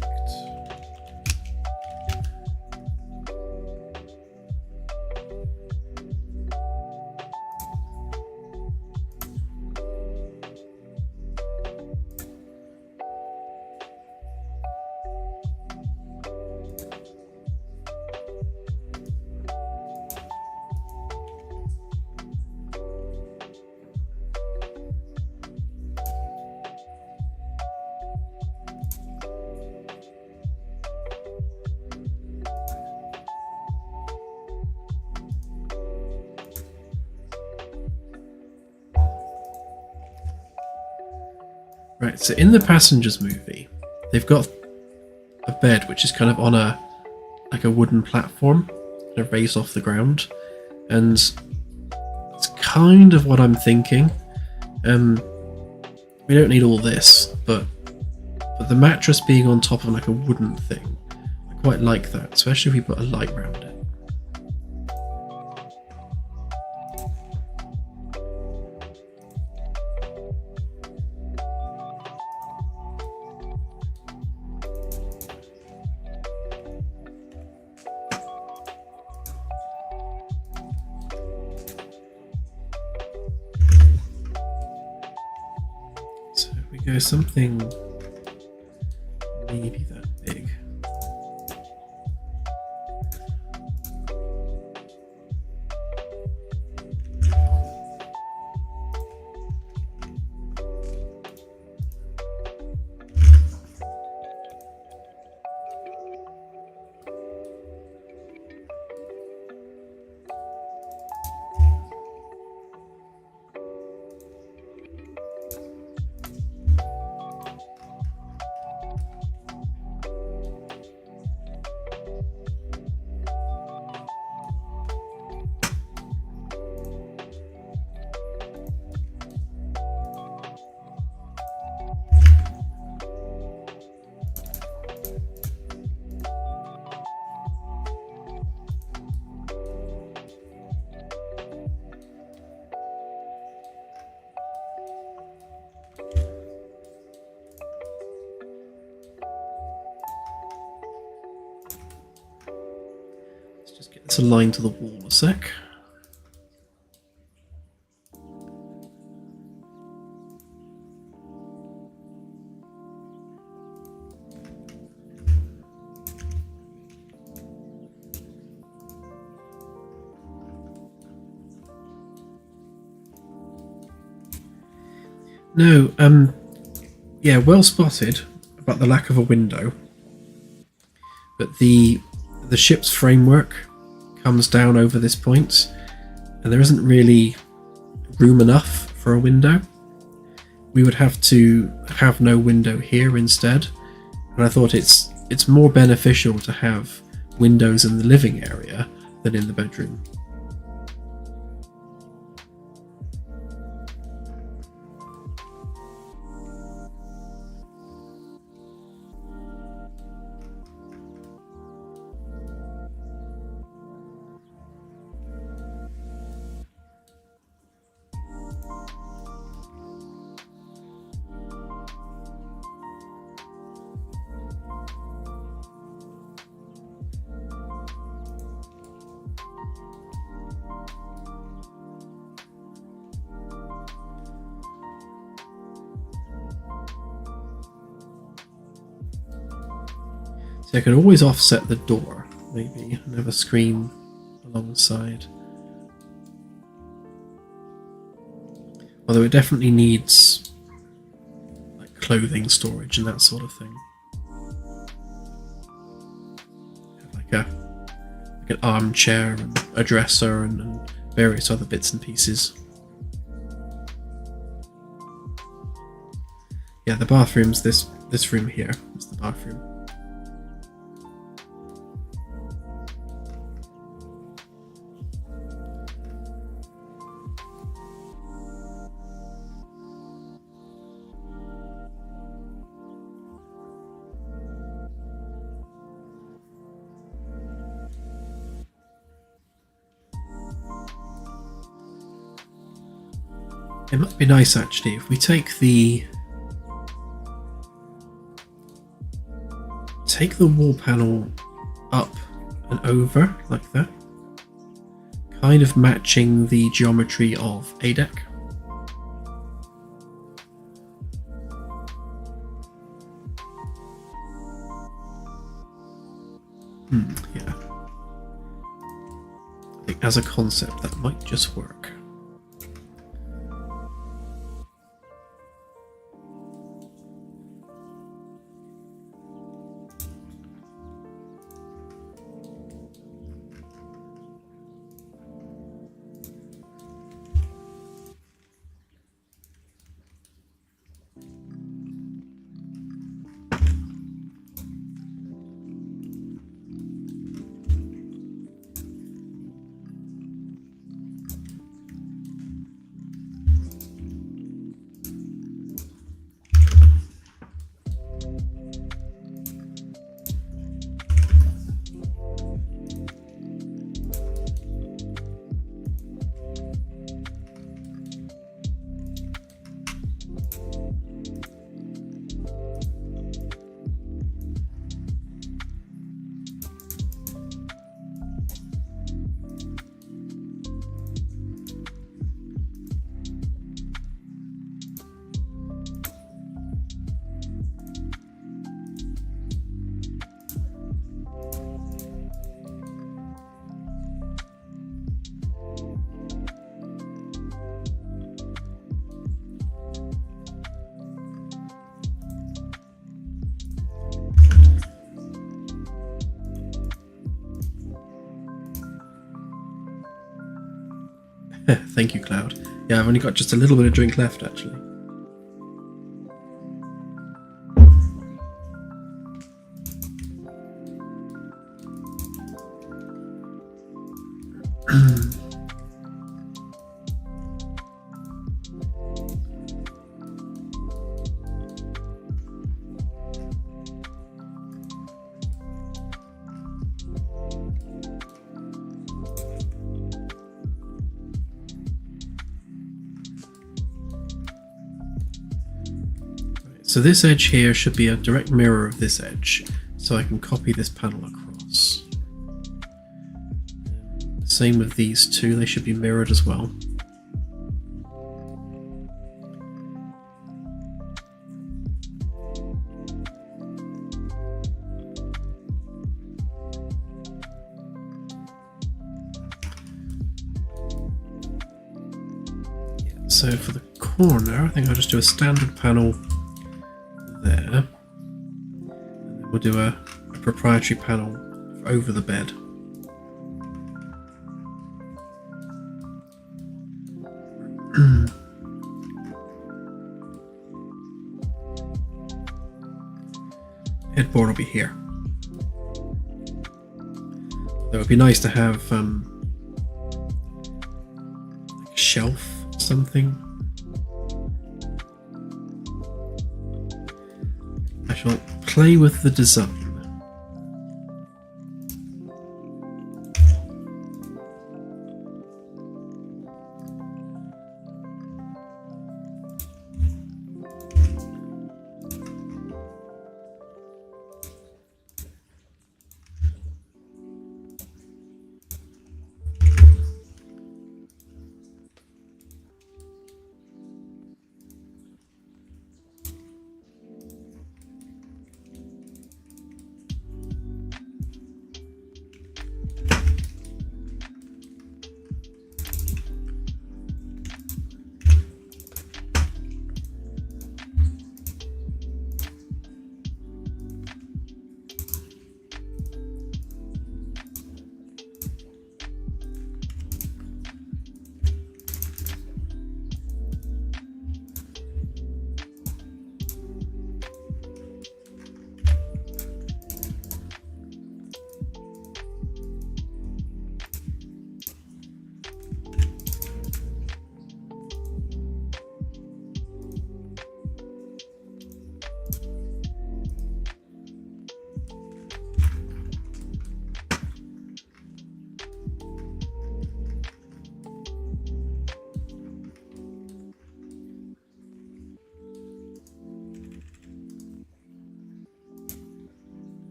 Right, so in the Passengers movie, they've got a bed which is kind of on a wooden platform, kind of raised off the ground, and it's kind of what I'm thinking. We don't need all this, but the mattress being on top of like a wooden thing, I quite like that, especially if we put a light around it. Go something maybe that big. Just get this aligned to the wall a sec. No, yeah, well spotted about the lack of a window. But the ship's framework comes down over this point, and there isn't really room enough for a window. We would have to have no window here instead, and I thought it's more beneficial to have windows in the living area than in the bedroom. So I can always offset the door, maybe, and have a screen alongside. Although it definitely needs like clothing storage and that sort of thing. Like an armchair and a dresser and various other bits and pieces. Yeah, the bathroom's this room here. It's the bathroom. It might be nice actually if we take the wall panel up and over like that, kind of matching the geometry of a deck. Yeah. I think as a concept that might just work. Thank you, Cloud. Yeah, I've only got just a little bit of drink left, actually. So this edge here should be a direct mirror of this edge, so I can copy this panel across. Same with these two, they should be mirrored as well. So for the corner, I think I'll just do a standard panel there. And then we'll do a proprietary panel over the bed. Headboard will be here. It would be nice to have like a shelf or something. I shall play with the design.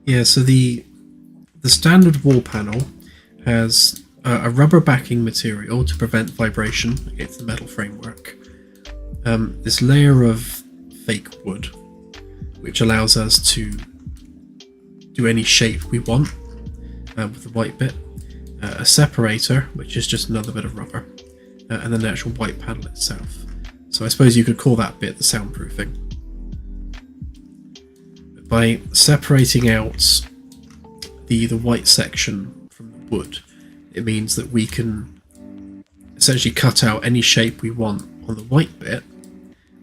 Yeah, so the standard wall panel has a rubber backing material to prevent vibration against the metal framework. This layer of fake wood, which allows us to do any shape we want with the white bit. A separator, which is just another bit of rubber, and then the actual white panel itself. So I suppose you could call that bit the soundproofing. By separating out the white section from the wood, it means that we can essentially cut out any shape we want on the white bit,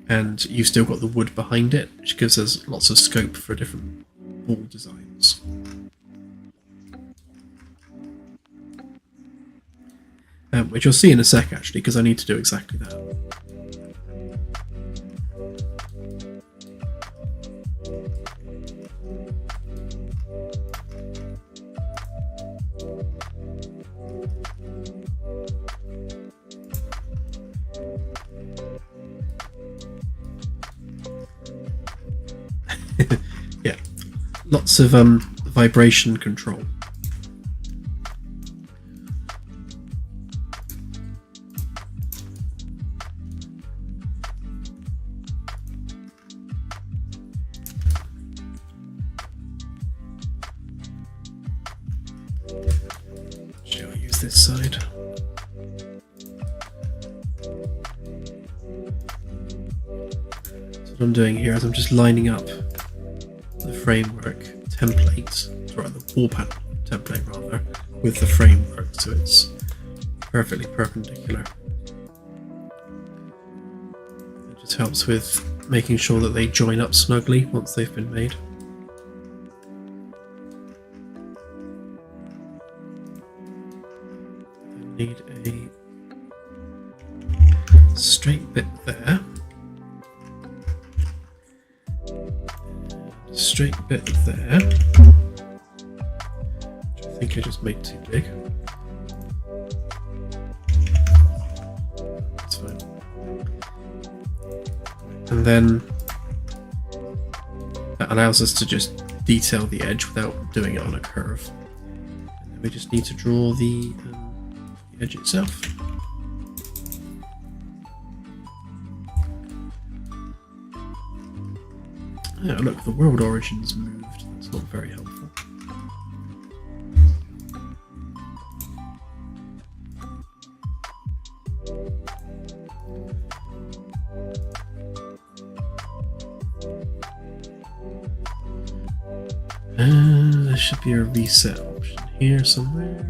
and you've still got the wood behind it, which gives us lots of scope for different wall designs. Which you'll see in a sec, actually, because I need to do exactly that. Yeah, lots of vibration control. Shall I use this side? So what I'm doing here is I'm just lining up the framework template, or the wall panel template rather, with the framework so it's perfectly perpendicular. It just helps with making sure that they join up snugly once they've been made. I need a straight bit there. Straight bit there, which I think I just made too big. That's fine. And then that allows us to just detail the edge without doing it on a curve. And then we just need to draw the edge itself. Oh, look, the world origins moved. That's not very helpful. There should be a reset option here somewhere.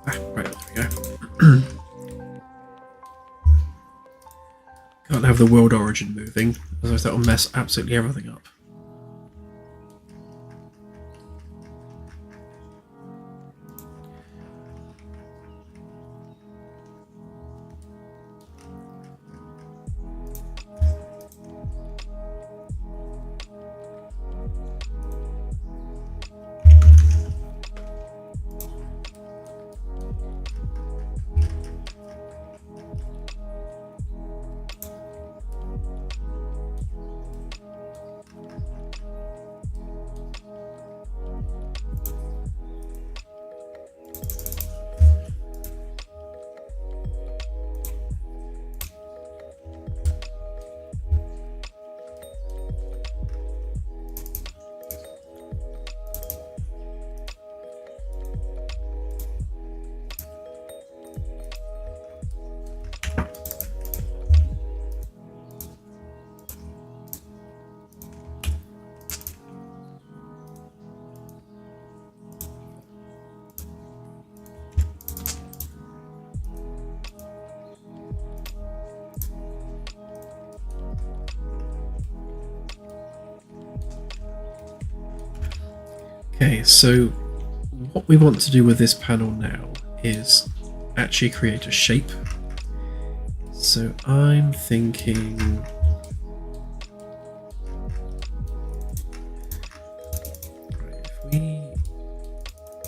Right, there we go. Can't have the world origin moving, otherwise that will mess absolutely everything up. Okay, so what we want to do with this panel now is actually create a shape. So I'm thinking,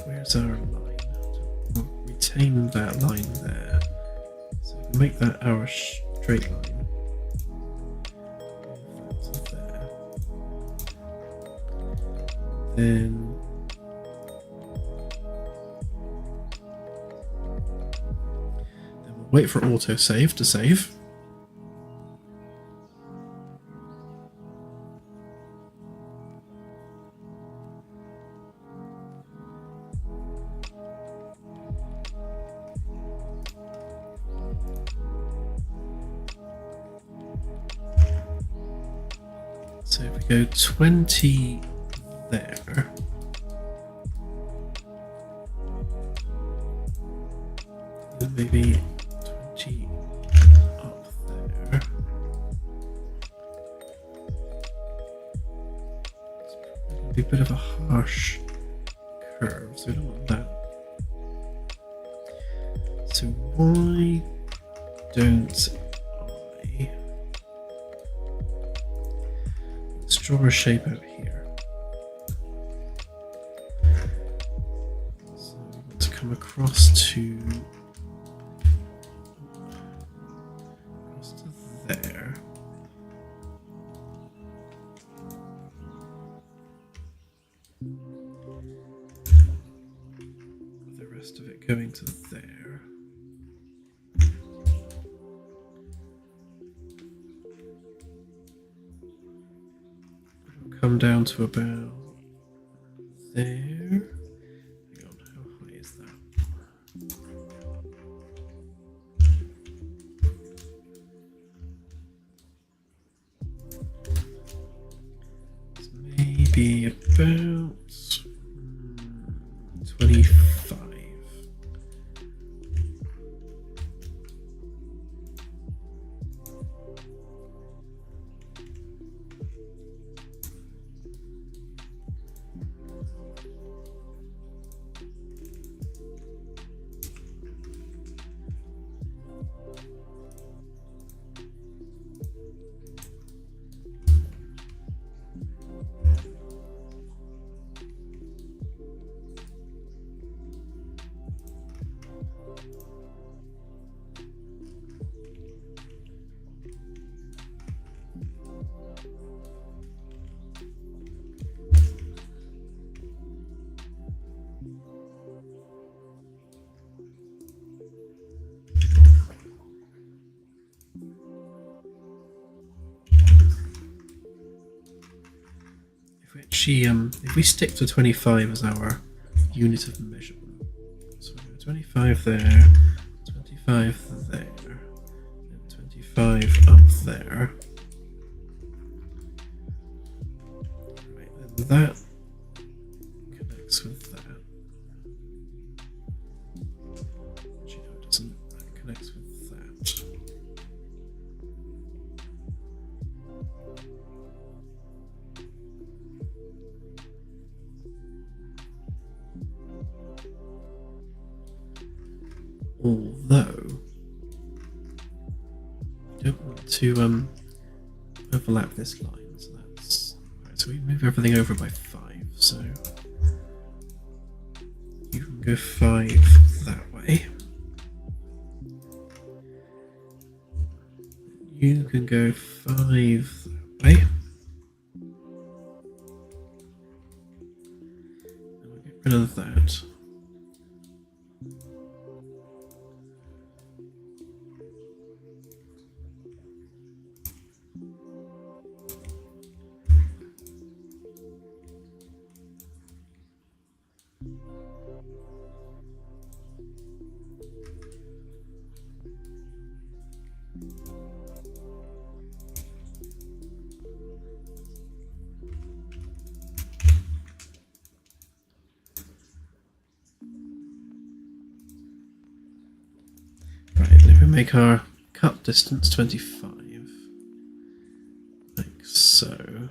where's our line? We'll retain that line there. So we can make that our straight line. That's there. Then wait for autosave to save. So if we go 20 there. And maybe 20 up there. It's probably be a bit of a harsh curve, so we don't want that. So why don't I let's draw a shape out here. So we want to come across to there. The rest of it going to there. It'll come down to about there. Hang on, how high is that? Maybe about 25. If we stick to 25 as our unit of measurement, so 25 there, 25 there, and 25 up there. Right, then that connects with that. Actually, no, it doesn't. That connects with that. Although I don't want to overlap this line, so that's right, so we move everything over by 5, so you can go 5 that way. You can go 5 that way. And we'll get rid of that. Make our cut distance 25, like so.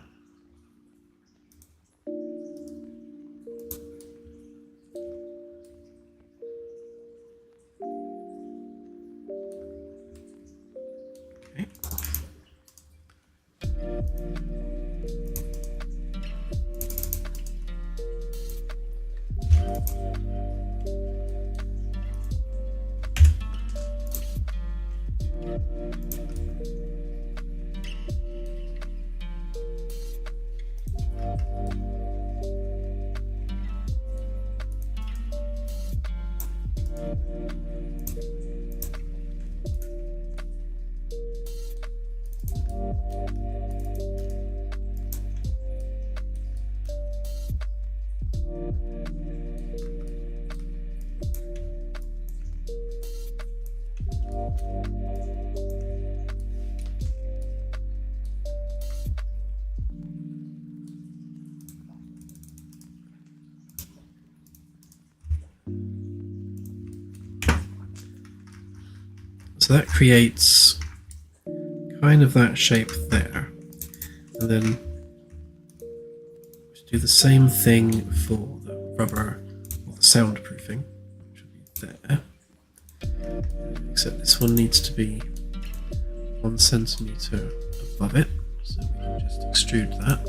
so that creates kind of that shape there. And then do the same thing for the rubber or the soundproofing, which will be there. Except this one needs to be 1 centimeter above it, so we can just extrude that.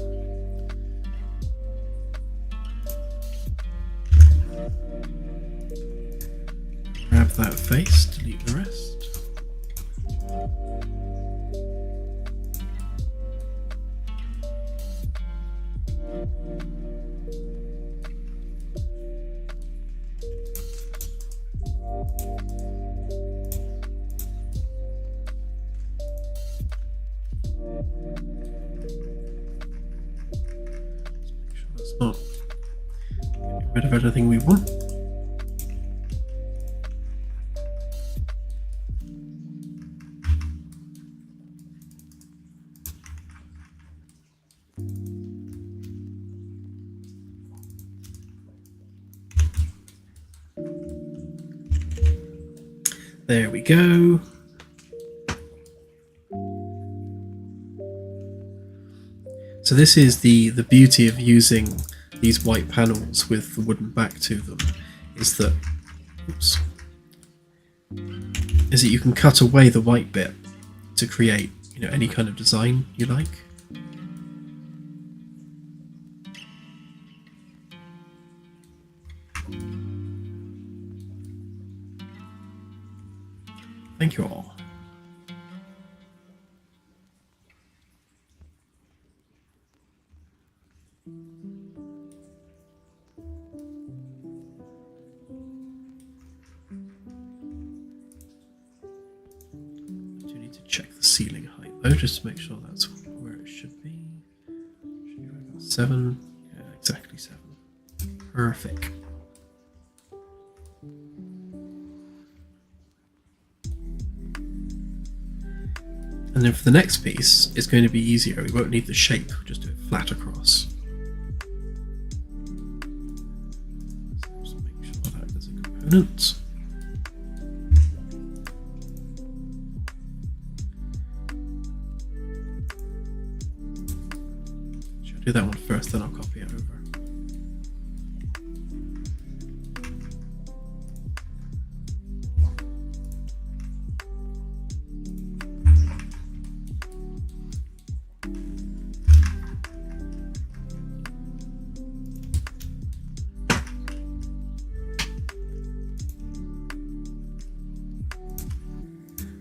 Grab that face, delete the rest. Not getting rid of everything we want. There we go. So this is the beauty of using these white panels with the wooden back to them, is that you can cut away the white bit to create, you know, any kind of design you like. Thank you all. Check the ceiling height though, just to make sure that's where it should be. Should be right about 7. Yeah, exactly 7. Perfect. And then for the next piece, it's going to be easier. We won't need the shape, we'll just do it flat across. So just make sure that is a component. Do that one first, then I'll copy it over.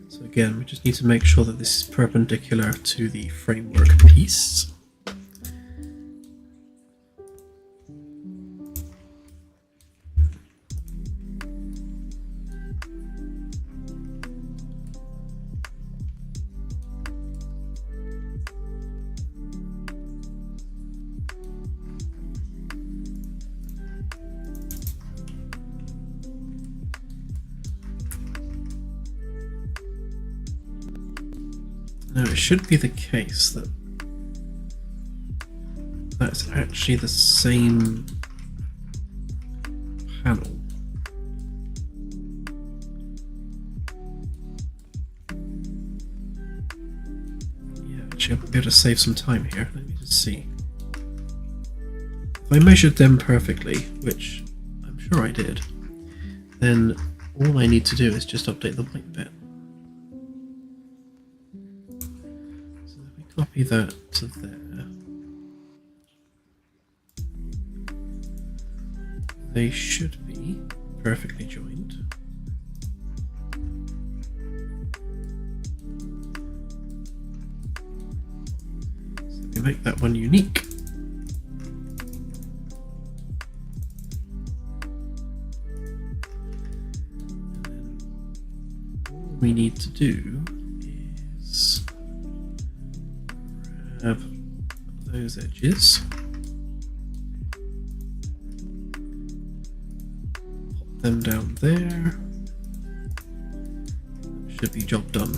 So again, we just need to make sure that this is perpendicular to the framework piece. Now it should be the case that that's actually the same panel. Yeah, actually I'll be able to save some time here. Let me just see. If I measured them perfectly, which I'm sure I did, then all I need to do is just update the white bit. Copy that to there. They should be perfectly joined. So we make that one unique. And then all we need to do is grab those edges, pop them down there, should be job done.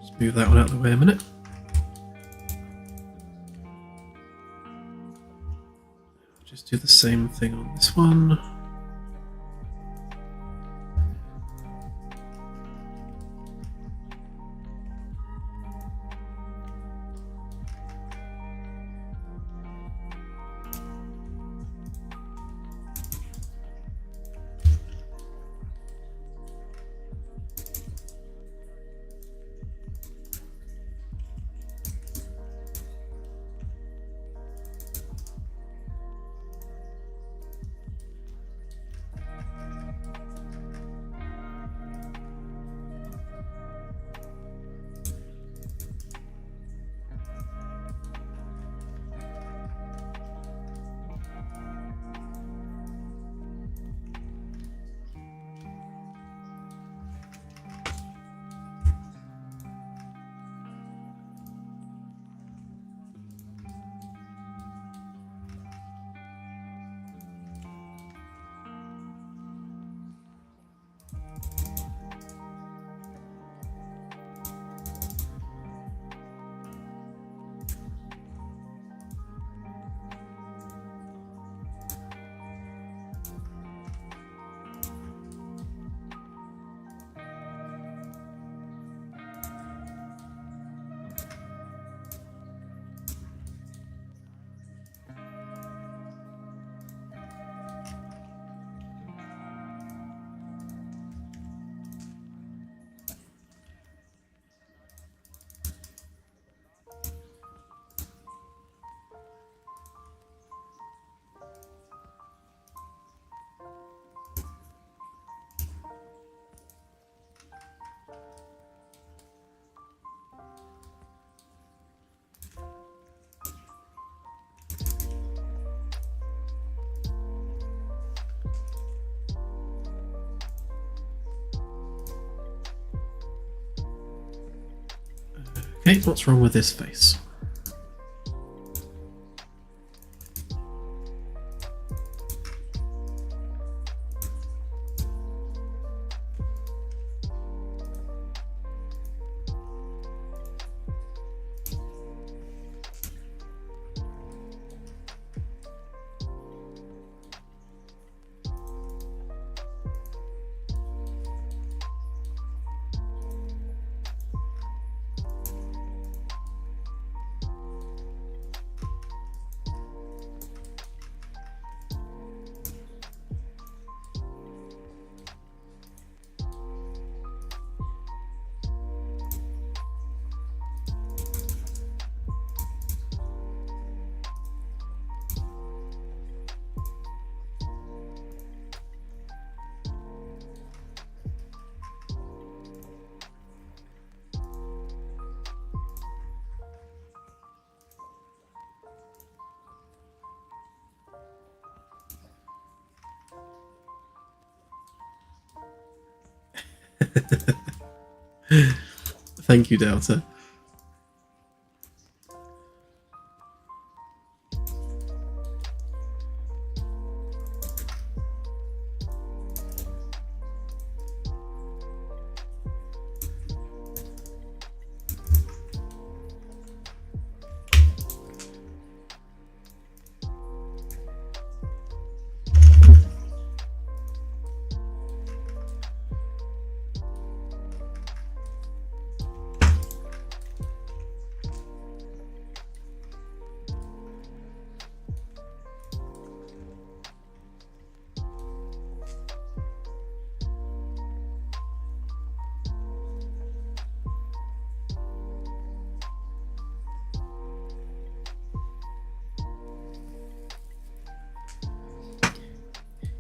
Just move that one out of the way a minute. Just do the same thing on this one. Okay, what's wrong with this face? Thank you, Delta.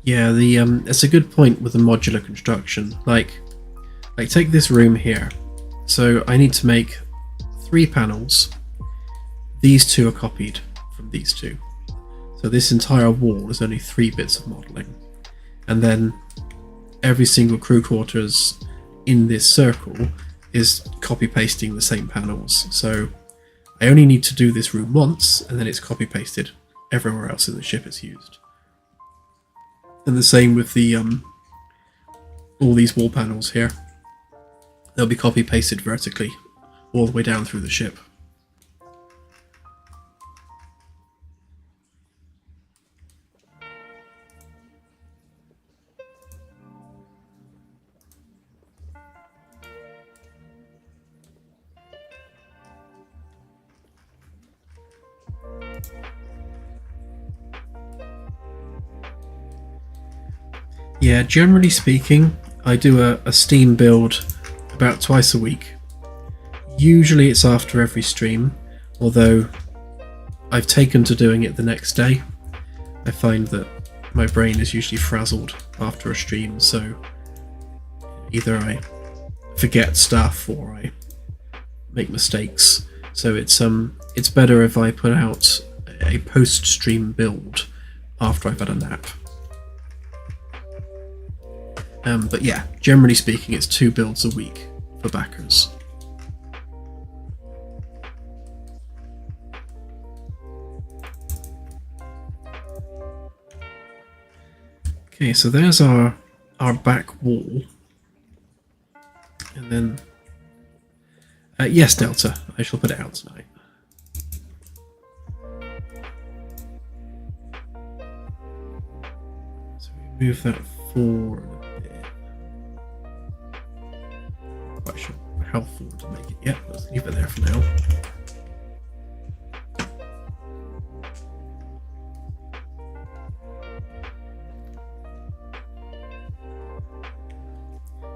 Yeah, it's a good point with the modular construction. Like take this room here. So I need to make 3 panels. These 2 are copied from these 2. So this entire wall is only 3 bits of modelling. And then every single crew quarters in this circle is copy pasting the same panels. So I only need to do this room once, and then it's copy pasted everywhere else in the ship it's used. And the same with the all these wall panels here. They'll be copy pasted vertically all the way down through the ship. Yeah, generally speaking, I do a Steam build about twice a week. Usually it's after every stream, although I've taken to doing it the next day. I find that my brain is usually frazzled after a stream, so either I forget stuff or I make mistakes. So it's better if I put out a post-stream build after I've had a nap. But yeah, generally speaking, it's 2 builds a week for backers. Okay, so there's our back wall. And then... yes, Delta, I shall put it out tonight. So we move that forward. Quite sure how forward to make it yet. Let's leave it there for now.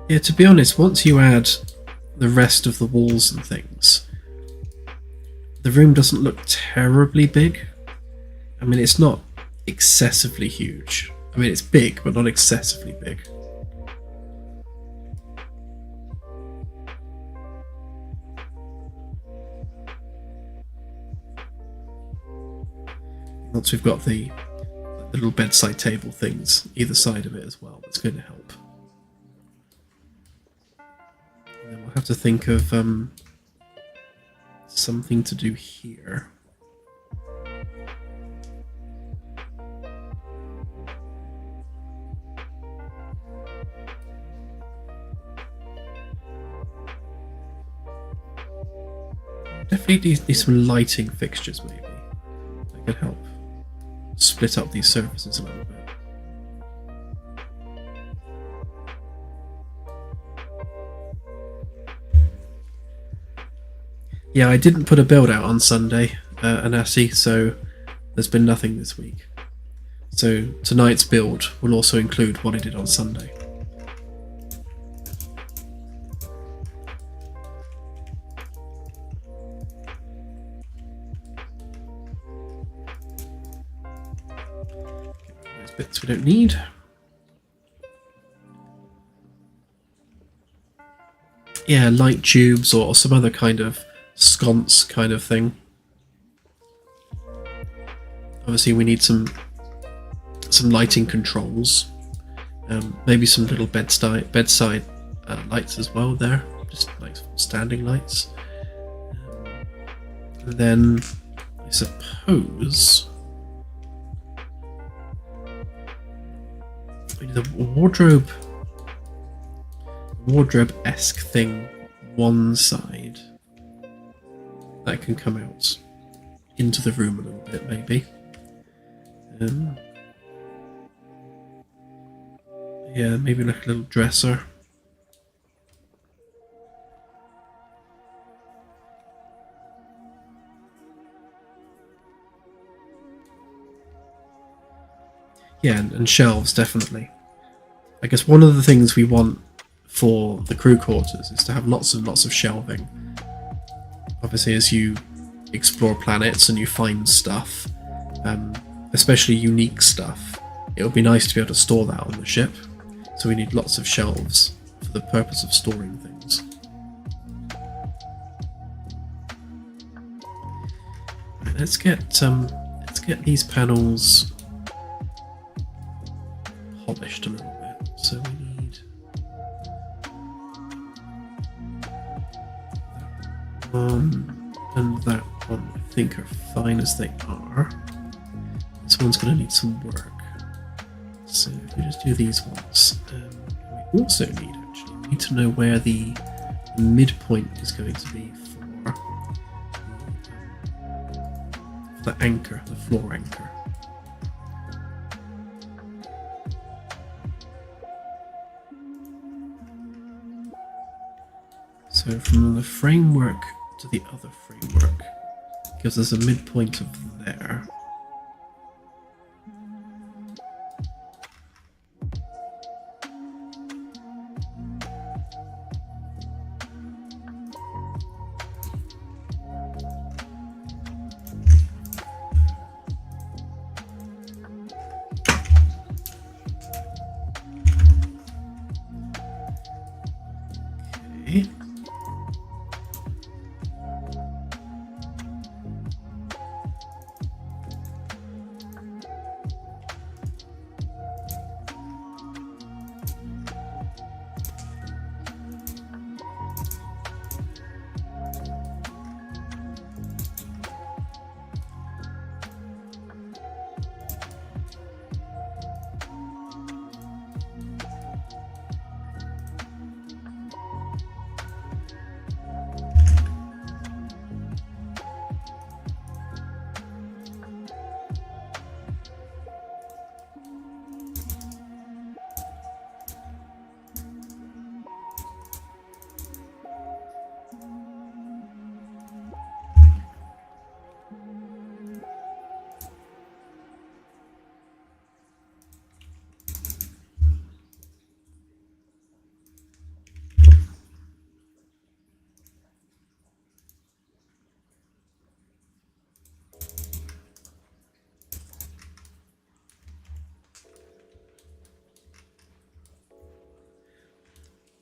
Yeah, to be honest, once you add the rest of the walls and things, the room doesn't look terribly big. I mean, it's not excessively huge. I mean, it's big, but not excessively big. Once we've got the little bedside table things either side of it as well, that's going to help. And then we'll have to think of something to do here. Definitely need some lighting fixtures, maybe. That could help split up these surfaces a little bit. Yeah, I didn't put a build out on Sunday, Anassi, so there's been nothing this week. So tonight's build will also include what I did on Sunday. Bits we don't need. Yeah, light tubes or some other kind of sconce kind of thing. Obviously we need some lighting controls. Maybe some little bedside lights as well there, just like standing lights. And then I suppose the wardrobe-esque thing one side that can come out into the room a little bit, maybe. Yeah, maybe like a little dresser. Yeah, and shelves, definitely. I guess one of the things we want for the crew quarters is to have lots and lots of shelving. Obviously, as you explore planets and you find stuff, especially unique stuff, it would be nice to be able to store that on the ship. So we need lots of shelves for the purpose of storing things. Right, let's get these panels polished a little bit. So we need that one and that one. I think are fine as they are. This one's going to need some work. So if we just do these ones, we also need to know where the midpoint is going to be for the anchor, the floor anchor. So from the framework to the other framework gives us a midpoint of there. Okay.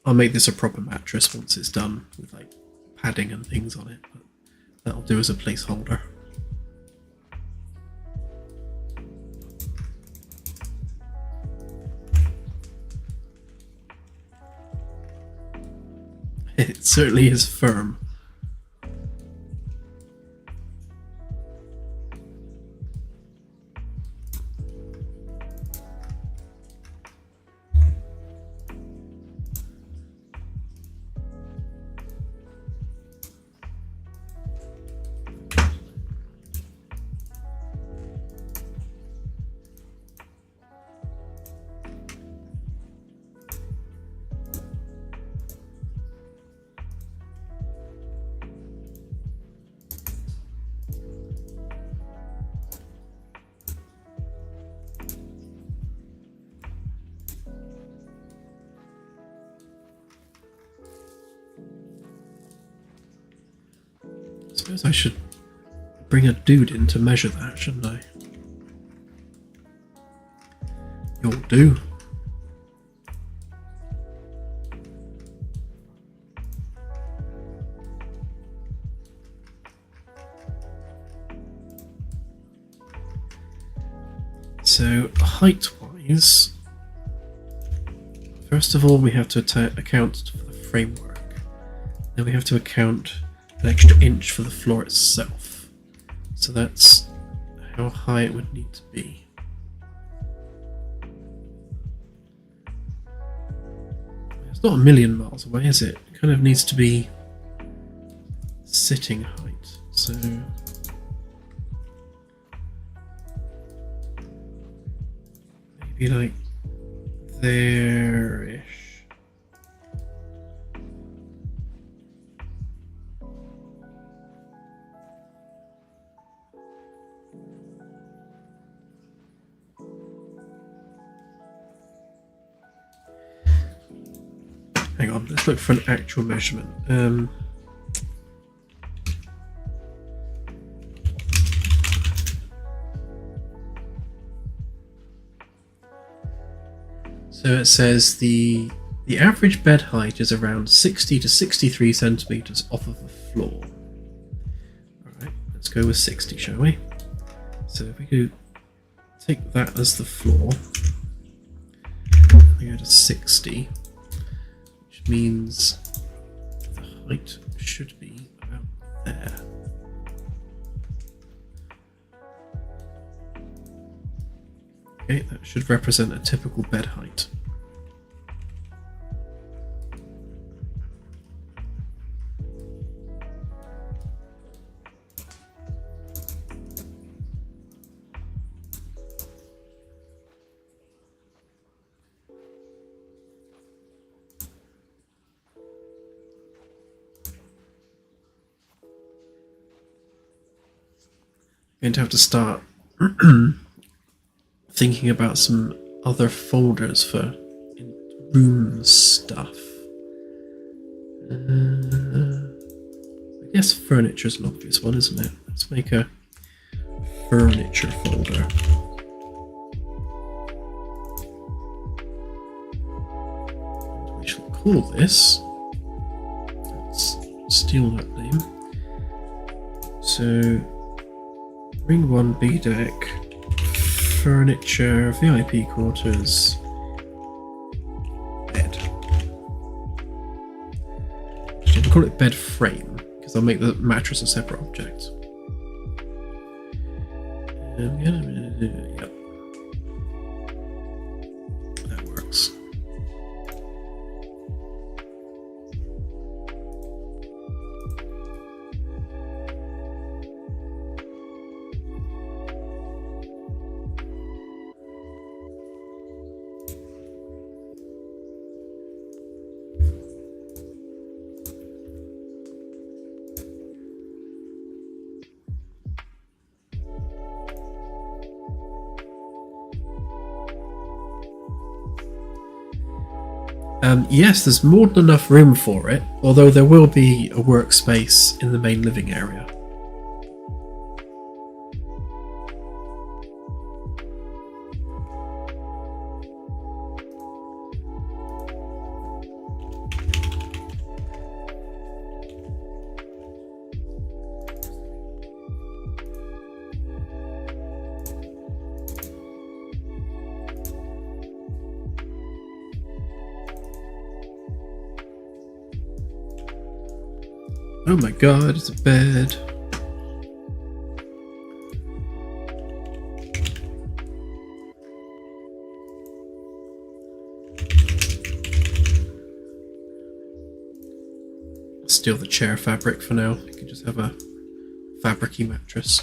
I'll make this a proper mattress once it's done, with like padding and things on it, but that'll do as a placeholder. It certainly is firm. I suppose I should bring a dude in to measure that, shouldn't I? You'll do. So, height-wise, first of all we have to account for the framework. Then we have to account an extra inch for the floor itself. So that's how high it would need to be. It's not a million miles away, is it? It kind of needs to be sitting height. So maybe like there-ish. Hang on, let's look for an actual measurement. So it says the average bed height is around 60 to 63 centimeters off of the floor. Alright, let's go with 60, shall we? So if we could take that as the floor, we go to 60. Which means the height should be about there. Okay, that should represent a typical bed height. going to have to start thinking about some other folders for room stuff. I guess furniture is an obvious one, isn't it? Let's make a furniture folder. And we shall call this. Let's steal that name. So, Ring 1 B deck, furniture, VIP quarters, bed. We'll call it bed frame because I'll make the mattress a separate object. Yep. That works. Yes, there's more than enough room for it, although there will be a workspace in the main living area. Oh my god, it's a bed. Steal the chair fabric for now. You can just have a fabricy mattress.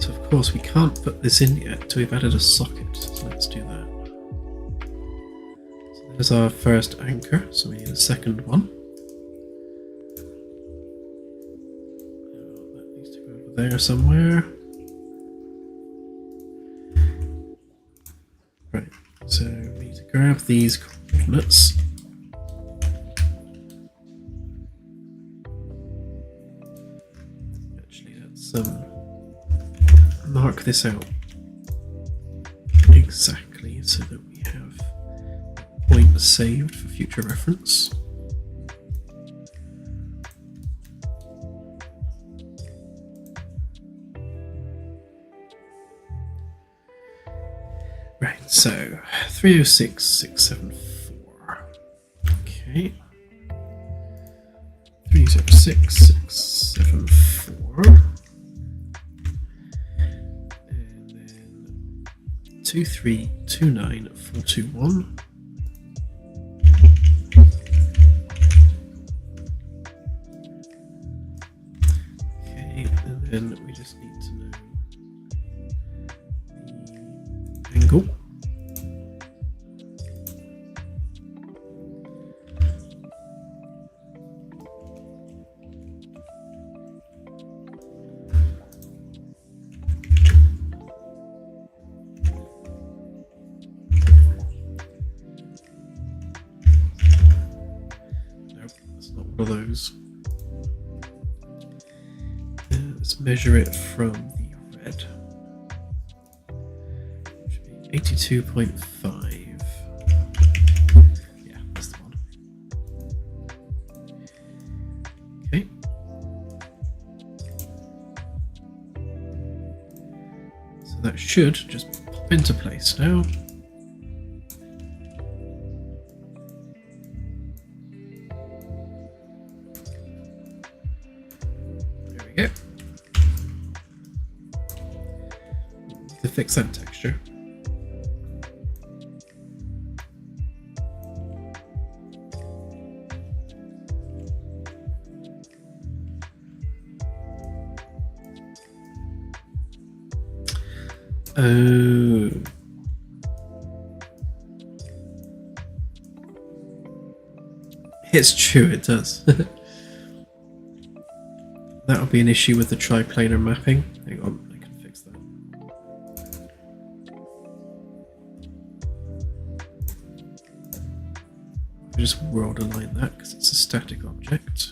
Of course, we can't put this in yet until we've added a socket, so let's do that. So there's our first anchor, so we need a second one. That needs to go over there somewhere. Right, so we need to grab these coordinates. Actually, let's mark this out exactly so that we have a point saved for future reference. Right, so 306674. Okay. 306674. 2329421. Okay, and then we just need to know the angle. Of those. Let's measure it from the red. Should be 82.5. Yeah, that's the one. Okay. So that should just pop pop into place now. There we go. Need to fix that texture. Oh. It's true, it does. That would be an issue with the triplanar mapping. Hang on, I can fix that. I just world align that because it's a static object.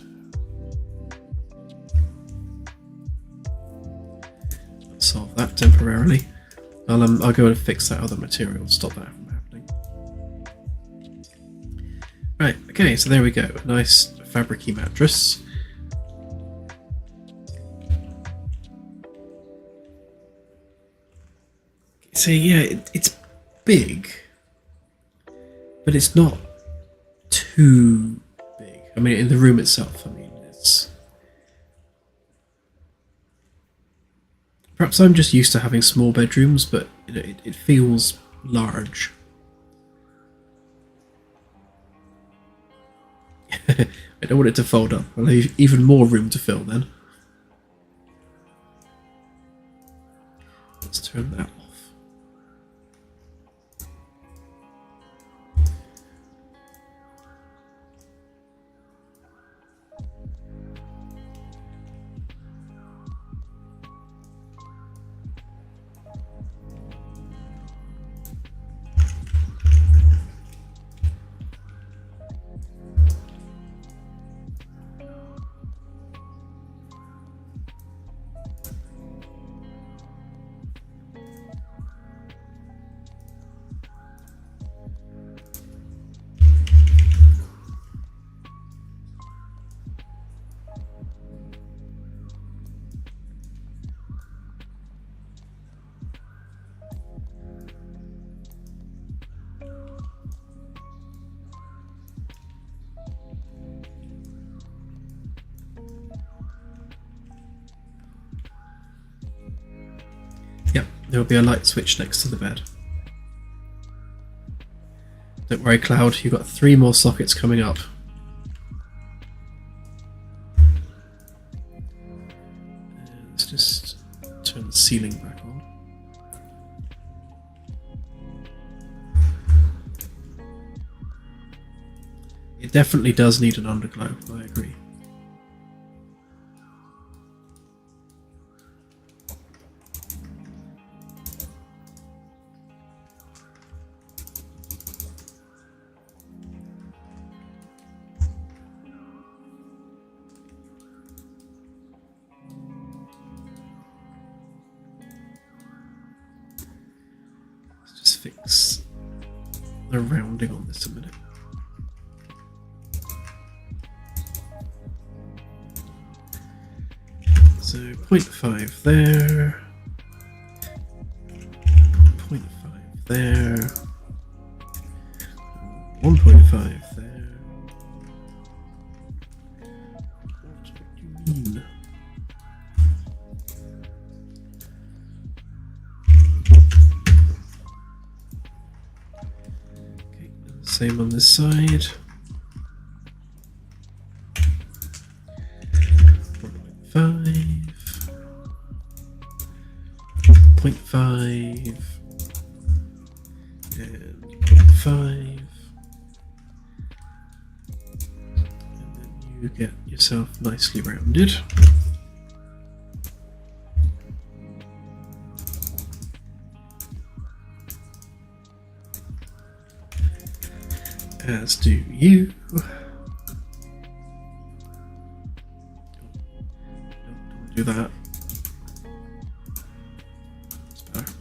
Solve that temporarily. I'll go and fix that other material, stop that from happening. Right, okay, so there we go. A nice fabricy mattress. So yeah, it's big, but it's not too big. I mean, in the room itself, I mean, it's... Perhaps I'm just used to having small bedrooms, but you know, it feels large. I don't want it to fold up. I'll leave even more room to fill then. Let's turn that off. Yep, there will be a light switch next to the bed. Don't worry, Cloud, you've got 3 more sockets coming up. Let's just turn the ceiling back on. It definitely does need an underglow, I agree. Fix the rounding on this a minute. So 0.5 there, 0.5 there, 1.5 there. What do you mean? Same on this side. 1.5, 0.5, and 0.5, and then you get yourself nicely rounded. As do you. Don't do that. That's better.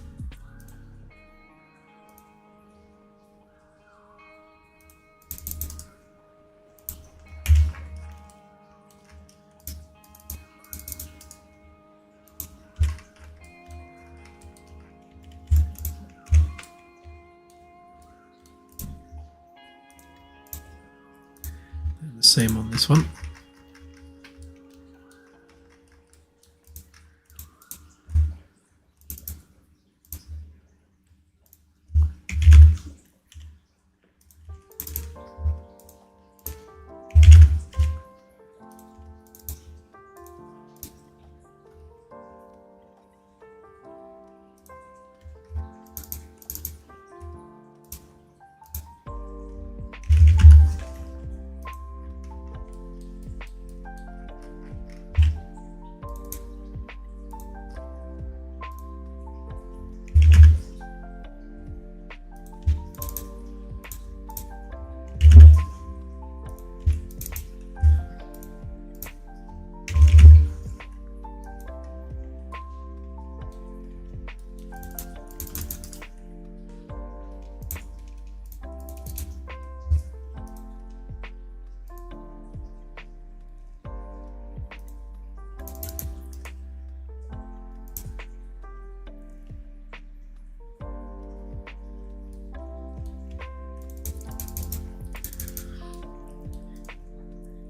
same on this one.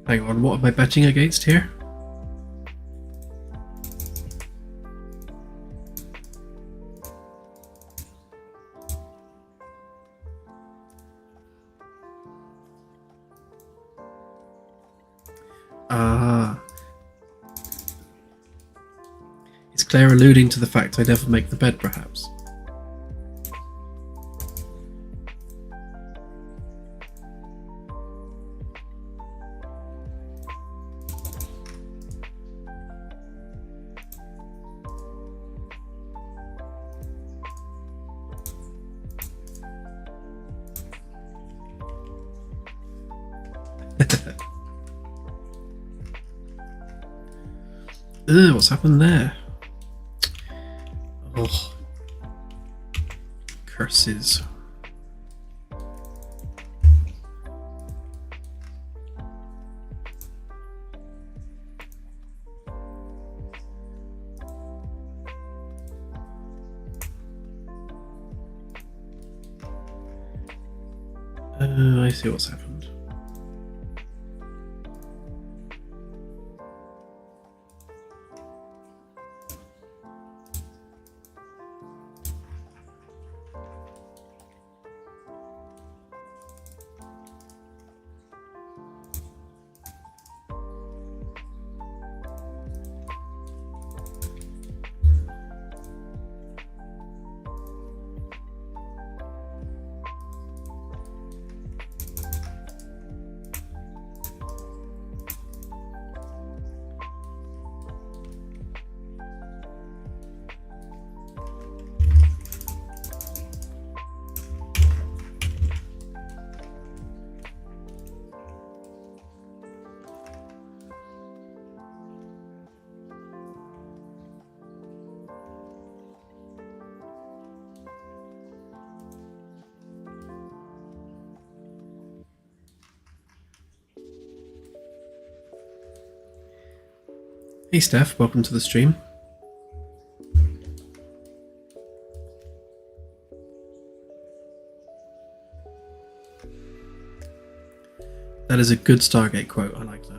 Hang on, what am I betting against here? Ah. Is Claire alluding to the fact I never make the bed, perhaps? Ugh, what's happened there? Oh. Curses. I see what's happened. Hey Steph, welcome to the stream. That is a good Stargate quote, I like that.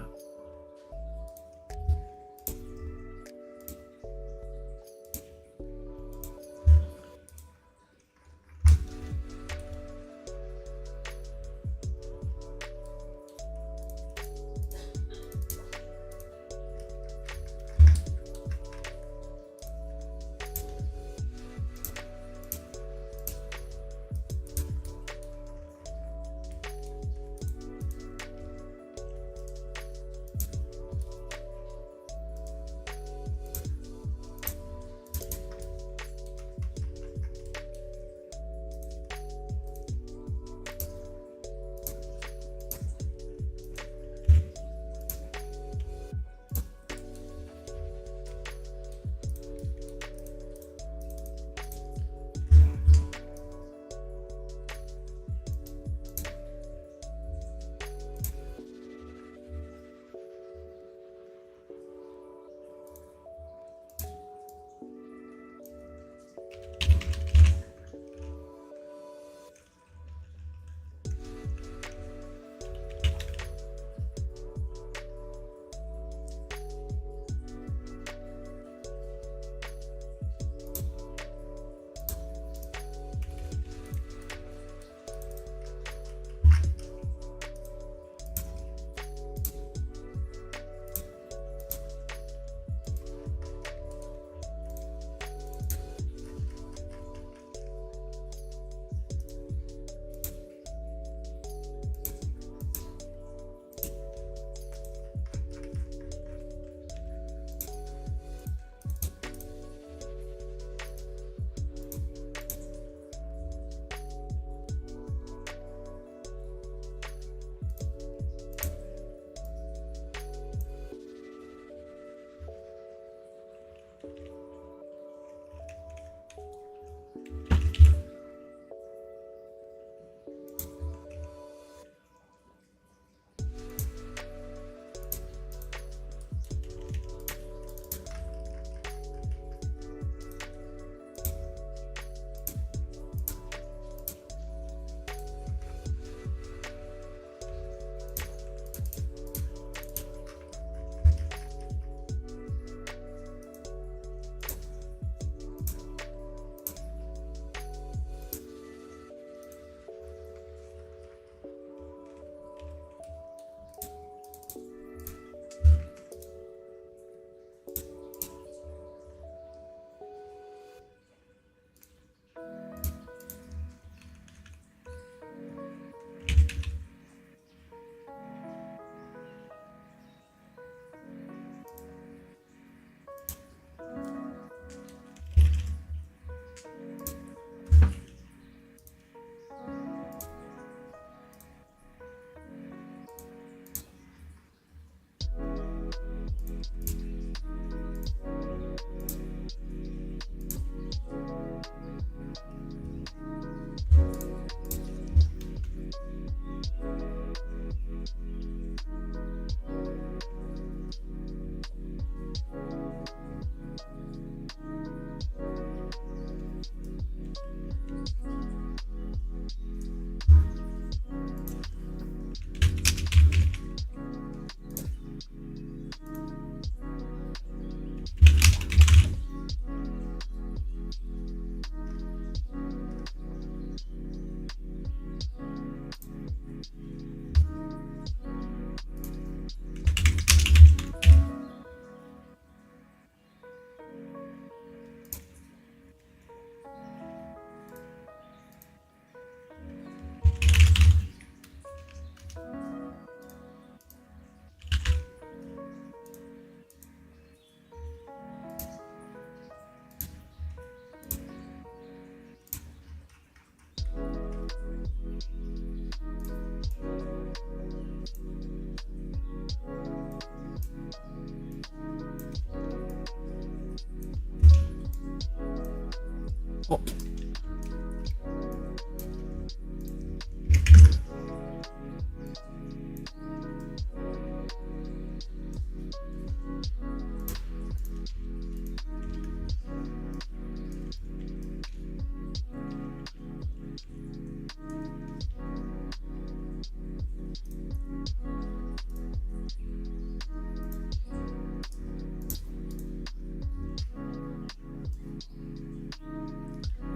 Pop.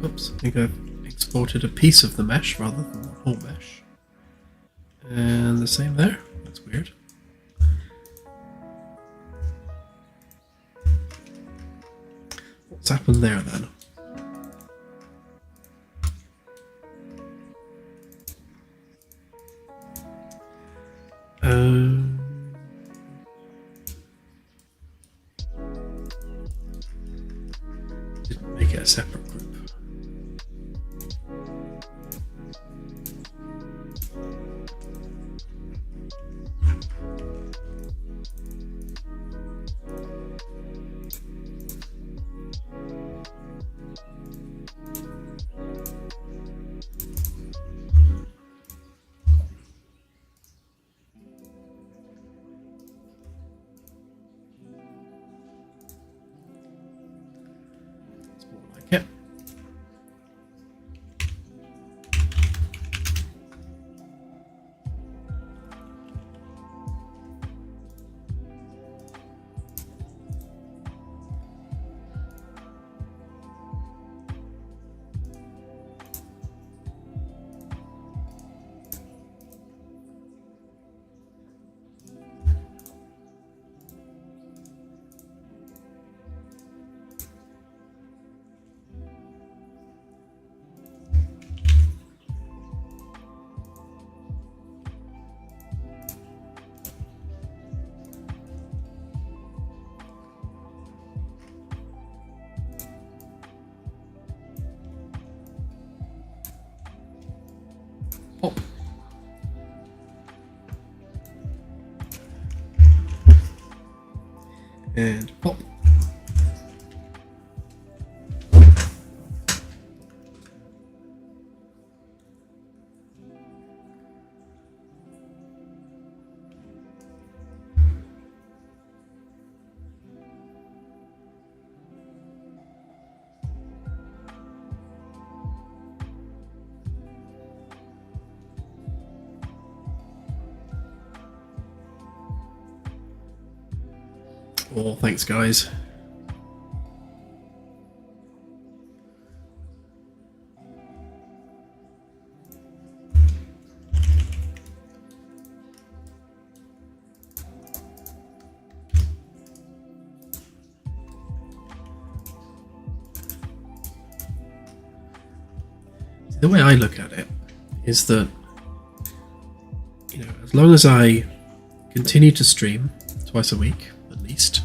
Oops, I think I've exported a piece of the mesh rather than the whole mesh. And the same there. That's weird. What's happened there then? Didn't make it a separate group. Yep. Pop. And pop. Oh, thanks, guys. The way I look at it is that, you know, as long as I continue to stream twice a week at least,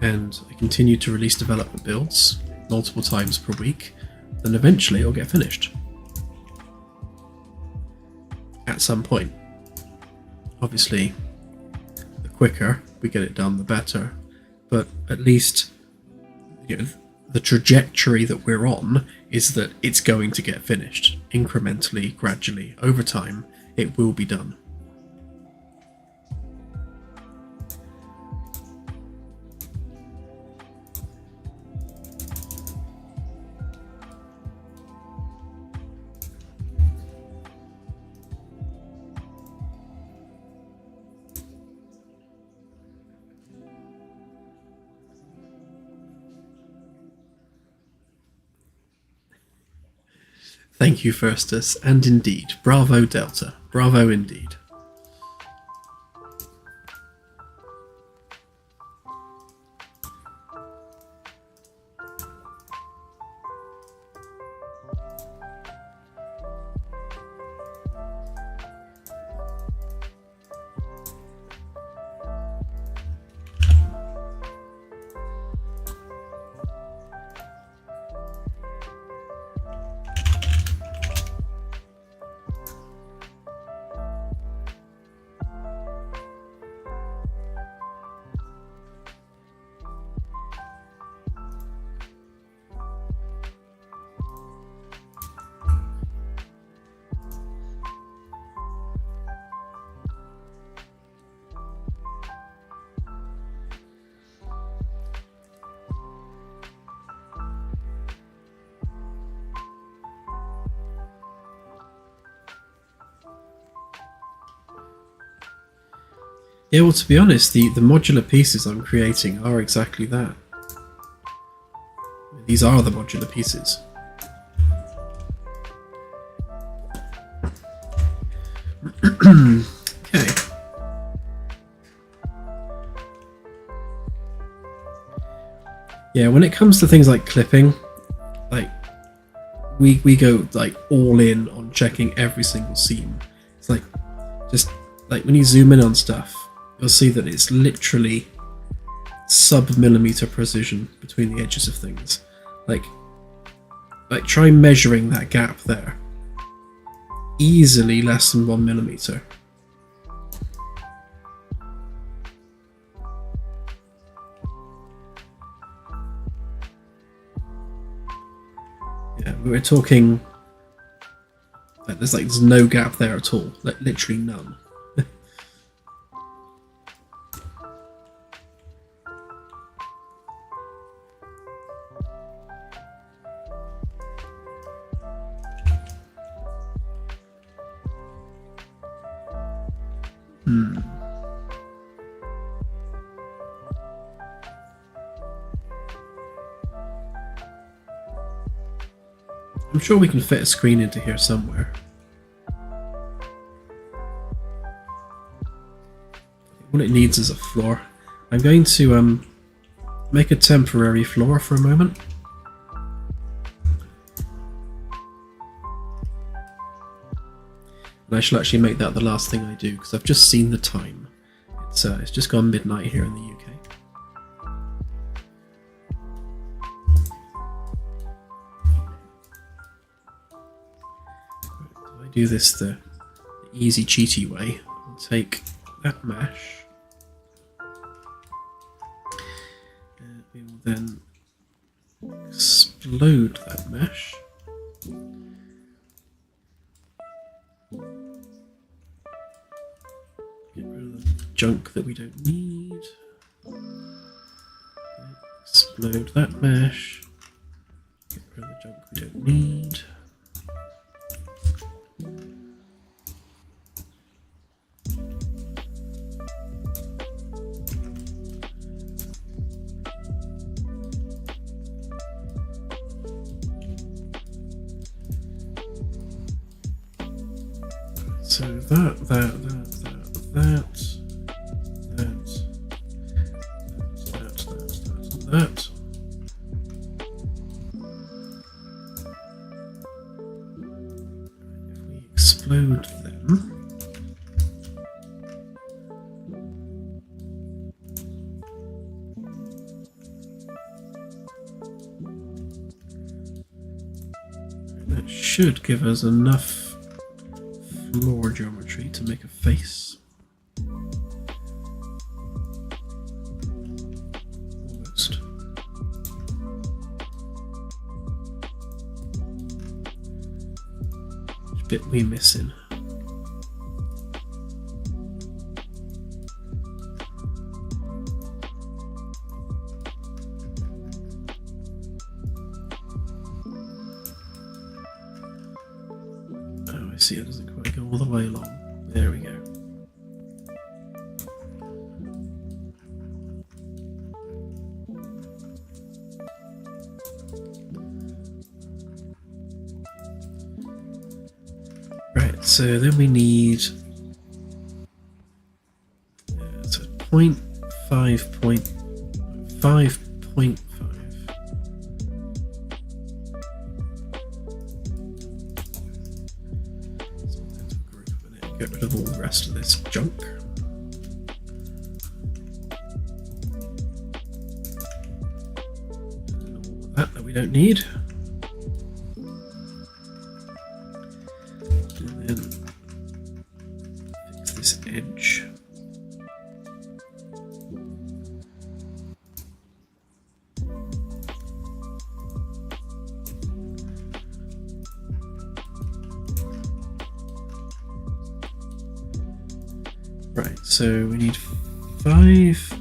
and I continue to release development builds multiple times per week, then eventually it'll get finished. At some point. Obviously, the quicker we get it done, the better. But at least, you know, the trajectory that we're on is that it's going to get finished incrementally, gradually, over time. It will be done. Thank you, Firstus, and indeed, bravo Delta, bravo indeed. Yeah, well, to be honest, the modular pieces I'm creating are exactly that. These are the modular pieces. Okay. Yeah, when it comes to things like clipping, like we go like all in on checking every single seam. It's like just like when you zoom in on stuff, you'll see that it's literally sub-millimeter precision between the edges of things. Like try measuring that gap there. Easily less than 1 millimeter. Yeah, we're talking like there's no gap there at all. Like literally none. I'm sure we can fit a screen into here somewhere. What it needs is a floor. I'm going to make a temporary floor for a moment. And I shall actually make that the last thing I do, because I've just seen the time. It's just gone midnight here in the UK. If I do this the easy cheaty way, I'll take that mesh. And we will then explode that mesh. Get rid of the junk that we don't need. Explode that mesh. Get rid of the junk we don't need. So that. If we explode them, that should give us enough floor geometry to make a face. Almost. Which bit we missing? Oh, I see, it doesn't quite go all the way along. There we go. Right, so then we need so 0.5.5. Get rid of all the rest of this junk. And all that we don't need. And then fix this edge. Right, so we need 5.5.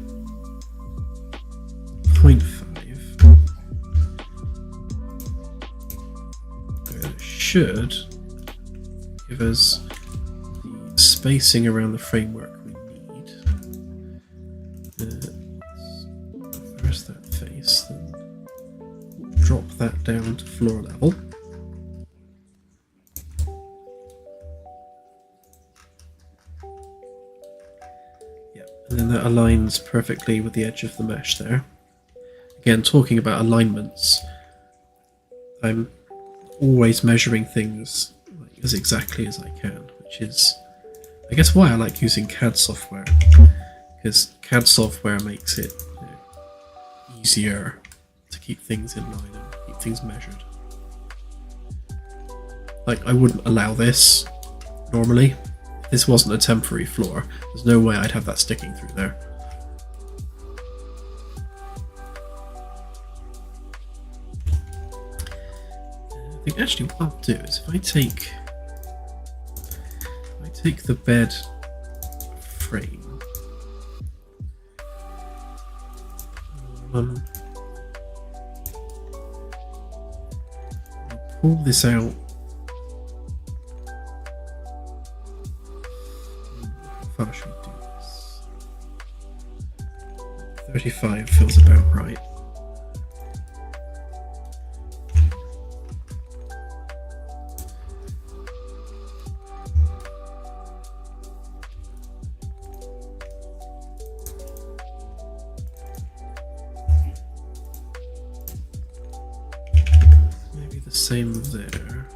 That should give us the spacing around the framework we need. down to floor level. And then that aligns perfectly with the edge of the mesh there. Again, talking about alignments, I'm always measuring things as exactly as I can, which is, I guess, why I like using CAD software, because CAD software makes it easier to keep things in line and keep things measured. Like, I wouldn't allow this normally. If this wasn't a temporary floor, there's no way I'd have that sticking through there. I think actually what I'll do is if I take the bed frame, I'll pull this out. How far should we do this? 35 feels about right. Maybe the same there.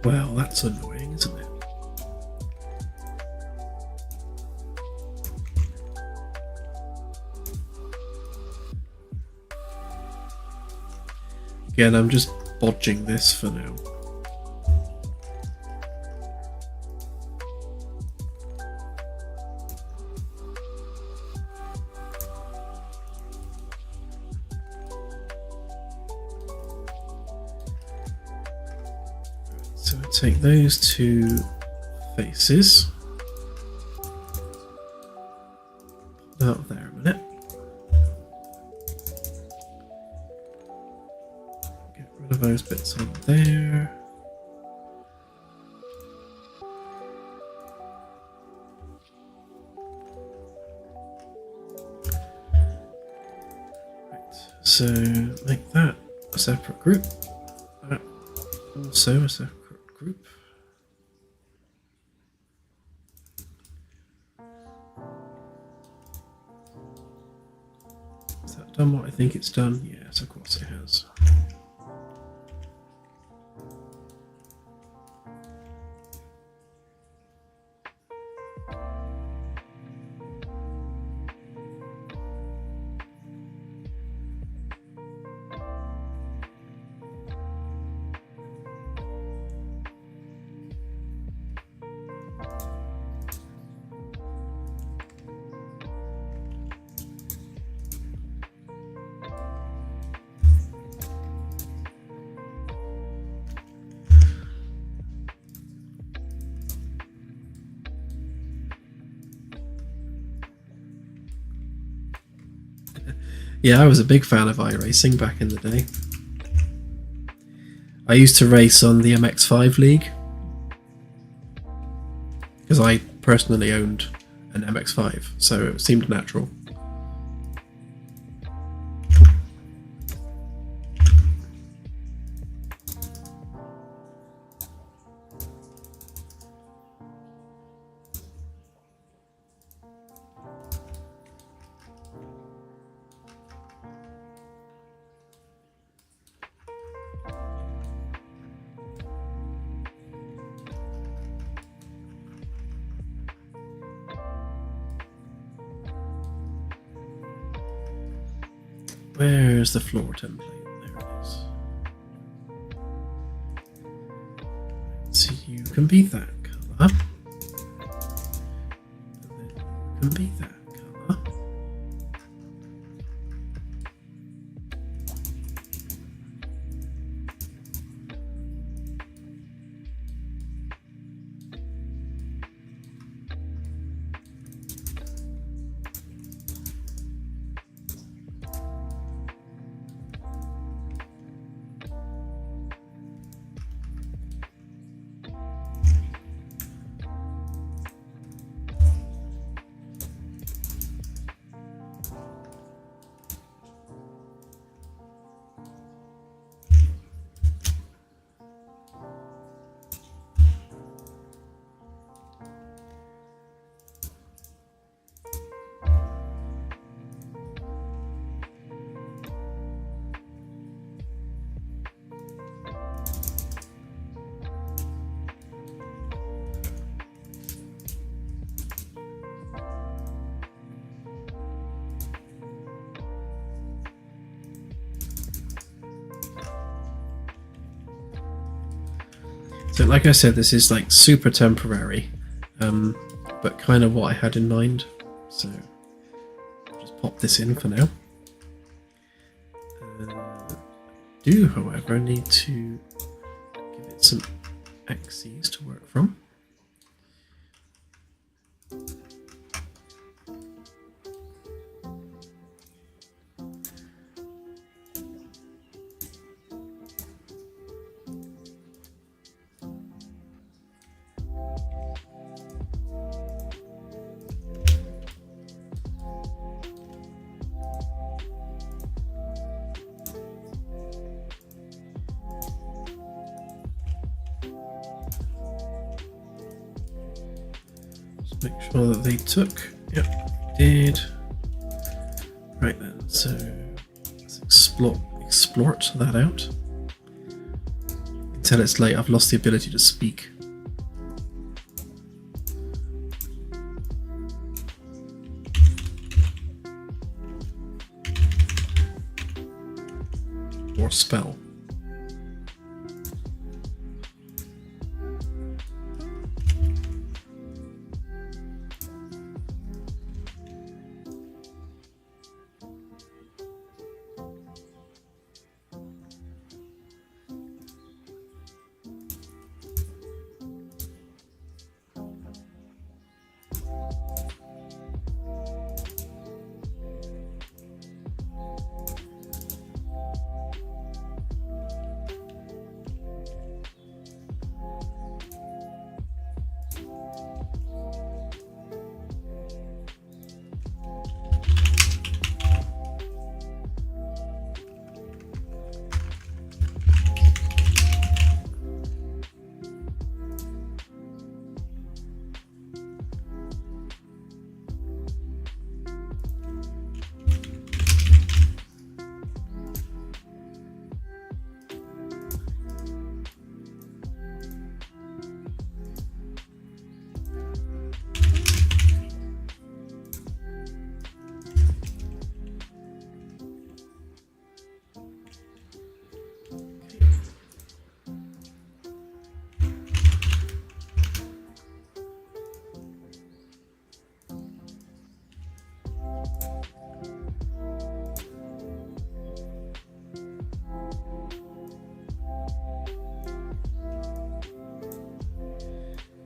Well, that's annoying, isn't it? Again, I'm just bodging this for now. So I take those two faces. Out there a minute. Get rid of those bits on there. Right, so make that a separate group. That also a separate group. Has that done what I think it's done? Yes, of course it has. Yeah, I was a big fan of iRacing back in the day. I used to race on the MX5 League because I personally owned an MX5, so it seemed natural. Where's the floor template? There it is. So you can be that colour. Can be that colour. So like I said, this is like super temporary, but kind of what I had in mind. So I'll just pop this in for now. Do, however, need to give it some axes to work from. Make sure that they took. Yep, did. Right then, so let's explore that out. Until it's late, I've lost the ability to speak. Or spell.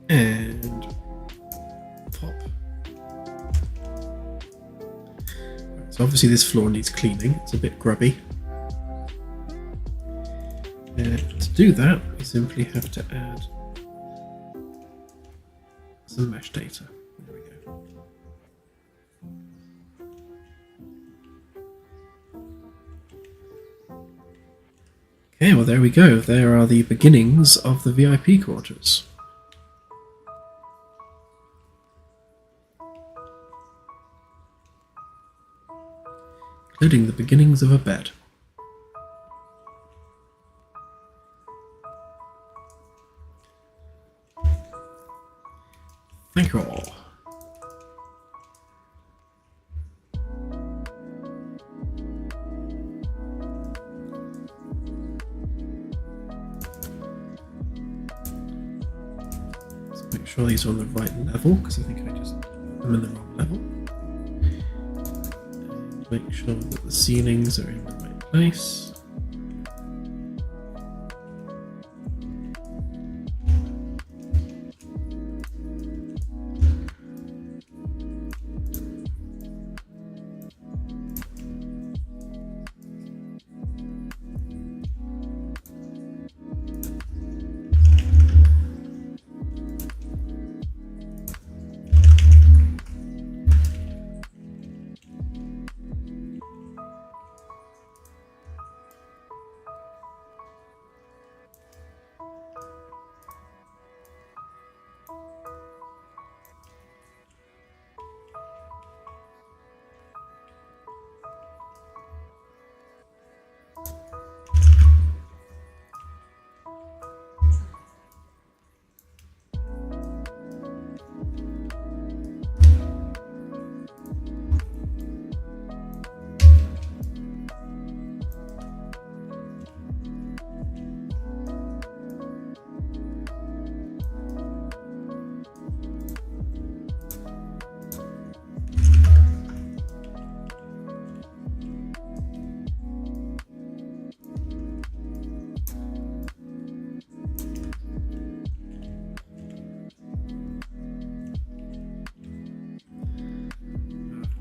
And pop. So obviously this floor needs cleaning, it's a bit grubby. And to do that, we simply have to add some mesh data. There we go. Okay, well there we go. There are the beginnings of the VIP quarters. Including the beginnings of a bed. Thank you all. Make sure these are on the right level, because I think I just put them in the wrong level. And make sure that the ceilings are in the right place.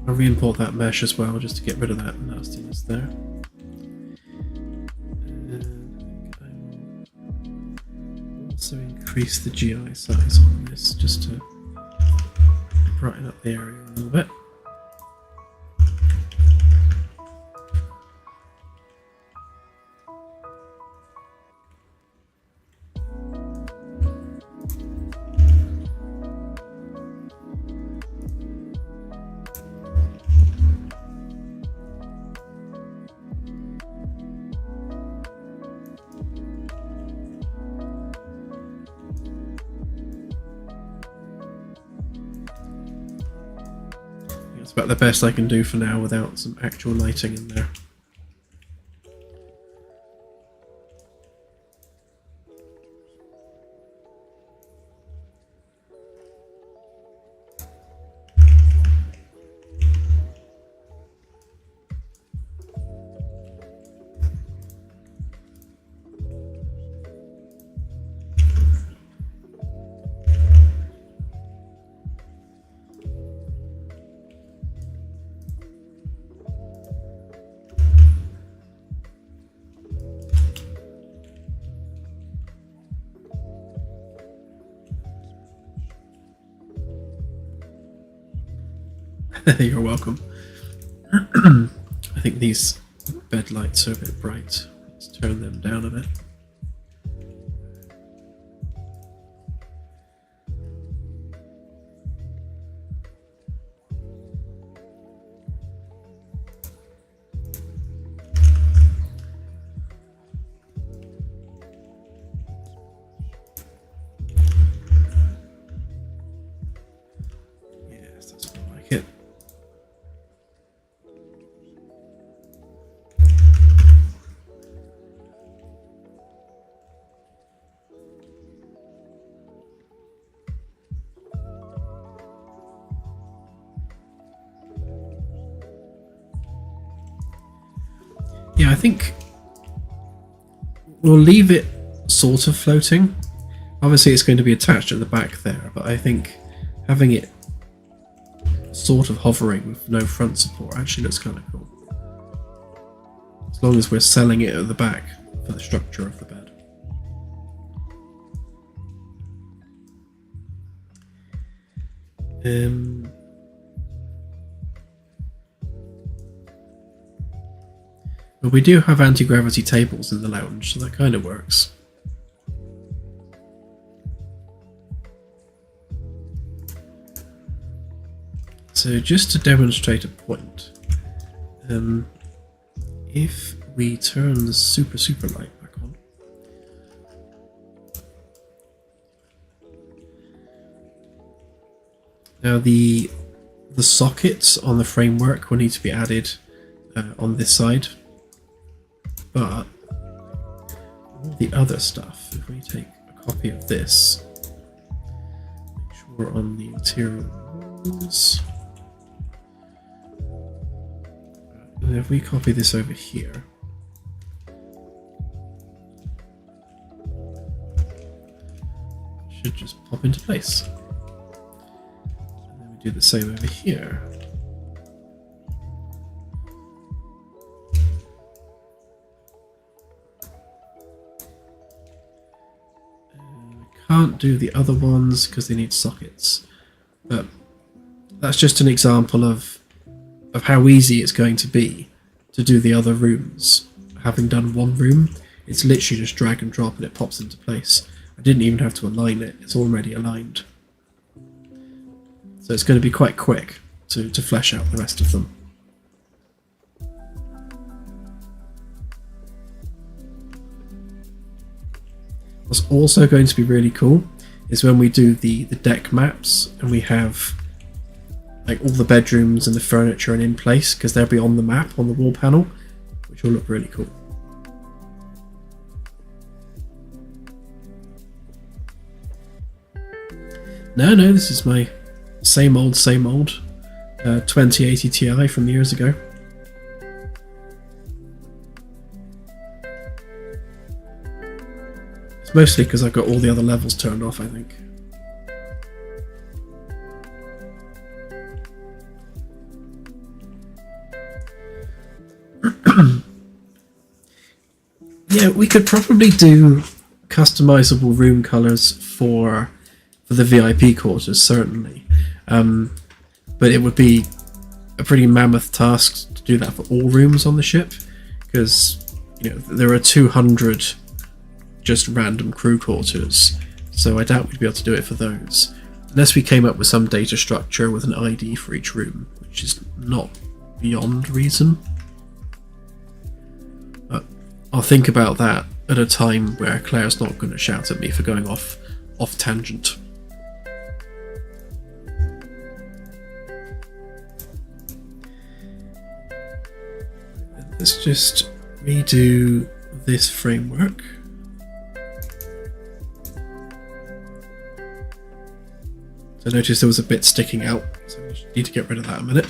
I'll re-import that mesh as well, just to get rid of that nastiness there. And I will also increase the GI size on this, just to brighten up the area a little bit. It's about the best I can do for now without some actual lighting in there. You're welcome. I think these bed lights are a bit bright. Let's turn them down a bit. Yes, that's more like it. Yeah, I think we'll leave it sort of floating. Obviously it's going to be attached at the back there, but I think having it sort of hovering with no front support actually looks kind of cool. As long as we're selling it at the back for the structure of the bed. But we do have anti-gravity tables in the lounge, so that kind of works. So just to demonstrate a point, if we turn the super light back on, now the sockets on the framework will need to be added on this side. But all the other stuff, if we take a copy of this sure on the interior walls. And if we copy this over here, it should just pop into place. And then we do the same over here. Can't do the other ones because they need sockets, but that's just an example of how easy it's going to be to do the other rooms. Having done one room, it's literally just drag and drop and it pops into place. I didn't even have to align it, it's already aligned. So it's going to be quite quick to flesh out the rest of them. What's also going to be really cool is when we do the deck maps and we have like all the bedrooms and the furniture and in place, because they'll be on the map on the wall panel, which will look really cool. No, this is my same old 2080 Ti from years ago. Mostly because I've got all the other levels turned off, I think. Yeah, we could probably do customizable room colors for the VIP quarters, certainly. But it would be a pretty mammoth task to do that for all rooms on the ship, because there are 200 just random crew quarters, so I doubt we'd be able to do it for those, unless we came up with some data structure with an ID for each room, which is not beyond reason. But I'll think about that at a time where Claire's not going to shout at me for going off tangent. Let's just redo this framework. So I noticed there was a bit sticking out, so we need to get rid of that in a minute.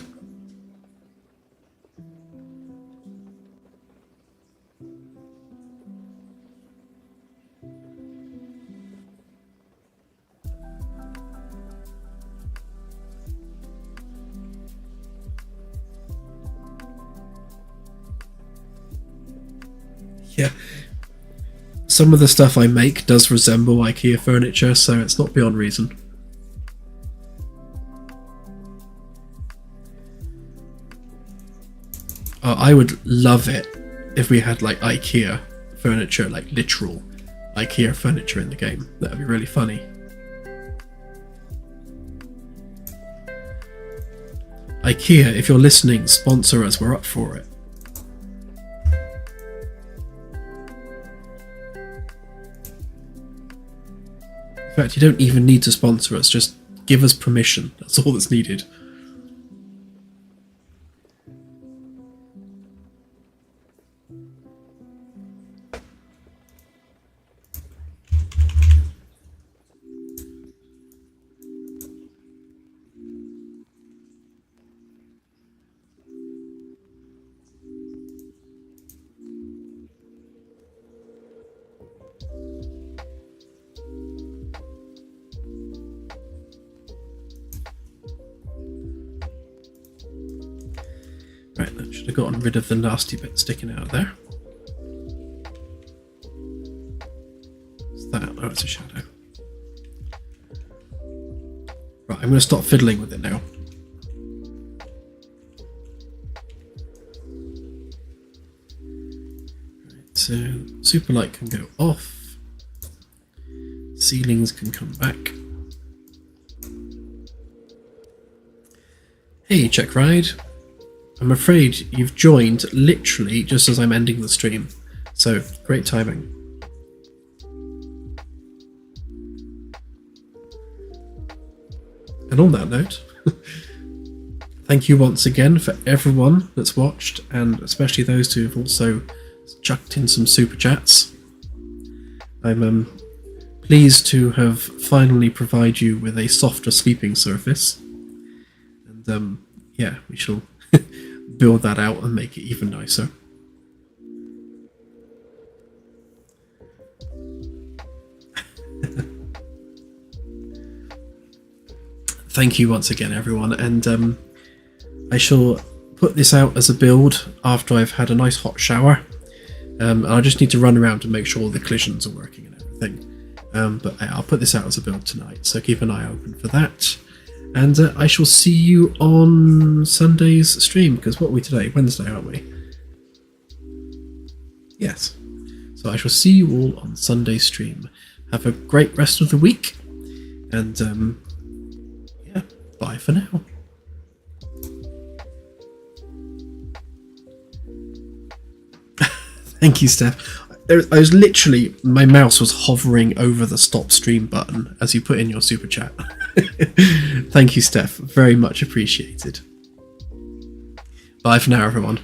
Yeah, some of the stuff I make does resemble IKEA furniture, so it's not beyond reason. I would love it if we had like IKEA furniture, like literal IKEA furniture in the game. That would be really funny. IKEA, if you're listening, sponsor us, we're up for it. In fact, you don't even need to sponsor us, just give us permission. That's all that's needed. Right, that should have gotten rid of the nasty bit sticking out of there. What's that? Oh, it's a shadow. Right, I'm going to stop fiddling with it now. Right, so Superlight can go off. Ceilings can come back. Hey, Check Ride. I'm afraid you've joined literally just as I'm ending the stream, so great timing. And on that note, thank you once again for everyone that's watched, and especially those who have also chucked in some super chats. I'm pleased to have finally provided you with a softer sleeping surface. And yeah, we shall build that out and make it even nicer. Thank you once again, everyone, and I shall put this out as a build after I've had a nice hot shower. And I just need to run around and make sure all the collisions are working and everything. But I'll put this out as a build tonight, so keep an eye open for that. And I shall see you on Sunday's stream, because what are we today? Wednesday, aren't we? Yes. So I shall see you all on Sunday's stream. Have a great rest of the week, and yeah, bye for now. Thank you, Steph. I was literally, my mouse was hovering over the stop stream button as you put in your super chat. Thank you, Steph. Very much appreciated. Bye for now, everyone.